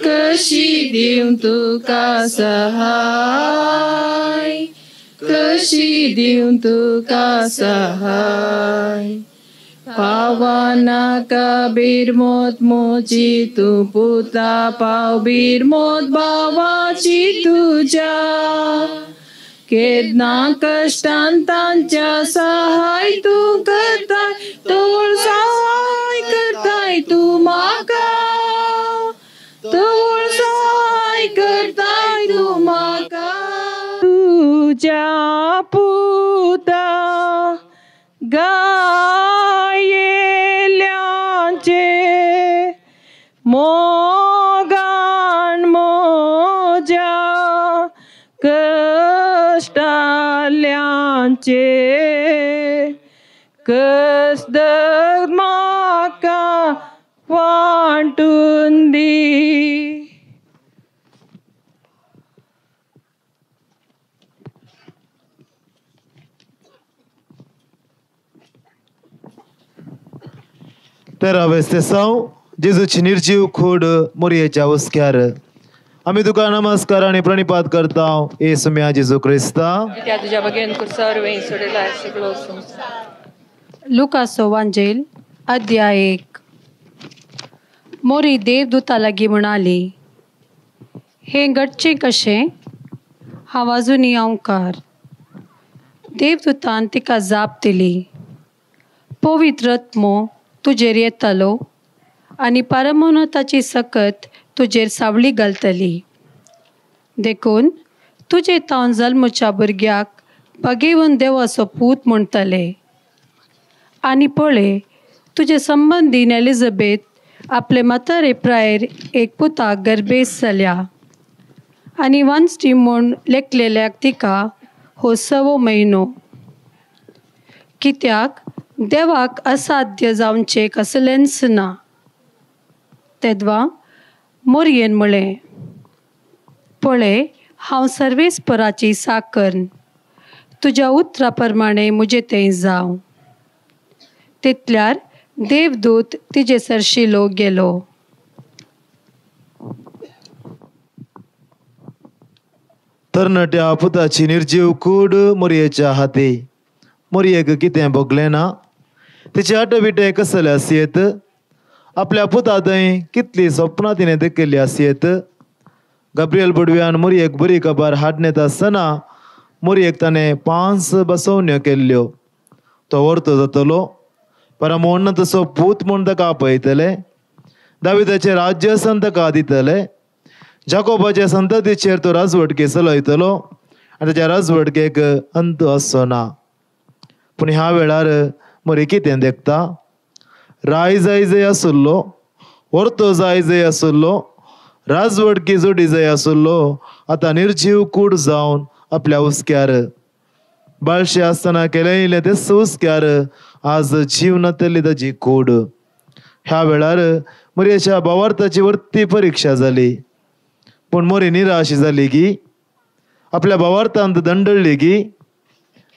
कशी दिवं तुका सहाय. कशी दिवं तुका सहाय. पावानाका बिरमोत मोची तू पुता. पाव बिरमोत बावाची तुझ्या. केदना कष्टान तांच्या सहाय तू करताय. तोळ सहाय करताय तू म्हाका. तोळ सहाय करताय तू म्हाका. तुझ्या पुता गायेल्यांचे मोगान मोज्या कष्टाल्यांचे कसदर म्हाका वांटून दी. तेरावे स्तेसांव जेजूची निर्जीव खोड मोरयेच्या उस्क्यार आमी तुका नमस्कार आनी प्रणिपात करता. येसू म्या जेजू क्रिस्ता. तुझ्या बगेन कुर्सार वें सोडलाय सगळो संसार. लुकाचो वांजेल अध्याय 1. मोरी देवदूता लागीं म्हणाली, हे घडचें कशें? हांव आजुनी ओंकार. देवदूतान तिका जाप दिली, पवित्र आत्मो तुजेर येतलो आनी परमोन्नताची सकत तुजेर सावळी घालतली. देखून तुजे तावन जल्मच्या भुरग्याक भगेवन देवाचो पूत म्हणटले. आनी पळय, तुजे संबंदीन एलिझाबेथ आपले म्हातारे प्रायर एक पुताक गर्भेस जाल्या आनी वांसटी म्हूण लेखलेल्याक तिका हो 6वो म्हयनो. कित्याक देवाक असाध्य जावचें कसलेंच ना. तेदवा मोरयेन म्हळें, पळय, हांव सर्वेस्पराची साकर्न. तुज्या उतरा प्रमाणे म्हजें तें जावं. तितल्यार देवदूत तिजे सरशिलो गेलो. तरणाट्या पुताची निर्जीव कूड मोरयेच्या हाती. मोरयेक कितें भोगलें ना. तिचे आटोबिटे कसले आसयेत. आपल्या पुता थंय कितली स्वप्नां तिणें दाखयल्ली आसयेत. गब्रियल बुडव्यान मोरयेक बरी खबर हाडनेत आसतना मोरयेक ताणें 5 बसवण्यो केल्ल्यो. तो व्हरतो जातलो. परमोन्न तसो पूत म्हूण ताका आपयतले. दाविदाचे राज्य आसन ताका दितले. जाकोबाच्या संततीचेर तो राजवटके चलयतलो आनी ताच्या राजवटकेक अंत आसचो ना. पूण ह्या वेळार मोरी कितें देखता? राय जाय जंय आसुल्लो, वर्तो जाय जंय आसुल्लो, राजवटकी जोडी जंय आसुल्लो, आतां निर्जीव कूड जावन आपल्या उस्क्यार. बाळशे आसतना केलेले ते उस्क्यार आज जीवनातली ताची कूड. ह्या वेळार मोरयेच्या भावार्थाची वर्ती परीक्षा जाली. पूण मोरी निराश जाली की, आपल्या भावार्थांत दंडळली की,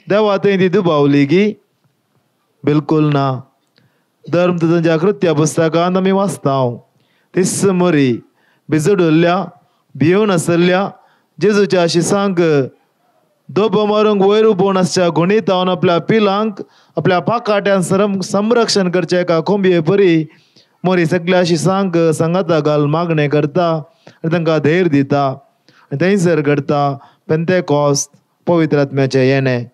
देवा थंय ती दुबावली की? बिलकुल ना. धर्मतज्ञांच्या कृत्या पुस्तकांत आमी वाचता तीच मोरी बिजडुल्ल्या भियोन आसल्या जेजूच्या शिसांक दोबो मारूंक वयर उबोवन आसच्या गुणितावन आपल्या पिलांक आपल्या पाकाट्यान संरक्षण करचे एका कोंबये परी मोरी सगळ्या शिसांक सांगाता घाल मागणें करता आनी तांकां धैर्य दिता. आनी थंयसर घडता पेंतेकॉस्ट, पवित्र आत्म्याचें येणें.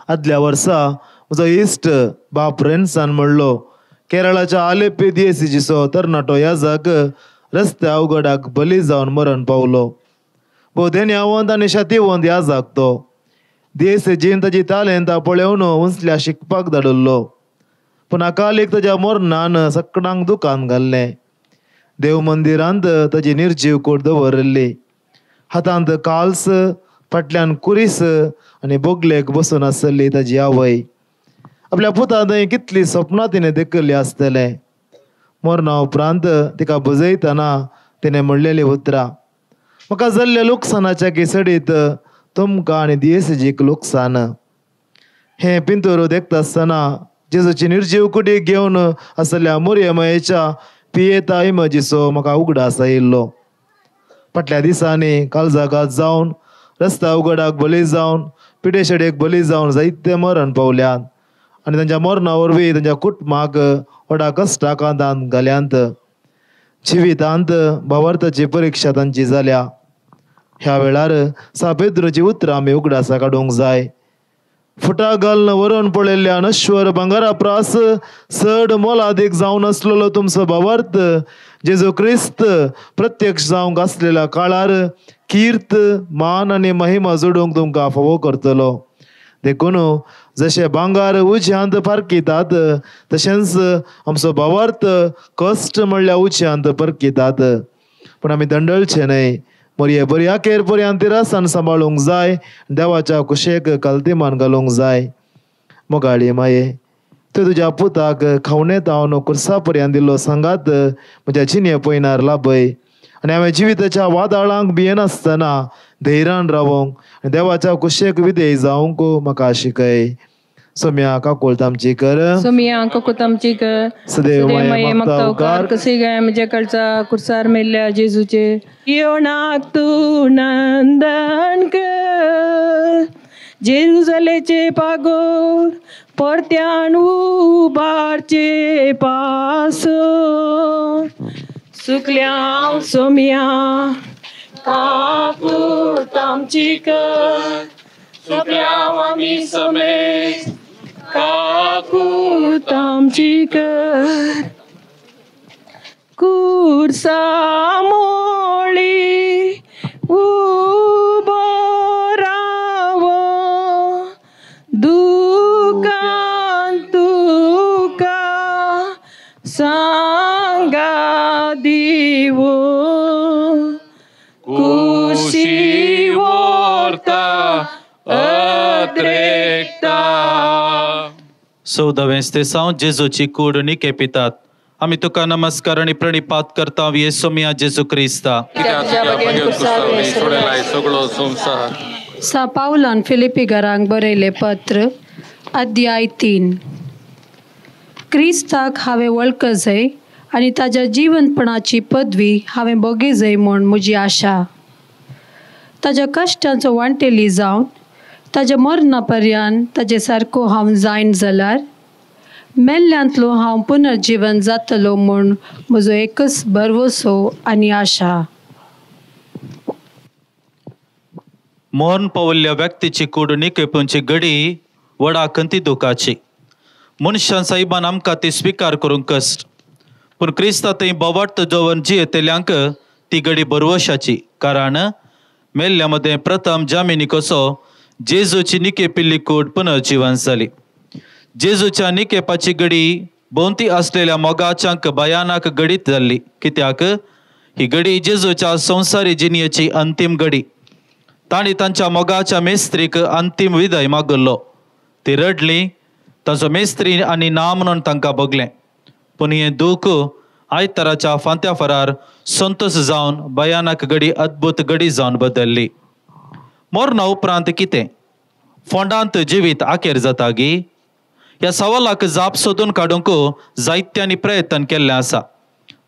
आदल्या वर्सा म्हजो इश्ट बाप रेन्सान म्हणलो, केरळाच्या आलेपी दिएसीचो तरणाटो याजक रस्त्या अवघडाक बली जावन मरण पावलो. बोधेन्यावंत आनी शातिवंत याजक तो. दिएसीचीन ताची तालेंतां पळोवन उंचल्या शिकपाक धाडिल्लो. पूण अकालीक ताच्या मरणान सगळ्यांक दुकान घाल्लें. देव मंदिरांत ताची निर्जीव कूड दवरली. हातांत काल्स, फाटल्यान कुरीस आनी बोगलेक बसून आसली ताची आवय. आपल्या पुता थंय कितली सपनां तिणें देखिल्लीं आसतलें. मरणा उपरांत तिका बुजयतना तिणें म्हणलेलीं उतरां, म्हाका जाल्ल्या लुकसानाच्या केसडीत तुमकां आनी दिएसीचीक लुकसाण. हें पिंतूर देखता आसतना जेजूची निर्जीव कुडीक घेवन आसल्या मोरयेमायेच्या पियेता इमजीचो म्हाका उगडास आयिल्लो. फाटल्या दिसांनी काळजाघात जावन, रस्त्या उगडाक बली जावन, पिडेशेडेक बली जावन जायते मरण पावल्यात. आनी तांच्या मरणा वरवीं तांच्या कुटुंबाक व्हडा कश्टाकांतांत घाल्यांत. जिवितांत भावार्थाची परीक्षा तांची जाल्या. ह्या वेळार सापेद्रूची उतरां आमी उगडासा काडूंक जाय. फुटां घालून व्हरून पळयल्ल्या नश्वर भांगारा प्रास चड मोलादीक जावन आसलेलो तुमचो भावार्थ जेजू क्रिस्त प्रत्यक्ष जावंक आसलेल्या काळार कीर्त, मान आनी महिमा जोडूंक तुमकां फावो करतलो. देखून जशे भांगार उज्यांत पारकितात तशेंच आमचो भावार्थ कश्ट म्हणल्या उज्यांत परकितात. पूण आमी दंडळचे न्हय. मोरये बरी अखेर पर्यंत तिरासान सांबाळूंक जाय. देवाच्या कुशेक काल्तिमान घालूंक जाय. मोगाळी माये, तूं तुज्या पुताक खावणे तावन कुर्सा पर्यंत दिल्लो सांगात म्हज्या जिने पयनार लाभय. आनी हांवें जिविताच्या वादळांक भियेनासतना धैर्यान रावूंक आनी देवाच्या कुशेक विधेय जावंक म्हाका शिकय. सोम्या काकोल तामची कर. सोम्या काकोल तामची कर. सदैव माये मागता उपकार. कसे गाय म्हज्या काळजा कुर्सार मेल्ल्या जेजूचे येवनाक तूं नंदन कर. जेरुजलेचे पागोर परत्यान उबारचे पासो. सुकल्या सोम्या काकोल तामची कर. सुकल्या आमी समेत काकूळ तामची कर. कुर्सा मोळी उबो रावो दुकान तुका सांगा दिवो. कुशी व्हरता चौदावें सावन जेजूची कूड निकेपितात. आमी तुका नमस्कार आनी प्रणिपात करता येसोमिया जेजू क्रिस्ता. सा पावलान फिलिपी घरांक बरयले पत्र अध्याय 3. क्रिस्ताक हांवें वळख जाय आनी ताज्या जिवंतपणाची पदवी हांवें बोगी जाय म्हूण म्हजी आशा. ताज्या कश्टांचो वांटेली जावन ताज्या मरणा पर्यंत ताजे सारको हांव जायन जाल्यार मेल्ल्यांतलो हांव पुनर्जीवन जातलो म्हूण म्हजो एकच भरवसो आनी आशा. मरण पावल्ल्या व्यक्तीची कूड निकेपुची घडी व्हडा कंती दुखाची. मनशां साहिबान आमकां ती स्विकार करूंक कश्ट पूण क्रिस्ता थंय बोवाट जोवन जियेतल्यांक ती घडी बरवशाची कारण मेल्ल्या मदें प्रथम जामिनी कसो जेजूची निकेपिल्ली कूड पुनर्जीवन जाली. जेजूच्या निकेपाची घडी भोंवती आसलेल्या मोगाच्यांक भयानक घडीत जाल्ली कित्याक ही घडी जेजूच्या संवसारी जिणयेची अंतीम घडी. तांणी तांच्या मोगाच्या मेस्त्रीक अंतीम विदाय मागल्लो. ती रडली, ताचो मेस्त्री आनी ना म्हणून तांकां बगलें. पूण हें दूख आयताराच्या फांत्या फरार संतोश जावन भयानक घडी अद्भुत घडी जावन बदल्ली. मरणा उपरांत कितें? फोंडांत जिवीत आखेर जाता गी? ह्या सवालाक जाप सोदून काडूंक जायत्यांनी प्रयत्न केल्ले आसा.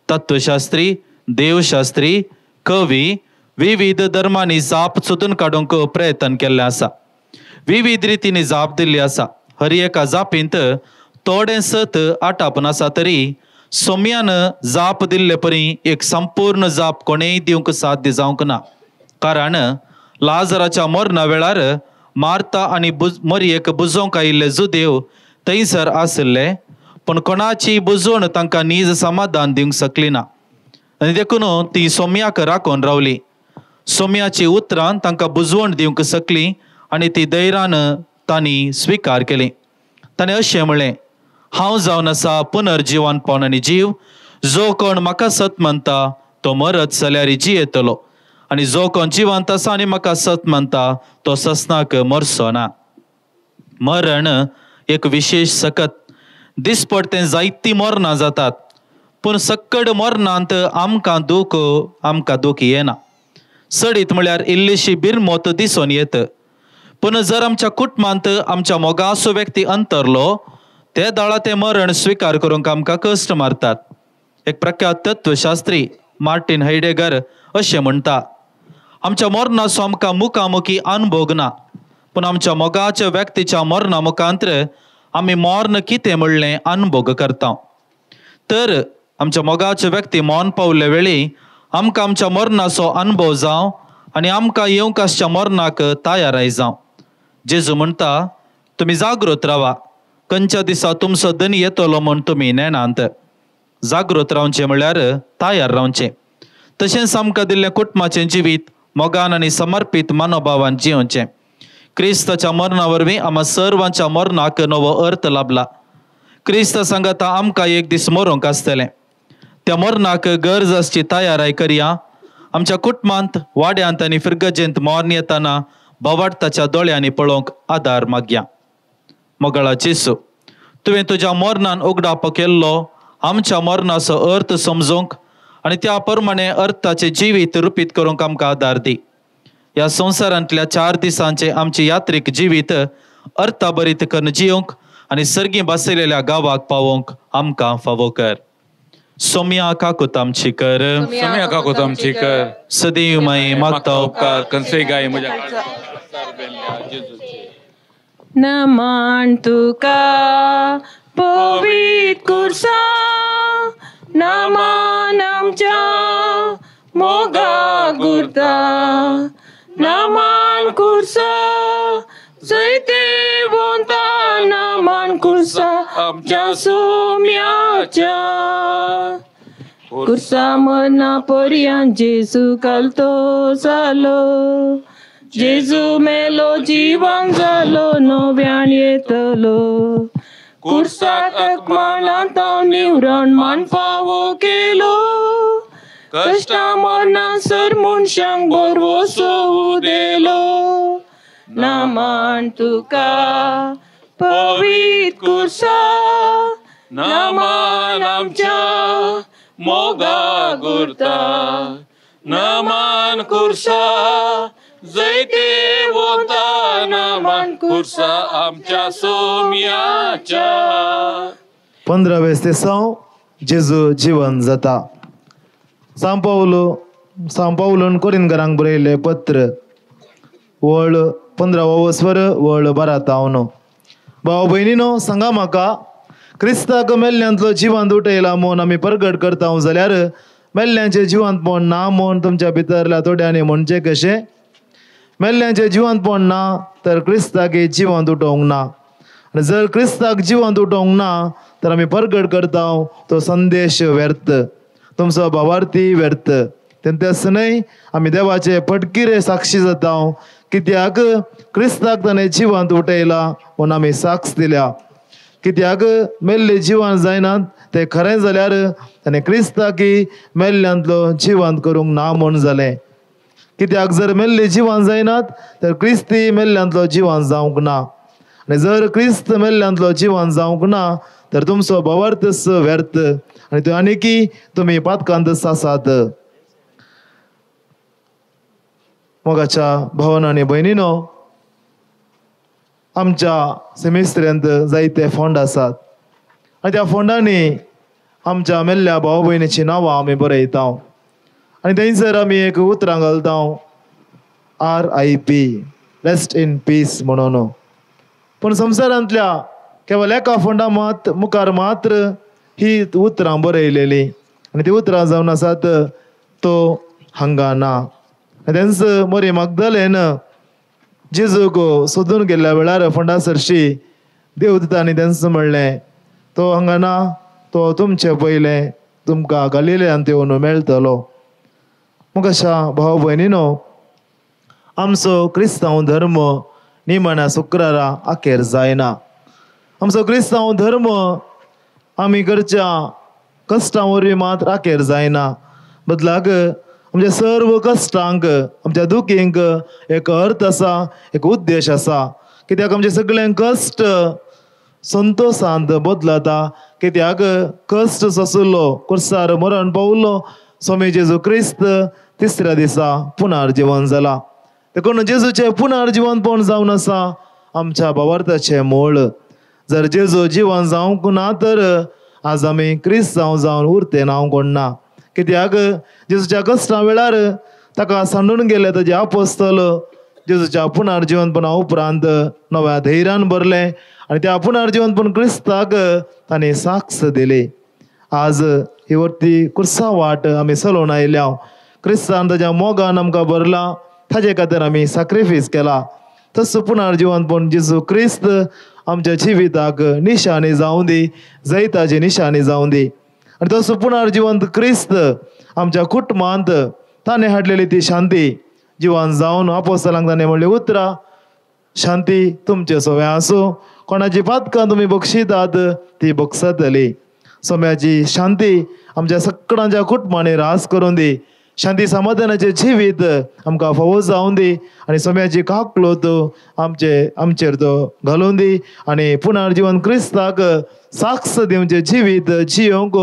तत्वशास्त्री, देवशास्त्री, कवी विविध धर्मांनी जाप सोदून काडूंक प्रयत्न केल्ले आसा. विविध रितींनी जाप दिल्ली आसा. हर एका जापींत थोडें सत आटापन आसा तरी सोम्यान जाप दिल्ले परी एक संपूर्ण जाप कोणेय दिवंक साध्य जावंक ना. कारण लाजराच्या मरणा वेळार मार्ता आनी मरियेक बुजोवंक आयिल्ले जुदेव थंयसर आसले पूण कोणाची बुजवण तांकां नीज समाधान दिवंक शकली ना आनी देखून ती सोम्याक राखून रावली. सोम्याची उतरां तांकां बुजवण दिवंक शकली आनी ती धैर्यान तांणी स्विकार केली. ताणें अशें म्हणलें, हांव जावन आसा पुनर्जीवनपण आनी जीव. जो कोण म्हाका सत म्हणटा तो मरत जाल्यार जियेतलो आनी जो कोण जिवंत आसा आनी म्हाका सत म्हणटा तो ससनाक मरचो ना. मरण एक विशेष सकत. दिसपडतें जायतीं मरणां जातात पूण सक्कड मरणांत आमकां दूख येना. सडीत म्हळ्यार इल्लीशी बिरमोत दिसून येत. पूण जर आमच्या कुटुंबांत आमच्या मोगाचो व्यक्ती अंतरलो ते दाळा ते मरण स्विकार करूंक आमकां कश्ट मारतात. एक प्रख्यात तत्वशास्त्री मार्टिन हायडेगर अशें म्हणटा, आमच्या मरणाचो आमकां मुखामुखी अनुभव ना पूण आमच्या मोगाच्या व्यक्तीच्या मरणा मुखांतर आमी मरण कितें म्हणलें अनुभव करता. तर आमच्या मोगाचे व्यक्ती मौन पावले वेळी आमकां आमच्या मरणाचो अनुभव जावं आनी आमकां येवंक आसच्या मरणाक तयाराय जावं. जेजू म्हणटा, तुमी जागृत रावा, खंयच्या दिसा तुमचो धनी येतलो म्हूण तुमी नेनांत. जागृत रावचें म्हळ्यार तयार रावचें. तशेंच आमकां दिल्लें कुटुंबाचें जिवीत मोगान आनी समर्पीत मनोभावान जियोवचें. क्रिस्ताच्या मरणा वरवीं आम्हा सर्वांच्या मरणाक नवो अर्थ लाभला. क्रिस्त सांगता आमकां एक दीस मरूंक आसतलें. त्या मरणाक गरज आसची तयाराय करया. आमच्या कुटुंबांत वाड्यांत आनी फिरगजेंत मरण येताना भवाडताच्या दोळ्यांनी पळोवंक आदार मागया. मोगळा जेसू, तुवें तुज्या मरणान उगडाप केल्लो आमच्या मरणाचो अर्थ समजूंक आनी त्या प्रमाणे अर्थाचें जिवीत रुपीत करूंक आमकां आदार दी. ह्या संवसारांतल्या 4 दिसांचे आमचे यात्रेक जिवीत अर्थाभरीत करून जियोंक आनी सर्गी बसयलेल्या गांवाक पावोवंक आमकां फावो कर. सोम्या काकूत आमची कर. सोम्या काकूत आमची कर. सदैव माई मागता उपकार कनसे गाय म्हज्या नमन तुका पवित्र कुर्सा, नमन आमच्या मोगा गुर्ता. नमन कुर्सा जैते बोंता, नमन कुर्सा आमच्या सोम्याच्या. कुर्सा मरना पर्यंत जेजू कालतो जालो. जेजू मेलो जिवंत जालो, नव्यान येतलो. कुर्साक अकमानांत निवरण मान फावो केलो. कष्टा मरणासर मनशांक बरवो सोवू देलो. नमन तुका पवित्र कुर्सा, नमन आमच्या मोगा गुर्ता. नमन कुर्सा जैते बोंता, नमन कुर्सा आमच्या सोम्याच्या. 15वें दिसांव जेजू जिवन जाता. सांपावलोन कोरिंथकारांक बरयलें पत्र वळ 15वो वस्वर वळ 12. भाव भयणीनो, सांगा म्हाका, क्रिस्ताक मेल्ल्यांतलो जिवंत उठयला म्हूण आमी प्रगट करता जाल्यार मेल्ल्यांचें जिवंतपण ना म्हूण तुमच्या भितरल्या थोड्यांनी म्हणचें कशें? मेल्ल्यांचें जिवंतपण ना तर क्रिस्ताक जिवंत उठोवंक ना. आणि जर क्रिस्ताक जिवंत उठोवंक ना तर आमी परगट करता तो संदेश व्यर्थ, तुमचो भावार्थी व्यर्थ. तेन्ना आसतनाय आमी देवाचे पटकिरे साक्षी जाता, कित्याक क्रिस्ताक ताणें जिवंत उठयला म्हूण आमी साक्ष दिल्या. कित्याक मेल्ले जिवंत जायनात ते खरें जाल्यार ताणें क्रिस्ताकी मेल्ल्यांतलो जिवंत करूंक ना म्हूण जालें. कित्याक जर मेल्ले जिवंत जायनात तर क्रिस्ती मेल्ल्यांतलो जिवंत जावंक ना. आनी जर क्रिस्त मेल्ल्यांतलो जिवंत जावंक ना तर तुमचो भावार्थ व्यर्थ आनी आनीकी तुमी पातकांत आसात. मोगाच्या भावन आनी भयणीनो, आमच्या सेमिस्त्र्यांत जायते फोंड आसात आनी त्या फोंडांनी आमच्या मेल्ल्या भाव भयणीची नांवां आमी बरयता आनी थंयसर आमी एक उतरां घालता RIP, रेस्ट इन पीस म्हणून. पूण संवसारांतल्या केवळ एका फोंडा मुखार मात्र ही उतरां बरयलेली आनी ती उतरां जावन आसात तो हांगा ना. तेंच मरी मगदलेन जेजूक सोदून गेल्ल्या वेळार फोंडा सरशी देवदूतांनी तेंच म्हणलें तो हांगा ना, तो तुमचे पयलें तुमकां गलिलेयांत येवन मेळटलो. मुखाशा भाव भयणीनो, आमचो क्रिस्तांव धर्म निमाण्या शुक्रारा आखेर जायना. आमचो क्रिस्तांव धर्म आमी करच्या कश्टां वरवीं मात आखेर जायना. बदलाक आमच्या सर्व कश्टांक, आमच्या दुखींक एक अर्थ आसा, एक उद्देश आसा. कित्याक आमचे सगळे कश्ट संतोशांत बदलता. कित्याक कश्ट सोंसलो, कुर्सार मरण पावलो, स्वामी जेजू क्रिस्त तिसऱ्या दिसा पुनर्जीवन जाला. देखून जेजूचे पुनर्जीवन पण जावन आसा आमच्या भावार्थाचे मूळ. जर जेजू जिवन जावंक ना तर आज आमी क्रिस्तांव जावन उरते नांव कोण ना. कित्याक जेजूच्या कश्टां वेळार ताका सांडून गेले ताजे आपोस्तल जेजूच्या पुनर्जीवनपणा उपरांत नव्या धैर्यान भरले आनी त्या पुनर्जीवनपण क्रिस्ताक तांणी साक्ष दिली. आज ही वर्ती कुर्सा वाट आमी चलोवन आयल्या. क्रिस्तान ताज्या मोगान आमकां भरला, ताजे खातीर आमी सॅक्रिफायस केला. तसो पुनर्जीवनपण जेजू क्रिस्त आमच्या जिविताक निशाणी जावं दी, जैताची निशाणी जावं दी. आनी तसो पुनर्जीवंत क्रिस्त आमच्या कुटुंबांत ताणें हाडलेली ती शांती जिवन जावन आपोस्तलांक ताणें म्हणलें उतरां शांती तुमचे सोव्या आसूं. कोणाची पातकां तुमी बक्षितात ती बक्षतली. सोम्याची शांती आमच्या सगळ्यांच्या कुटुंबांनी रास करून दी. शांती समाधानाचे जिवीत आमकां फावो जावं दी आनी सोम्याची काकलोत आमचेर तो घालून दी आनी पुनर्जीवन क्रिस्ताक साक्ष दिवचे जिवीत जियोंक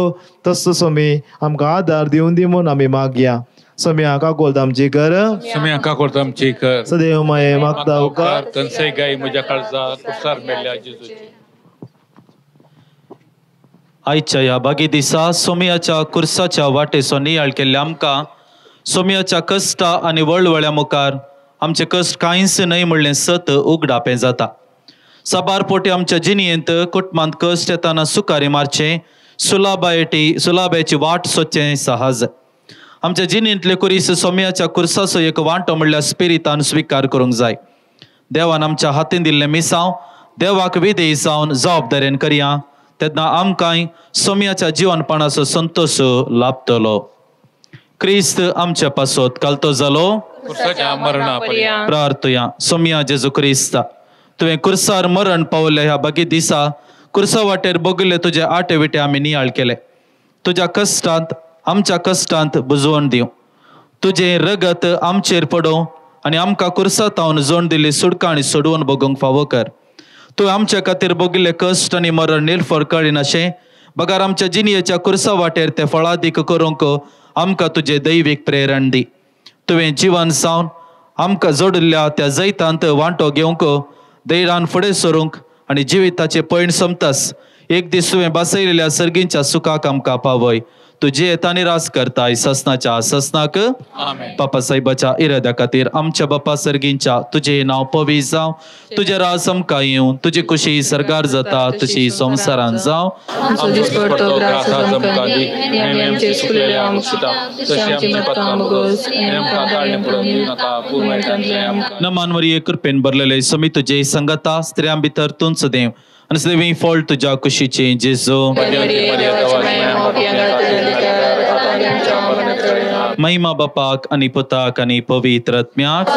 तसो सोमी आमकां आदार दिवन दी म्हूण आमी मागया. सोम्या काकोलत आमची कर, सोम्या काकोलत आमची कर, सदैव माये मागता उपकार कनसय गाय म्हज्या काळजात कुर्सार मेल्ल्या जेजूची. आयच्या ह्या बागी दिसा सोमयाच्या कुर्साच्या वाटेचो नियाळ केल्ल्या आमकां सोमयाच्या कश्टा आनी वळवळ्या मुखार आमचे कश्ट कांयच न्हय म्हणलें सत उगडापें जाता. साबार पोटी आमच्या जिणयेंत कुटुंबांत कश्ट येताना सुकारे मारचे, सुलाबायची वाट सोदचें सहज. आमच्या जिणयेंतले कुरीस सोमयाच्या कुर्साचो एक वांटो म्हणल्यार स्पिरितान स्विकार करूंक जाय. देवान आमच्या हातीन दिल्लें मिसांव देवाक विधेय जावन जबाबदारेन करया. तेन्ना आमकांय सोमयाच्या जिवनपणाचो संतोश लाभतलो. क्रिस्त आमच्या पासत कालतो जालो प्रार्थया. सोमया जेजू क्रिस्ता, तुवें कुर्सार मरण पावले ह्या बागी दिसा कुर्सा वाटेर बगले तुजे आटे विटे आमी नियाळ केले. तुज्या कश्टांत आमच्या कश्टांत बुजवण दिवं. तुजें रगत आमचेर पडों आनी आमकां कुर्सातावन जोड दिल्ली सुडकां सोडून बगूंक फावो कर. तुवें आमच्या खातीर भोगिल्ले कश्ट आनी मरण निर्फळ कळीन अशें बगार आमच्या जिणयेच्या कुर्सा वाटेर ते फळादीक करूंक आमकां तुजें दैवीक प्रेरण दी. तुवें जिवन सावन आमकां जोडिल्ल्या त्या जैतांत वांटो घेवंक धैर्यान फुडें सरूंक आनी जिविताचे पैण सोंपतास एक दीस तुवें बसयलेल्या सर्गींच्या सुखाक आमकां पावय. तुजे येतानी रास करताय ससनाच्या ससनाक बापा साहेबाच्या इराद्या खातीर आमच्या बापा सर्गींच्या तुझे नाव पवी जावं. तुझे रास आमकां येवं. तुजी खुशी सरगार जाता तशी संवसारान जावं. नमान मरिये कृपेन भरलेले समी तुजे संगता स्त्रियां भितर तूंच देव आणि सदैवी फळ तुझ्या कुशीचे जेजो महिमा बापाक आणि पुताक आणि पवित्र आत्म्याक